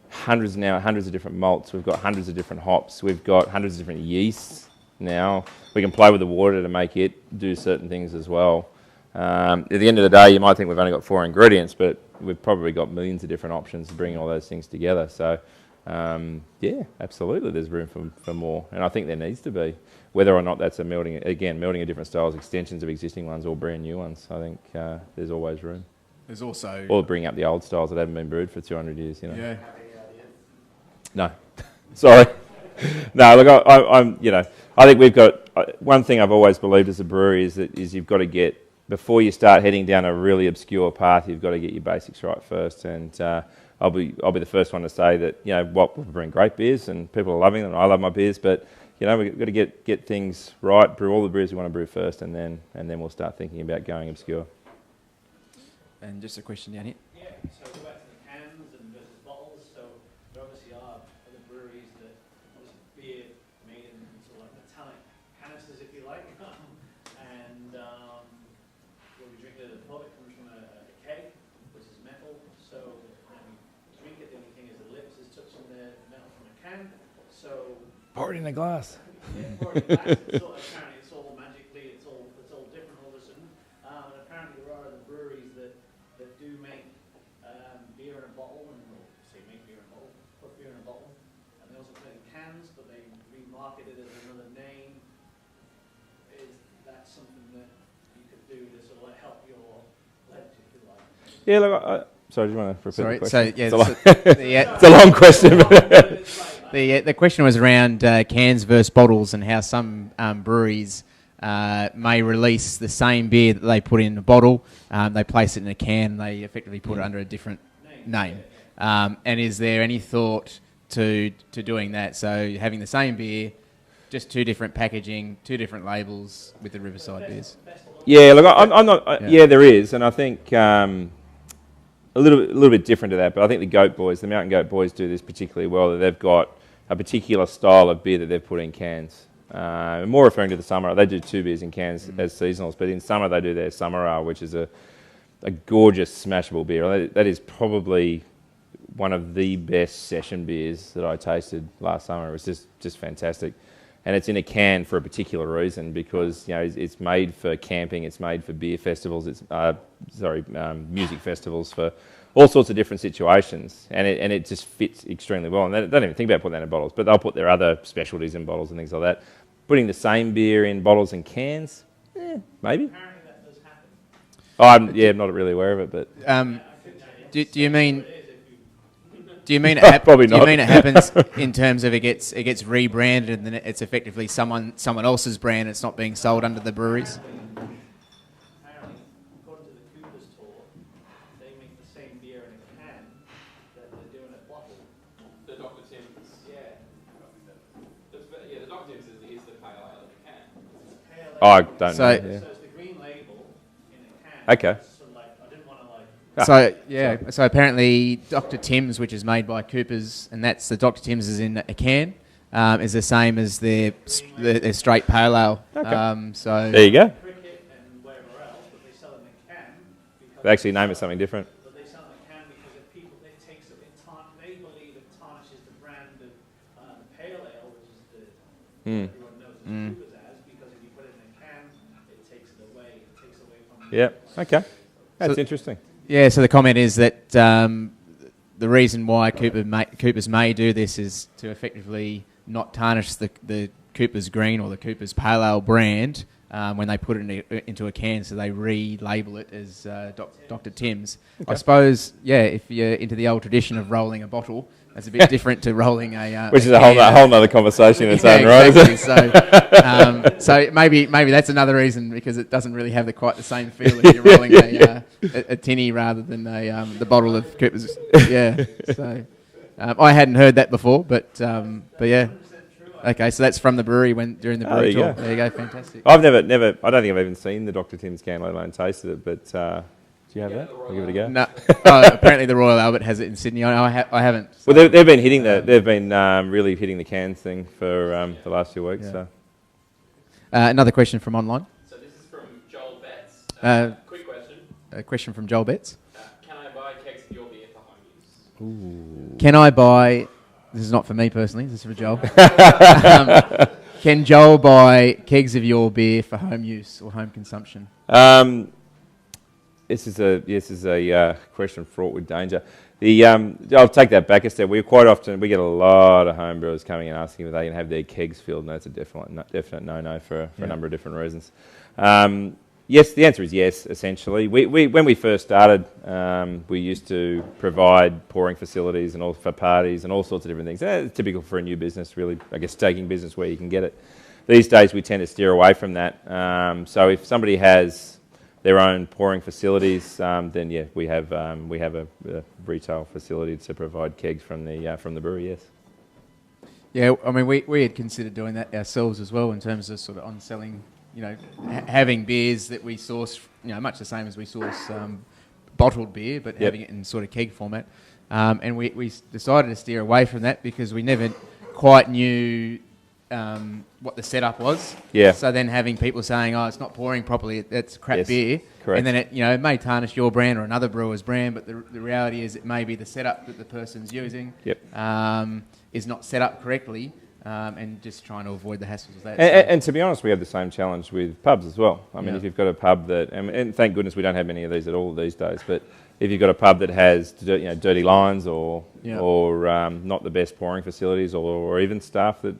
hundreds of different malts. We've got hundreds of different hops. We've got hundreds of different yeasts now. We can play with the water to make it do certain things as well. At the end of the day, you might think we've only got 4 ingredients, but we've probably got millions of different options to bring all those things together. So, yeah, absolutely, there's room for more, and I think there needs to be. Whether or not that's a melding of different styles, extensions of existing ones, or brand new ones, I think there's always room. There's also... Or bring up the old styles that haven't been brewed for 200 years, Yeah. No, sorry. No, look, I think we've got... one thing I've always believed as a brewery is you've got to get... Before you start heading down a really obscure path, you've got to get your basics right first. And I'll be the first one to say that, we're brewing great beers and people are loving them. I love my beers, but... we've got to get things right, brew all the beers we want to brew first, and then we'll start thinking about going obscure. And just a question down here. Yeah, so go back to the cans and versus bottles. So there obviously are other breweries that there's beer made in sort of like metallic canisters, if you like. And when we drink it, the product comes from a keg, which is metal. So when we drink it, the only thing is the lips is touching the metal from a can. So Pour it in a glass. yeah, pour it in glass. Apparently it's all magically, it's all different all of a sudden. And apparently there are other breweries that do make beer in a bottle, and make beer in a bottle, put beer in a bottle, and they also put it in cans, but they remarket it as another name. Is that something that you could do to sort of help your pledge, if you like? Yeah, look, sorry, do you want to repeat the question? So, yeah, it's a long question. The question was around cans versus bottles, and how some breweries may release the same beer that they put in a bottle, they place it in a can, they effectively put it under a different name. And is there any thought to doing that? So having the same beer, just 2 different packaging, 2 different labels with the Riverside beers? Yeah, look, I'm not... Yeah, there is, and I think... a little bit different to that, but I think the Mountain Goat Boys do this particularly well, that they've got a particular style of beer that they've put in cans. More referring to the summer, they do 2 beers in cans as seasonals, but in summer they do their Summer Ale, which is a gorgeous smashable beer. That is probably one of the best session beers that I tasted last summer. It was just fantastic. And it's in a can for a particular reason, because it's made for camping, it's made for beer festivals, music festivals, for all sorts of different situations, and it just fits extremely well. And they don't even think about putting that in bottles, but they'll put their other specialties in bottles and things like that. Putting the same beer in bottles and cans, maybe. Apparently that does happen. I'm not really aware of it, but Do you mean? Do you mean it Probably not. Do you mean it happens in terms of it gets rebranded and then it's effectively someone else's brand? It's not being sold under the breweries. Apparently, according to the Cooper's tour, they make the same beer in a can that they do in a bottle. The Dr. Tim's. Yeah. The Dr. Tim's is the pale ale in a can. Pale ale. Oh, I don't know. So it's the green label in a can. Okay. So I didn't want to So apparently Dr. Tim's, which is made by Coopers, and that's the Dr. Tim's is in a can, is the same as their straight pale ale. Okay. So There you go. cricket and wherever else, but they sell it in a can. Because They actually name it something different. But they sell it in a can because they believe it tarnishes the brand of the pale ale, which is the everyone knows as Coopers as, because if you put it in a can, it takes it away. It takes away from the Yeah. Okay. That's interesting. yeah, so the comment is that the reason why Coopers may do this is to effectively not tarnish the Coopers Green or the Coopers Pale Ale brand when they put it into a can, so they relabel it as Dr. Tim's. Okay. I suppose, if you're into the old tradition of rolling a bottle, that's a bit different to rolling a Which is a a whole can. nother conversation in its own right. Exactly. So maybe that's another reason, because it doesn't really have quite the same feel if you're rolling a tinny rather than the bottle of Coopers. Yeah. So I hadn't heard that before, but yeah. 100% true. Okay, so that's from the brewery during the Oh, brewery there you tour. go. There you go, fantastic. I've never. I don't think I've even seen the Dr. Tim's can, let alone tasted it. But do you have that? I'll give it a go. No, apparently the Royal Albert has it in Sydney. I haven't. Well, they've been hitting they've been really hitting the cans thing for the last few weeks. Yeah. So Another question from online. So this is from Joel Betts. Quick question. A question from Joel Betts. Can I buy kegs of your beer for home use? Can I buy... This is not for me personally, this is for Joel. Can Joel buy kegs of your beer for home use or home consumption? this is a question fraught with danger. I'll take that back a step. We get a lot of home brewers coming and asking if they can have their kegs filled, and that's a definite no-no for a number of different reasons. Yes, the answer is yes, essentially. When we first started, we used to provide pouring facilities and all for parties and all sorts of different things. It's typical for a new business, really, I guess, taking business where you can get it. These days, we tend to steer away from that. So if somebody has their own pouring facilities, then yeah, we have a retail facility to provide kegs from the brewery. Yes. Yeah, I mean, we had considered doing that ourselves as well in terms of sort of on-selling, having beers that we source, much the same as we source bottled beer, but having it in sort of keg format. And we decided to steer away from that because we never quite knew what the setup was. Yeah. So then having people saying, "Oh, it's not pouring properly; it's crap beer," correct. and then it may tarnish your brand or another brewer's brand. But the reality is, it may be the setup that the person's using is not set up correctly. And just trying to avoid the hassles of that. And to be honest, we have the same challenge with pubs as well. I mean, if you've got a pub and thank goodness we don't have many of these at all these days, but if you've got a pub that has dirty lines or not the best pouring facilities or even staff that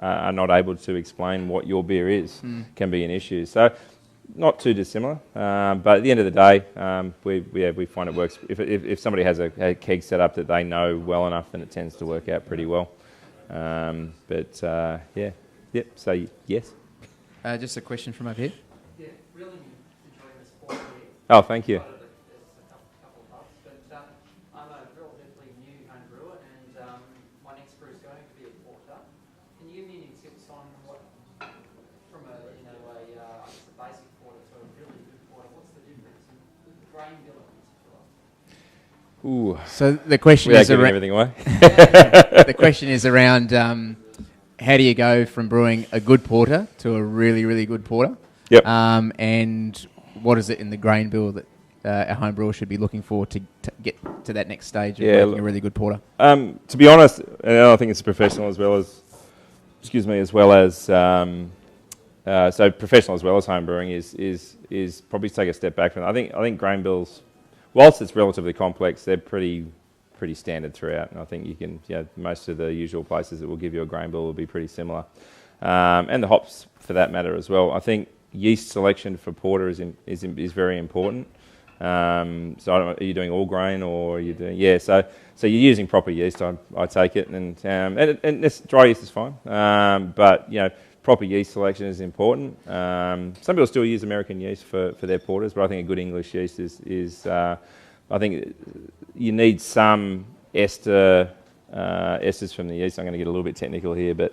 are not able to explain what your beer is, can be an issue. So not too dissimilar, but at the end of the day, we find it works. If somebody has a keg set up that they know well enough, then it tends to work out pretty well. So yes. Just a question from over here. Yeah, really enjoying the sport here. Oh, thank you. There's a couple of pubs, but I'm a relatively new home brewer, and my next brew is going to be a porter. Can you give me any tips on what, from a basic porter to a really good porter, what's the difference in grain billing? Ooh. So the question Without is giving everything away. The question is around how do you go from brewing a good porter to a really, really good porter? Yep. And what is it in the grain bill that a home brewer should be looking for to get to that next stage of making a really good porter? To be honest, and I think it's professional as well as so professional as well as home brewing is probably take a step back from it. I think grain bills, whilst it's relatively complex, they're pretty standard throughout, and I think you can, most of the usual places that will give you a grain bill will be pretty similar, and the hops for that matter as well. I think yeast selection for porter is very important. So I don't know, are you doing all grain or are you doing so you're using proper yeast? I take it, and this dry yeast is fine, but proper yeast selection is important. Some people still use American yeast for their porters, but I think a good English yeast is I think you need some esters from the yeast. I'm going to get a little bit technical here, but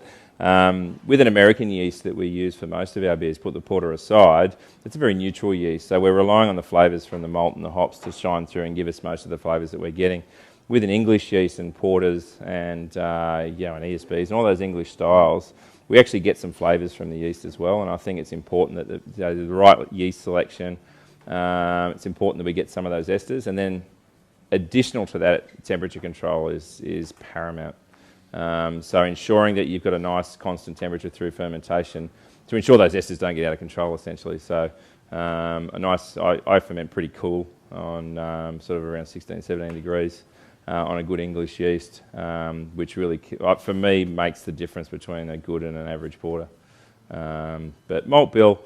with an American yeast that we use for most of our beers, put the porter aside, it's a very neutral yeast. So we're relying on the flavours from the malt and the hops to shine through and give us most of the flavours that we're getting. With an English yeast and porters and ESBs and all those English styles, we actually get some flavours from the yeast as well. And I think it's important that the right yeast selection. It's important that we get some of those esters, and then additional to that, temperature control is paramount. So ensuring that you've got a nice constant temperature through fermentation to ensure those esters don't get out of control, essentially. So I ferment pretty cool on sort of around 16, 17 degrees on a good English yeast, which really, for me, makes the difference between a good and an average porter. But malt bill,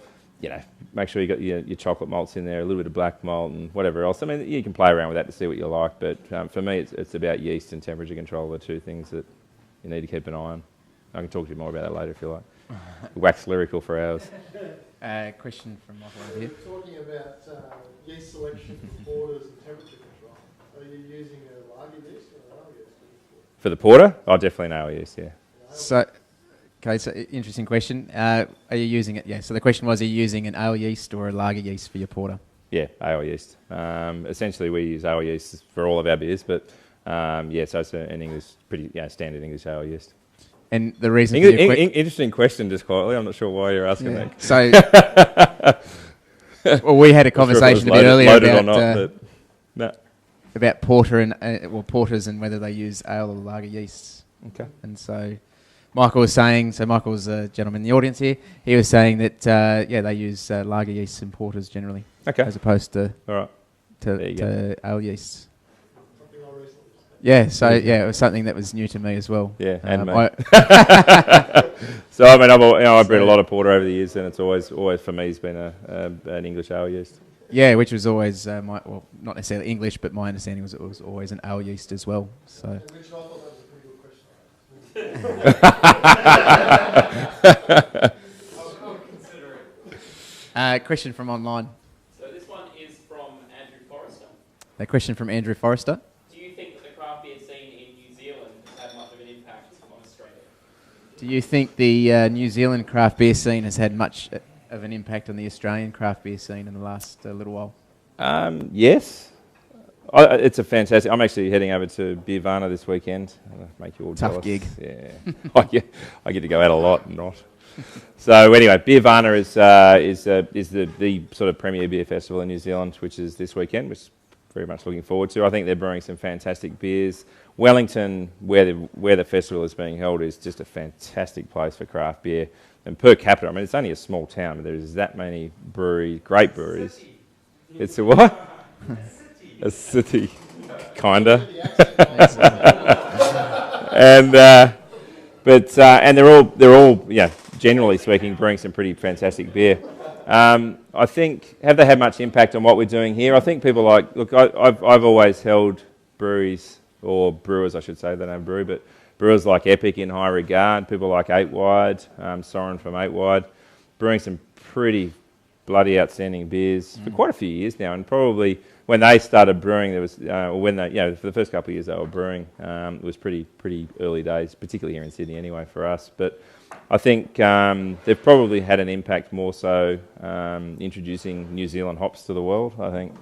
make sure you got your chocolate malts in there, a little bit of black malt and whatever else. I mean, you can play around with that to see what you like, but for me, it's about yeast and temperature control are the two things that you need to keep an eye on. I can talk to you more about that later if you like. Wax lyrical for hours. Question from Michael over here. Talking about yeast selection for porters and temperature control, are you using a lager yeast or an ale yeast? For the porter? Oh, definitely an ale yeast, yeah. So, Okay, so interesting question. Are you using it? Yeah. So the question was, are you using an ale yeast or a lager yeast for your porter? Yeah, ale yeast. Essentially, we use ale yeast for all of our beers, but so it's an English, pretty standard English ale yeast. And the reason for your interesting question, just quietly. I'm not sure why you're asking that. So, well, we had a conversation a bit earlier about porter and porters and whether they use ale or lager yeasts. Okay. And so Michael was saying, Michael's a gentleman in the audience here. He was saying that they use lager yeasts and porters generally, as opposed to ale yeasts. Yeah, so it was something that was new to me as well. Yeah, and me. So I mean, I've bred a lot of porter over the years, and it's always for me has been an English ale yeast. Yeah, which was always not necessarily English, but my understanding was it was always an ale yeast as well. So. Which I thought that was a pretty good question. I'll consider it. Question from online. So this one is from Andrew Forrester. A question from Andrew Forrester. Do you think that the craft beer scene in New Zealand has had much of an impact on Australia? Do you think the New Zealand craft beer scene has had much of an impact on the Australian craft beer scene in the last little while? Yes. It's a fantastic... I'm actually heading over to Beervana this weekend. Make you all Tough jealous. gig. Yeah. I get to go out a lot and not. So anyway, Beervana is the sort of premier beer festival in New Zealand, which is this weekend, which very much looking forward to. I think they're brewing some fantastic beers. Wellington, where the festival is being held, is just a fantastic place for craft beer. And per capita, I mean, it's only a small town, but there's that many great breweries. It's a what? A city, kinda. And they're all generally speaking, brewing some pretty fantastic beer. I think, have they had much impact on what we're doing here? I think people I've always held breweries, or brewers I should say, they don't brew, but brewers like Epic in high regard, people like 8 Wide, Soren from 8 Wide, brewing some pretty bloody outstanding beers for quite a few years now, and probably when they started brewing, there was, for the first couple of years they were brewing, it was pretty early days, particularly here in Sydney anyway for us. But I think they've probably had an impact more so introducing New Zealand hops to the world. I think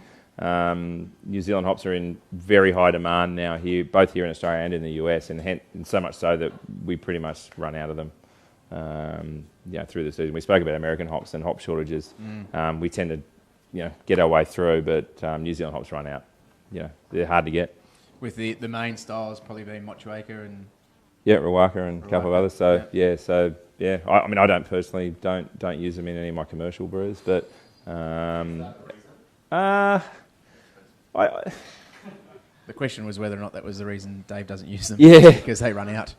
New Zealand hops are in very high demand now here, both here in Australia and in the US, and so much so that we pretty much run out of them through the season. We spoke about American hops and hop shortages. We tend to get our way through, but New Zealand hops run out. They're hard to get. With the main styles probably being Motueka and... Yeah, Rawaka and a couple of others. So, I mean, I don't personally don't use them in any of my commercial brews, but... The question was whether or not that was the reason Dave doesn't use them. Yeah. Because they run out.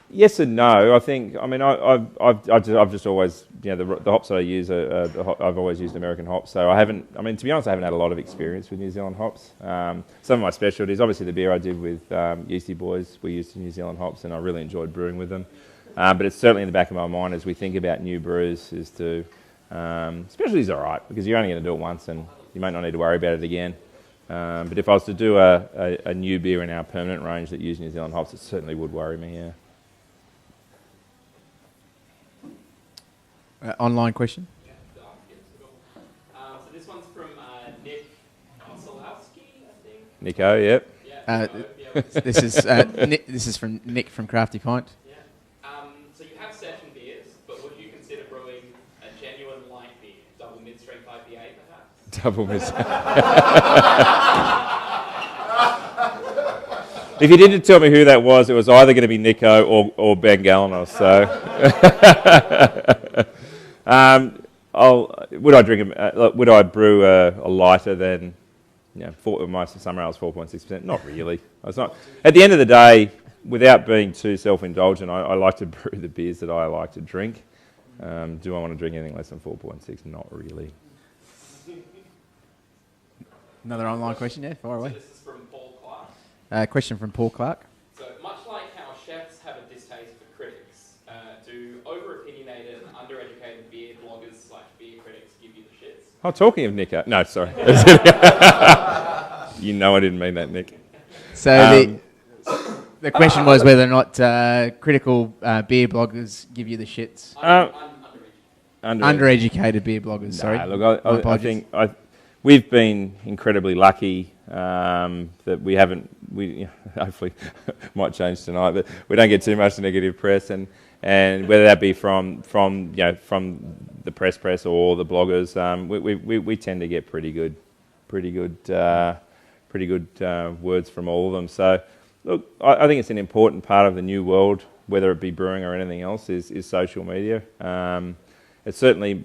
Yes and no. I think, I mean, I've just always, the hops that I use, I've always used American hops. So to be honest, I haven't had a lot of experience with New Zealand hops. Some of my specialties, obviously the beer I did with Yeasty Boys, we used New Zealand hops, and I really enjoyed brewing with them. But it's certainly in the back of my mind as we think about new brews is to, specialties are all right, because you're only going to do it once and you might not need to worry about it again. But if I was to do a new beer in our permanent range that used New Zealand hops, it certainly would worry me, yeah. Online question? So this one's from Nick Osolowski, I think. Nico, yep. This is from Nick from Crafty Pint. Yeah. So you have session beers, but would you consider brewing a genuine light beer, double mid-strength IPA perhaps? Double mid-strength. If you didn't tell me who that was, it was either going to be Nico or Ben Galanos. So, would I brew a lighter than my summer ale's 4.6%? Not really. It's not. At the end of the day, without being too self-indulgent, I like to brew the beers that I like to drink. Do I want to drink anything less than 4.6? Not really. Another online question, fire away. So this is from Paul Clark. Question from Paul Clark. So much like how chefs have a distaste for critics, do over-opinionated and undereducated beer bloggers / beer critics give you the shits? Oh, talking of Nick. No, sorry. You know I didn't mean that, Nick. So The question was whether or not critical beer bloggers give you the shits. I'm Undereducated beer bloggers, sorry. Nah, My look, I apologies. think we've been incredibly lucky that we haven't. We hopefully might change tonight, but we don't get too much negative press, and whether that be from the press or the bloggers, we tend to get pretty good words from all of them. So, look, I think it's an important part of the new world, whether it be brewing or anything else, is social media. It certainly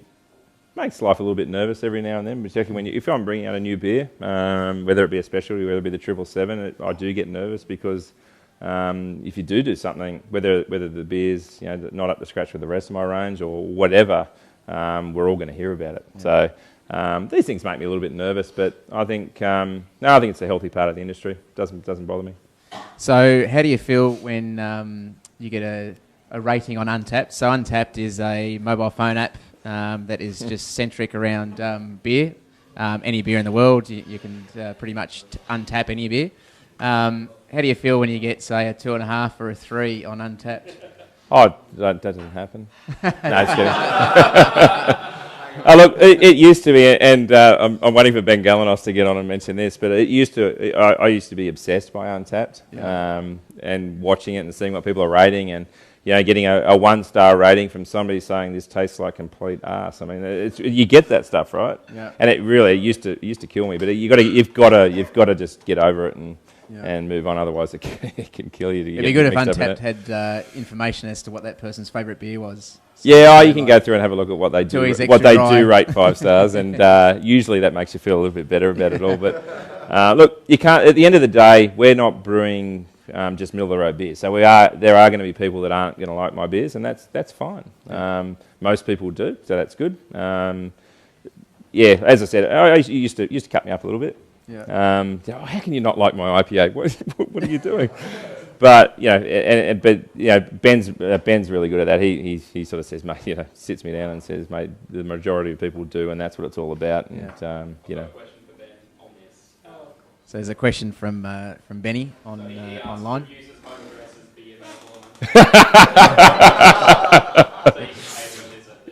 makes life a little bit nervous every now and then, particularly if I'm bringing out a new beer, whether it be a specialty, whether it be the 777, I do get nervous because if you do something, whether the beer's not up to scratch with the rest of my range or whatever, we're all going to hear about it. Yeah. So these things make me a little bit nervous, but I think I think it's a healthy part of the industry. Doesn't bother me. So how do you feel when you get a rating on Untapped? So Untapped is a mobile phone app that is just centric around beer. Any beer in the world, you can pretty much untap any beer. How do you feel when you get, say, a 2.5 or a 3 on Untapped? Oh, that doesn't happen. No, it's kidding. Look, it used to be, and I'm waiting for Ben Galanos to get on and mention this, but it used to. I used to be obsessed by Untapped, and watching it and seeing what people are rating, and getting a 1-star rating from somebody saying this tastes like complete arse. I mean, you get that stuff, right? Yeah. And it used to kill me. But you've got to just get over it and move on. Otherwise, it can kill you. It'd be good if Untapped had information as to what that person's favourite beer was. So you can go through and have a look at what they do. Do rate 5 stars, and usually that makes you feel a little bit better about it all. But look, you can't. At the end of the day, we're not brewing just middle of the road beers. So there are going to be people that aren't going to like my beers, and that's fine. Most people do, so that's good. As I said, it used to cut me up a little bit. Yeah. How can you not like my IPA? What are you doing? But Ben's really good at that. He sort of says, mate, sits me down and says, mate, the majority of people do, and that's what it's all about. And Question for Ben on this. So there's a question from Benny online.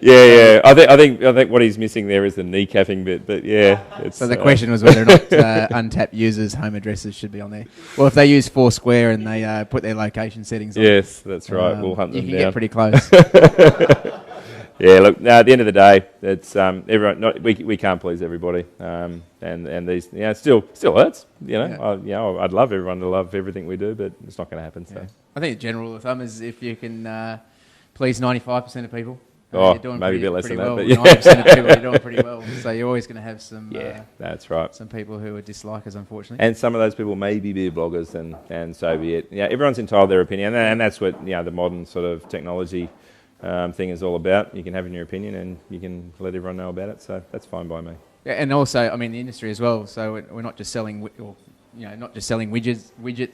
I think what he's missing there is the kneecapping bit, but So the question was whether or not Untapped users' home addresses should be on there. Well, if they use Foursquare and they put their location settings on, yes, that's right. We'll hunt them down. You can get pretty close. Look. At the end of the day, it's everyone. We can't please everybody, and these, it still hurts. I'd love everyone to love everything we do, but it's not going to happen. So I think the general rule of thumb is if you can please 95% of people. You're doing maybe a bit less than that, well. but 90% of people, you're doing pretty well. So you're always going to have some. That's right. Some people who are dislikers, unfortunately. And some of those people may be beer bloggers, and so be it. Everyone's entitled to their opinion, and that's what the modern sort of technology thing is all about. You can have your opinion, and you can let everyone know about it. So that's fine by me. Yeah, and also, I mean, the industry as well. So we're not just selling, widgets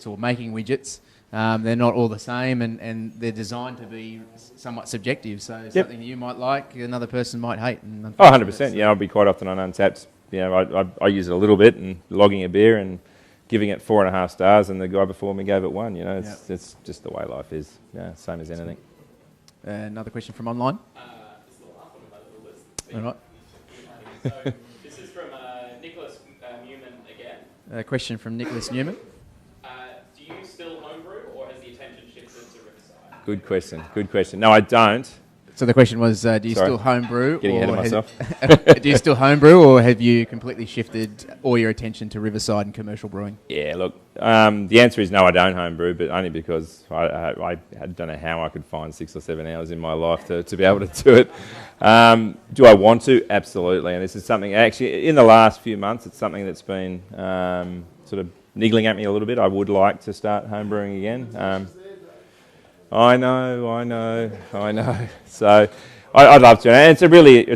or making widgets. They're not all the same, and they're designed to be somewhat subjective. So something that you might like, another person might hate. And 100%. I'll be quite often on Untapped. I use it a little bit, and logging a beer and giving it 4.5 stars, and the guy before me gave it 1. It's just the way life is. Same as anything. Another question from online. This is the last one about the list. All right. So this is from Nicholas Newman again. A question from Nicholas Newman. Do you still homebrew, or has the attention shifted to Riverside? Good question. No, I don't. So the question was, do you still homebrew? Getting ahead of myself. Do you still homebrew, or have you completely shifted all your attention to Riverside and commercial brewing? Yeah, look, the answer is no, I don't homebrew, but only because I don't know how I could find 6 or 7 hours in my life to be able to do it. Do I want to? Absolutely. And this is something, actually, in the last few months, it's something that's been sort of niggling at me a little bit. I would like to start homebrewing again. I know. So I'd love to. And it's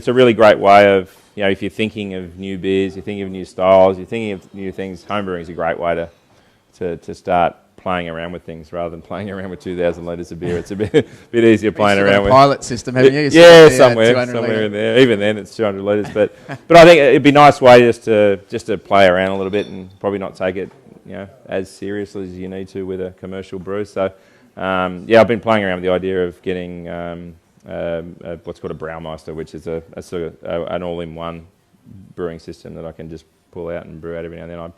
a really great way of, if you're thinking of new beers, you're thinking of new styles, you're thinking of new things, homebrewing is a great way to start playing around with things rather than playing around with 2,000 litres of beer. It's a bit easier playing around with. Pilot system, haven't you? Somewhere in there. Even then, it's 200 litres. But I think it'd be a nice way just to play around a little bit and probably not take it as seriously as you need to with a commercial brew. So, I've been playing around with the idea of getting what's called a Brewmeister, which is a sort of an all-in-one brewing system that I can just pull out and brew out every now and then.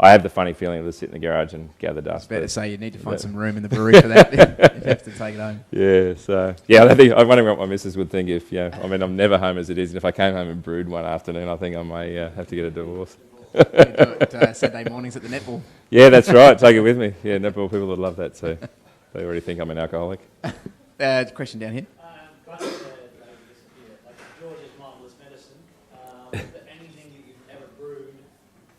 I have the funny feeling of just sit in the garage and gather dust. I was about to say you need to find some room in the brewery for that. If you have to take it home. Yeah, so I'm wondering what my missus would think if I'm never home as it is, and if I came home and brewed one afternoon, I think I may have to get a divorce. You do it Saturday mornings at the netball. Yeah, that's right. Take it with me. Yeah, netball people would love that too. They already think I'm an alcoholic. Question down here. Question like George's marvelous medicine. Is there anything that you've never brewed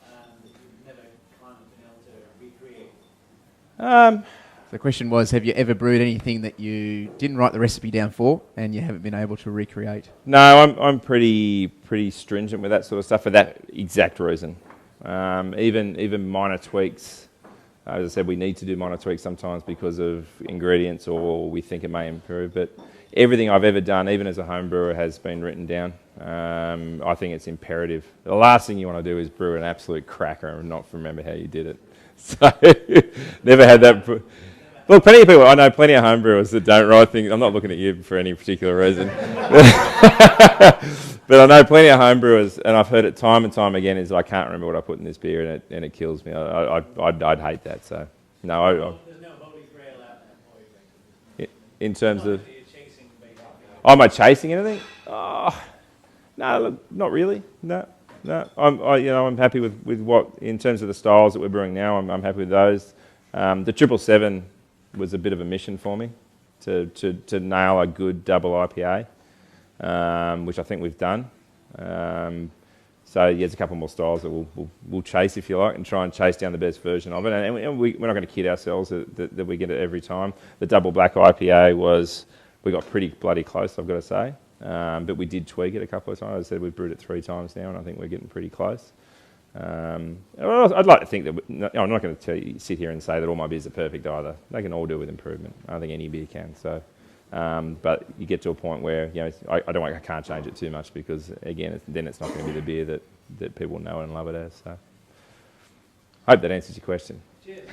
that you've never kind of been able to recreate? The question was, have you ever brewed anything that you didn't write the recipe down for and you haven't been able to recreate? No, I'm pretty stringent with that sort of stuff for that exact reason. Even minor tweaks. As I said, we need to do minor tweaks sometimes because of ingredients or we think it may improve. But everything I've ever done, even as a home brewer, has been written down. I think it's imperative. The last thing you want to do is brew an absolute cracker and not remember how you did it. So, never had that. Look, I know plenty of home brewers that don't write things. I'm not looking at you for any particular reason. But I know plenty of home brewers, and I've heard it time and time again, is I can't remember what I put in this beer, and it kills me. I'd hate that. So, no. There's no Holy Grail out there for you. In terms of... Chasing big Am I chasing anything? Oh, no, look, not really. No. I'm happy with what, in terms of the styles that we're brewing now, I'm happy with those. The 777 was a bit of a mission for me to nail a good double IPA, which I think we've done. There's a couple more styles that we'll chase, if you like, and try and chase down the best version of it. And we're not going to kid ourselves that we get it every time. The double black IPA we got pretty bloody close, I've got to say. But we did tweak it a couple of times. As I said, we've brewed it 3 times now, and I think we're getting pretty close. I'd like to think that... I'm not going to sit here and say that all my beers are perfect either. They can all do with improvement. I don't think any beer can. So, but you get to a point where I can't change it too much because again, then it's not going to be the beer that people know and love it as. So, I hope that answers your question. Cheers.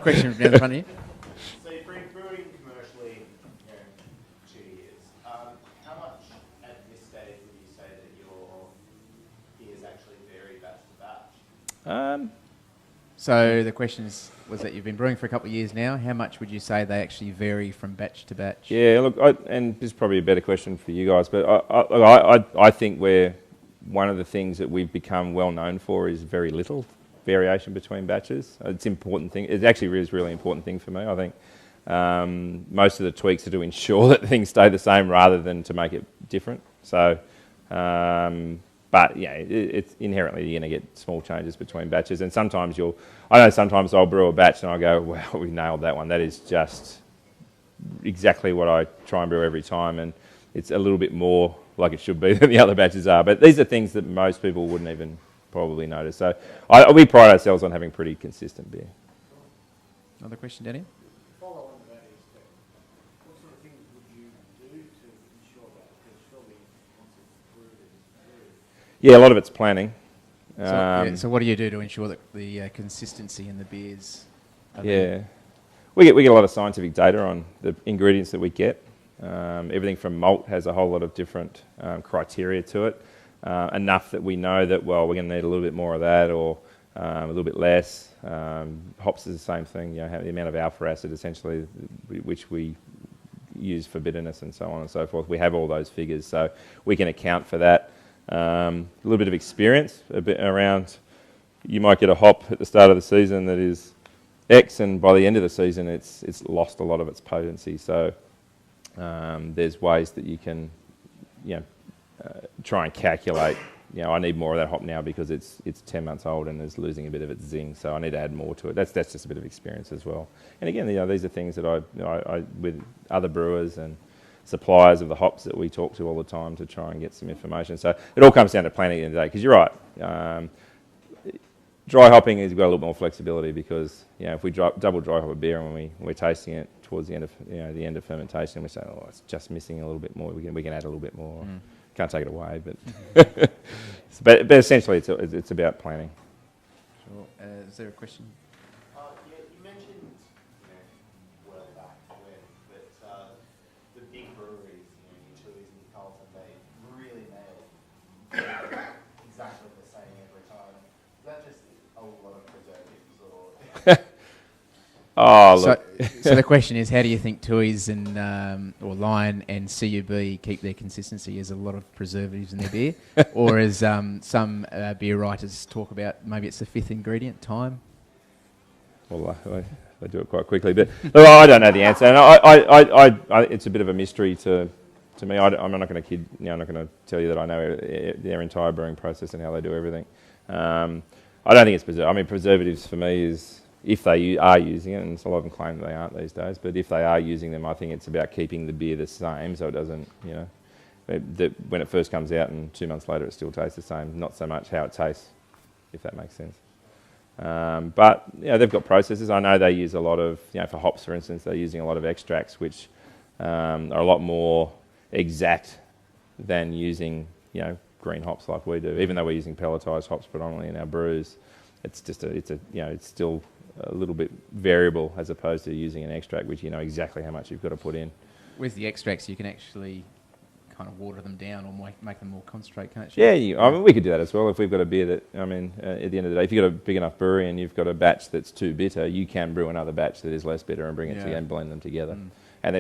Question from down the front here. So you've been brewing commercially 2 years. How much at this stage would you say that your beers actually vary batch to batch? So the question was that you've been brewing for a couple of years now. How much would you say they actually vary from batch to batch? Yeah, look, and this is probably a better question for you guys, but I think one of the things that we've become well known for is very little variation between batches. It's an important thing. It actually is a really important thing for me. I think most of the tweaks are to ensure that things stay the same rather than to make it different. So, but yeah, it's inherently you're going to get small changes between batches, and sometimes sometimes I'll brew a batch and I'll go, wow, we nailed that one. That is just exactly what I try and brew every time, and it's a little bit more like it should be than the other batches are. But these are things that most people wouldn't even probably notice. So we pride ourselves on having pretty consistent beer. Another question, Danny? Follow on to that is that what sort of things would you do to ensure that? Because surely once it's brewed, it's brewed. Yeah, a lot of it's planning. So what do you do to ensure that the consistency in the beers are there? We get a lot of scientific data on the ingredients that we get. Everything from malt has a whole lot of different criteria to it. Enough that we know that, well, we're going to need a little bit more of that or a little bit less. Hops is the same thing, the amount of alpha acid essentially, which we use for bitterness and so on and so forth. We have all those figures, so we can account for that. A little bit of experience, a bit around, you might get a hop at the start of the season that is X, and by the end of the season it's lost a lot of its potency. So there's ways that you can try and calculate, I need more of that hop now because it's 10 months old and is losing a bit of its zing, so I need to add more to it. That's just a bit of experience as well. And again, these are things that I with other brewers and suppliers of the hops that we talk to all the time to try and get some information. So it all comes down to planning at the end of the day, because you're right. Dry hopping has got a little more flexibility because if we double dry hop a beer and we're tasting it towards the end of the end of fermentation, we say, oh, it's just missing a little bit more. We can add a little bit more. Can't take it away, but but essentially it's about planning. Sure. is there a question? Yeah, you mentioned, well back when, that the big breweries, your Tui's and your Carlton, they really nail exactly the same every time. Is that just a lot of preservatives or? Oh, look. So the question is, how do you think Tui's and or Lion and CUB keep their consistency? Is a lot of preservatives in their beer, or as some beer writers talk about, maybe it's the fifth ingredient, thyme? Well, they do it quite quickly, but look, I don't know the answer, and I it's a bit of a mystery to me. I'm not going to kid, I'm not going to tell you that I know their entire brewing process and how they do everything. I don't think it's preservatives for me is, if they are using it, and a lot of them claim that they aren't these days, but if they are using them, I think it's about keeping the beer the same, so it doesn't, when it first comes out and 2 months later it still tastes the same, not so much how it tastes, if that makes sense. But they've got processes. I know they use a lot of, for hops, for instance, they're using a lot of extracts which are a lot more exact than using, green hops like we do. Even though we're using pelletized hops predominantly in our brews, it's still a little bit variable as opposed to using an extract, which you know exactly how much you've got to put in. With the extracts, you can actually kind of water them down or make them more concentrate, can't you? Yeah, we could do that as well. If we've got a beer that, at the end of the day, if you've got a big enough brewery and you've got a batch that's too bitter, you can brew another batch that is less bitter and bring it together and blend them together,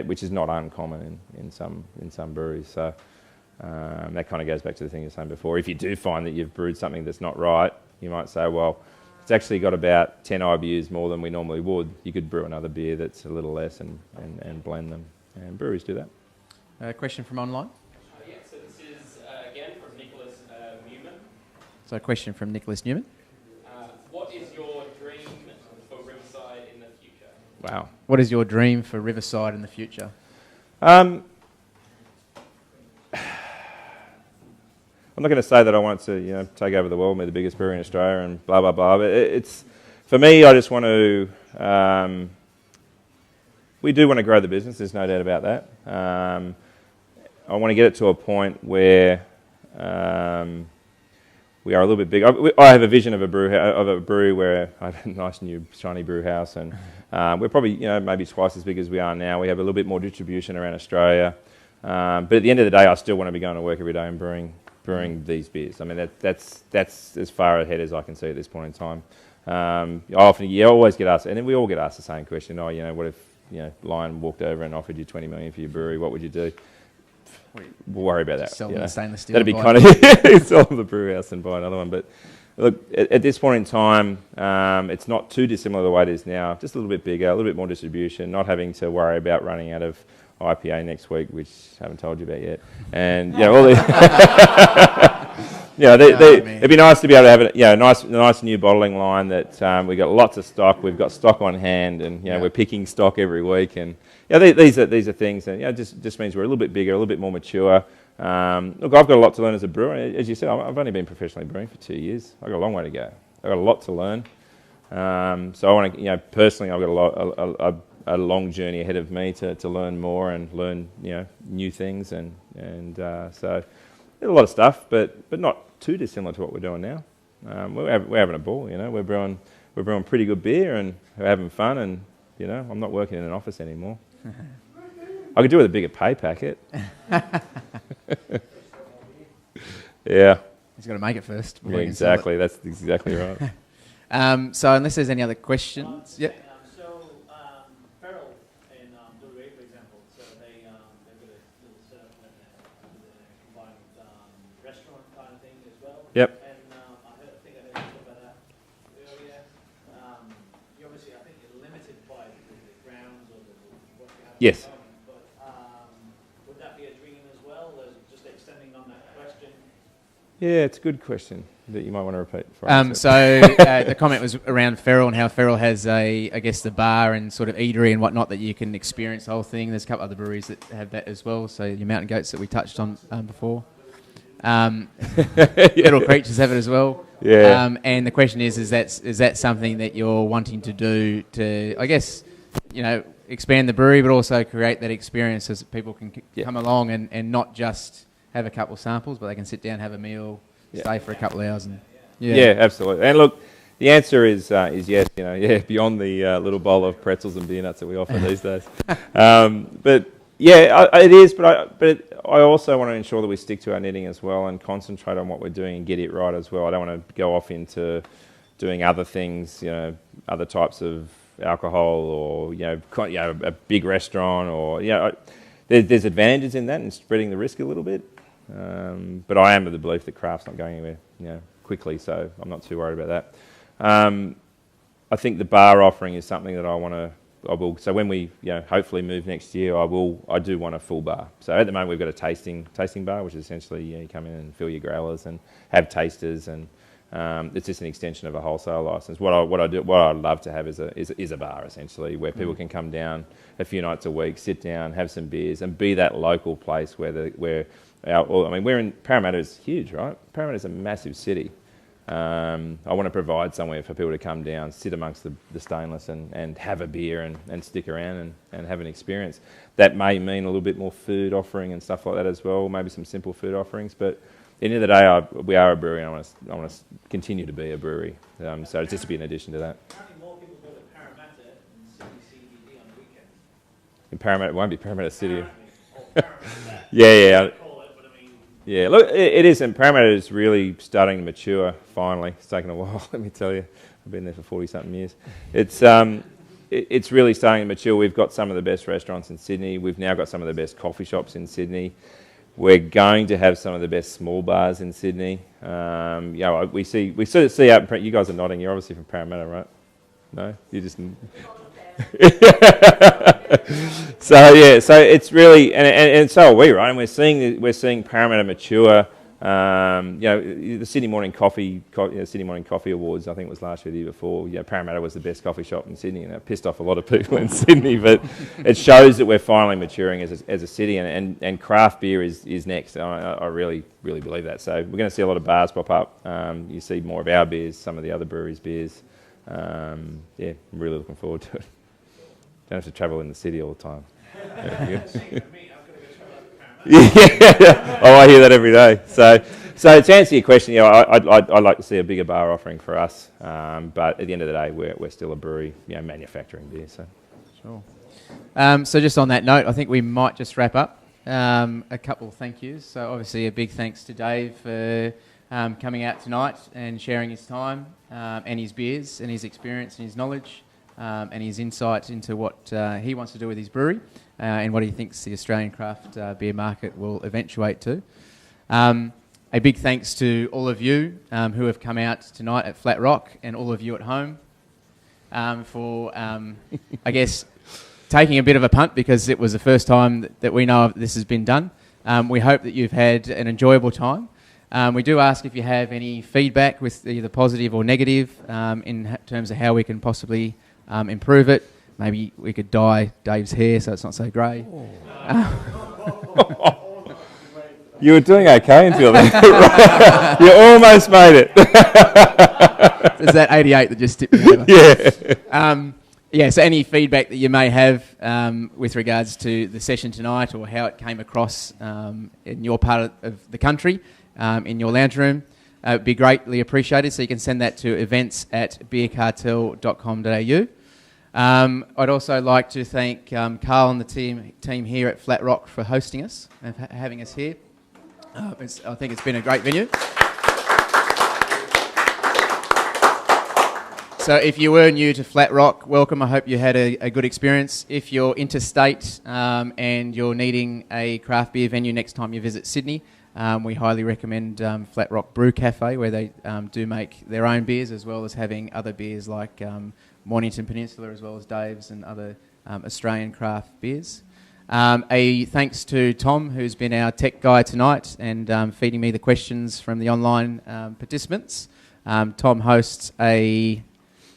which is not uncommon in some breweries. So that kind of goes back to the thing you were saying before. If you do find that you've brewed something that's not right, you might say, well, it's actually got about 10 IBUs more than we normally would. You could brew another beer that's a little less and blend them. And breweries do that. A question from online? So this is, again, from Nicholas Newman. So a question from Nicholas Newman. What is your dream for Riverside in the future? Wow. What is your dream for Riverside in the future? I'm not going to say that I want to, take over the world and be the biggest brewery in Australia and blah, blah, blah. But it's, for me, I just want to, we do want to grow the business, there's no doubt about that. I want to get it to a point where we are a little bit bigger. I have a vision of a brewery where I have a nice new shiny brew house, and we're probably, maybe twice as big as we are now. We have a little bit more distribution around Australia. But at the end of the day, I still want to be going to work every day and brewing these beers. I mean, that's as far ahead as I can see at this point in time. You always get asked, and then we all get asked the same question. What if Lion walked over and offered you $20 million for your brewery? What would you do? We'll worry about that. Sell the stainless steel. That'd be kind of sell the brew house and buy another one. But look, at this point in time, it's not too dissimilar to the way it is now. Just a little bit bigger, a little bit more distribution, not having to worry about running out of IPA next week, which I haven't told you about yet. And all the it'd be nice to be able to have a nice new bottling line that we've got lots of stock. We've got stock on hand, and we're picking stock every week. And these are things that just means we're a little bit bigger, a little bit more mature. Look, I've got a lot to learn as a brewer. As you said, I've only been professionally brewing for 2 years. I've got a long way to go. I've got a lot to learn. So I want to, personally, I've got a long journey ahead of me to learn more and learn new things and so there's a lot of stuff, but not too dissimilar to what we're doing now. We're having a ball, we're brewing pretty good beer and we're having fun, and I'm not working in an office anymore. I could do with a bigger pay packet. Yeah. He's got to make it first. Yeah, exactly. That's exactly right. So unless there's any other questions, yep. Yep. And I think I heard you talk about that earlier. You obviously, I think you're limited by the grounds or what you have. Yes. But would that be a dream as well? Just extending on that question. Yeah, it's a good question that you might want to repeat. So the comment was around Feral and how Feral has the bar and sort of eatery and whatnot that you can experience the whole thing. There's a couple other breweries that have that as well. So your Mountain Goats that we touched on before. Little Creatures have it as well. Yeah. And the question is that something that you're wanting to do to, I guess, expand the brewery, but also create that experience so that people can come along and not just have a couple of samples, but they can sit down, have a meal, stay for a couple of hours. And yeah, absolutely. And look, The answer is yes. Beyond the little bowl of pretzels and beer nuts that we offer these days. But yeah, it is. But I also want to ensure that we stick to our knitting as well and concentrate on what we're doing and get it right as well. I don't want to go off into doing other things, other types of alcohol, or a big restaurant, or there's advantages in that and spreading the risk a little bit. But I am of the belief that craft's not going anywhere, quickly, so I'm not too worried about that. I think the bar offering is something that I will. So when we, hopefully move next year, I do want a full bar. So at the moment we've got a tasting bar, which is essentially you come in and fill your growlers and have tasters, and it's just an extension of a wholesale license. What I'd love to have is a bar, essentially, where people can come down a few nights a week, sit down, have some beers, and be that local place where we're in Parramatta is huge, right? Parramatta is a massive city. I want to provide somewhere for people to come down, sit amongst the stainless and have a beer and stick around and have an experience. That may mean a little bit more food offering and stuff like that as well, maybe some simple food offerings. But at the end of the day, we are a brewery, and I want to continue to be a brewery. So it's just to be in addition to that. Apparently more people go to Parramatta than Sydney CBD on the weekends. In Parramatta, it won't be Parramatta City. Parramatta. Yeah. Yeah, look, it is, and Parramatta is really starting to mature, finally. It's taken a while, let me tell you. I've been there for 40-something years. It's really starting to mature. We've got some of the best restaurants in Sydney. We've now got some of the best coffee shops in Sydney. We're going to have some of the best small bars in Sydney. We sort of see out, you guys are nodding, you're obviously from Parramatta, right? No? You just... So it's really, and so are we, right? And we're seeing Parramatta mature. The Sydney Morning Coffee Awards, I think it was last year, the year before. Parramatta was the best coffee shop in Sydney, and that pissed off a lot of people in Sydney. But it shows that we're finally maturing as a city, and craft beer is next. I really believe that. So we're going to see a lot of bars pop up. You see more of our beers, some of the other breweries' beers. I'm really looking forward to it. Don't have to travel in the city all the time. I hear that every day. So to answer your question, I'd like to see a bigger bar offering for us. But at the end of the day, we're still a brewery, manufacturing beer. So sure. So just on that note, I think we might just wrap up. A couple of thank yous. So obviously a big thanks to Dave for coming out tonight and sharing his time and his beers and his experience and his knowledge. And his insight into what he wants to do with his brewery and what he thinks the Australian craft beer market will eventuate to. A big thanks to all of you who have come out tonight at Flat Rock, and all of you at home for, I guess, taking a bit of a punt, because it was the first time that we know this has been done. We hope that you've had an enjoyable time. We do ask if you have any feedback, with either positive or negative, in terms of how we can possibly improve it. Maybe we could dye Dave's hair so it's not so grey. You were doing okay until then. You almost made it. There's that 88 that just tipped me over. Yeah. So any feedback that you may have with regards to the session tonight, or how it came across in your part of the country, in your lounge room, would be greatly appreciated. So you can send that to events@beercartel.com.au. I'd also like to thank Carl and the team here at Flat Rock for hosting us and having us here. I think it's been a great venue. So if you were new to Flat Rock, welcome. I hope you had a good experience. If you're interstate and you're needing a craft beer venue next time you visit Sydney, we highly recommend Flat Rock Brew Cafe, where they do make their own beers, as well as having other beers like Mornington Peninsula, as well as Dave's and other Australian craft beers. A thanks to Tom, who's been our tech guy tonight and feeding me the questions from the online participants. Tom hosts a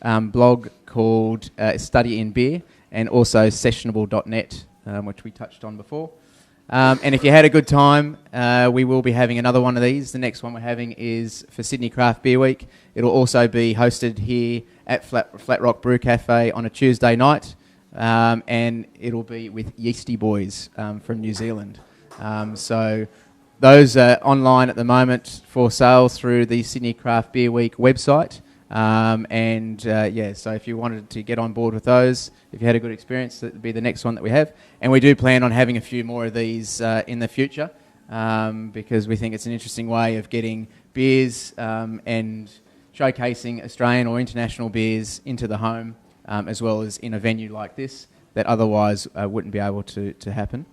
blog called Study in Beer, and also sessionable.net, which we touched on before. And if you had a good time, we will be having another one of these. The next one we're having is for Sydney Craft Beer Week. It'll also be hosted here at Flat Rock Brew Cafe on a Tuesday night, and it'll be with Yeasty Boys from New Zealand. So those are online at the moment for sale through the Sydney Craft Beer Week website. So if you wanted to get on board with those, if you had a good experience, that would be the next one that we have. And we do plan on having a few more of these in the future, because we think it's an interesting way of getting beers and showcasing Australian or international beers into the home, as well as in a venue like this that otherwise wouldn't be able to happen.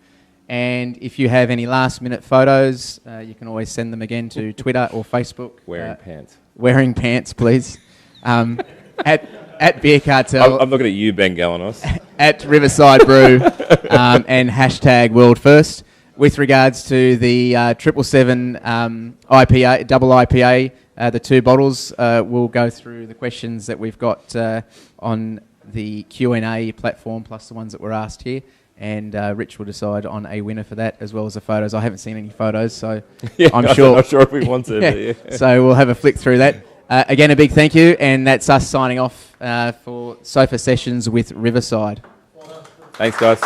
And if you have any last-minute photos, you can always send them again to Twitter or Facebook. Wearing pants. Wearing pants, please. At Beer Cartel. I'm looking at you, Ben Galanos. At Riverside Brew, and hashtag World First. With regards to the 777 IPA, double IPA, the 2 bottles, we'll go through the questions that we've got on the Q&A platform, plus the ones that were asked here. And Rich will decide on a winner for that, as well as the photos. I haven't seen any photos, so I'm not sure if we want to. Yeah. So we'll have a flick through that. Again, a big thank you, and that's us signing off for Sofa Sessions with Riverside. Thanks, guys.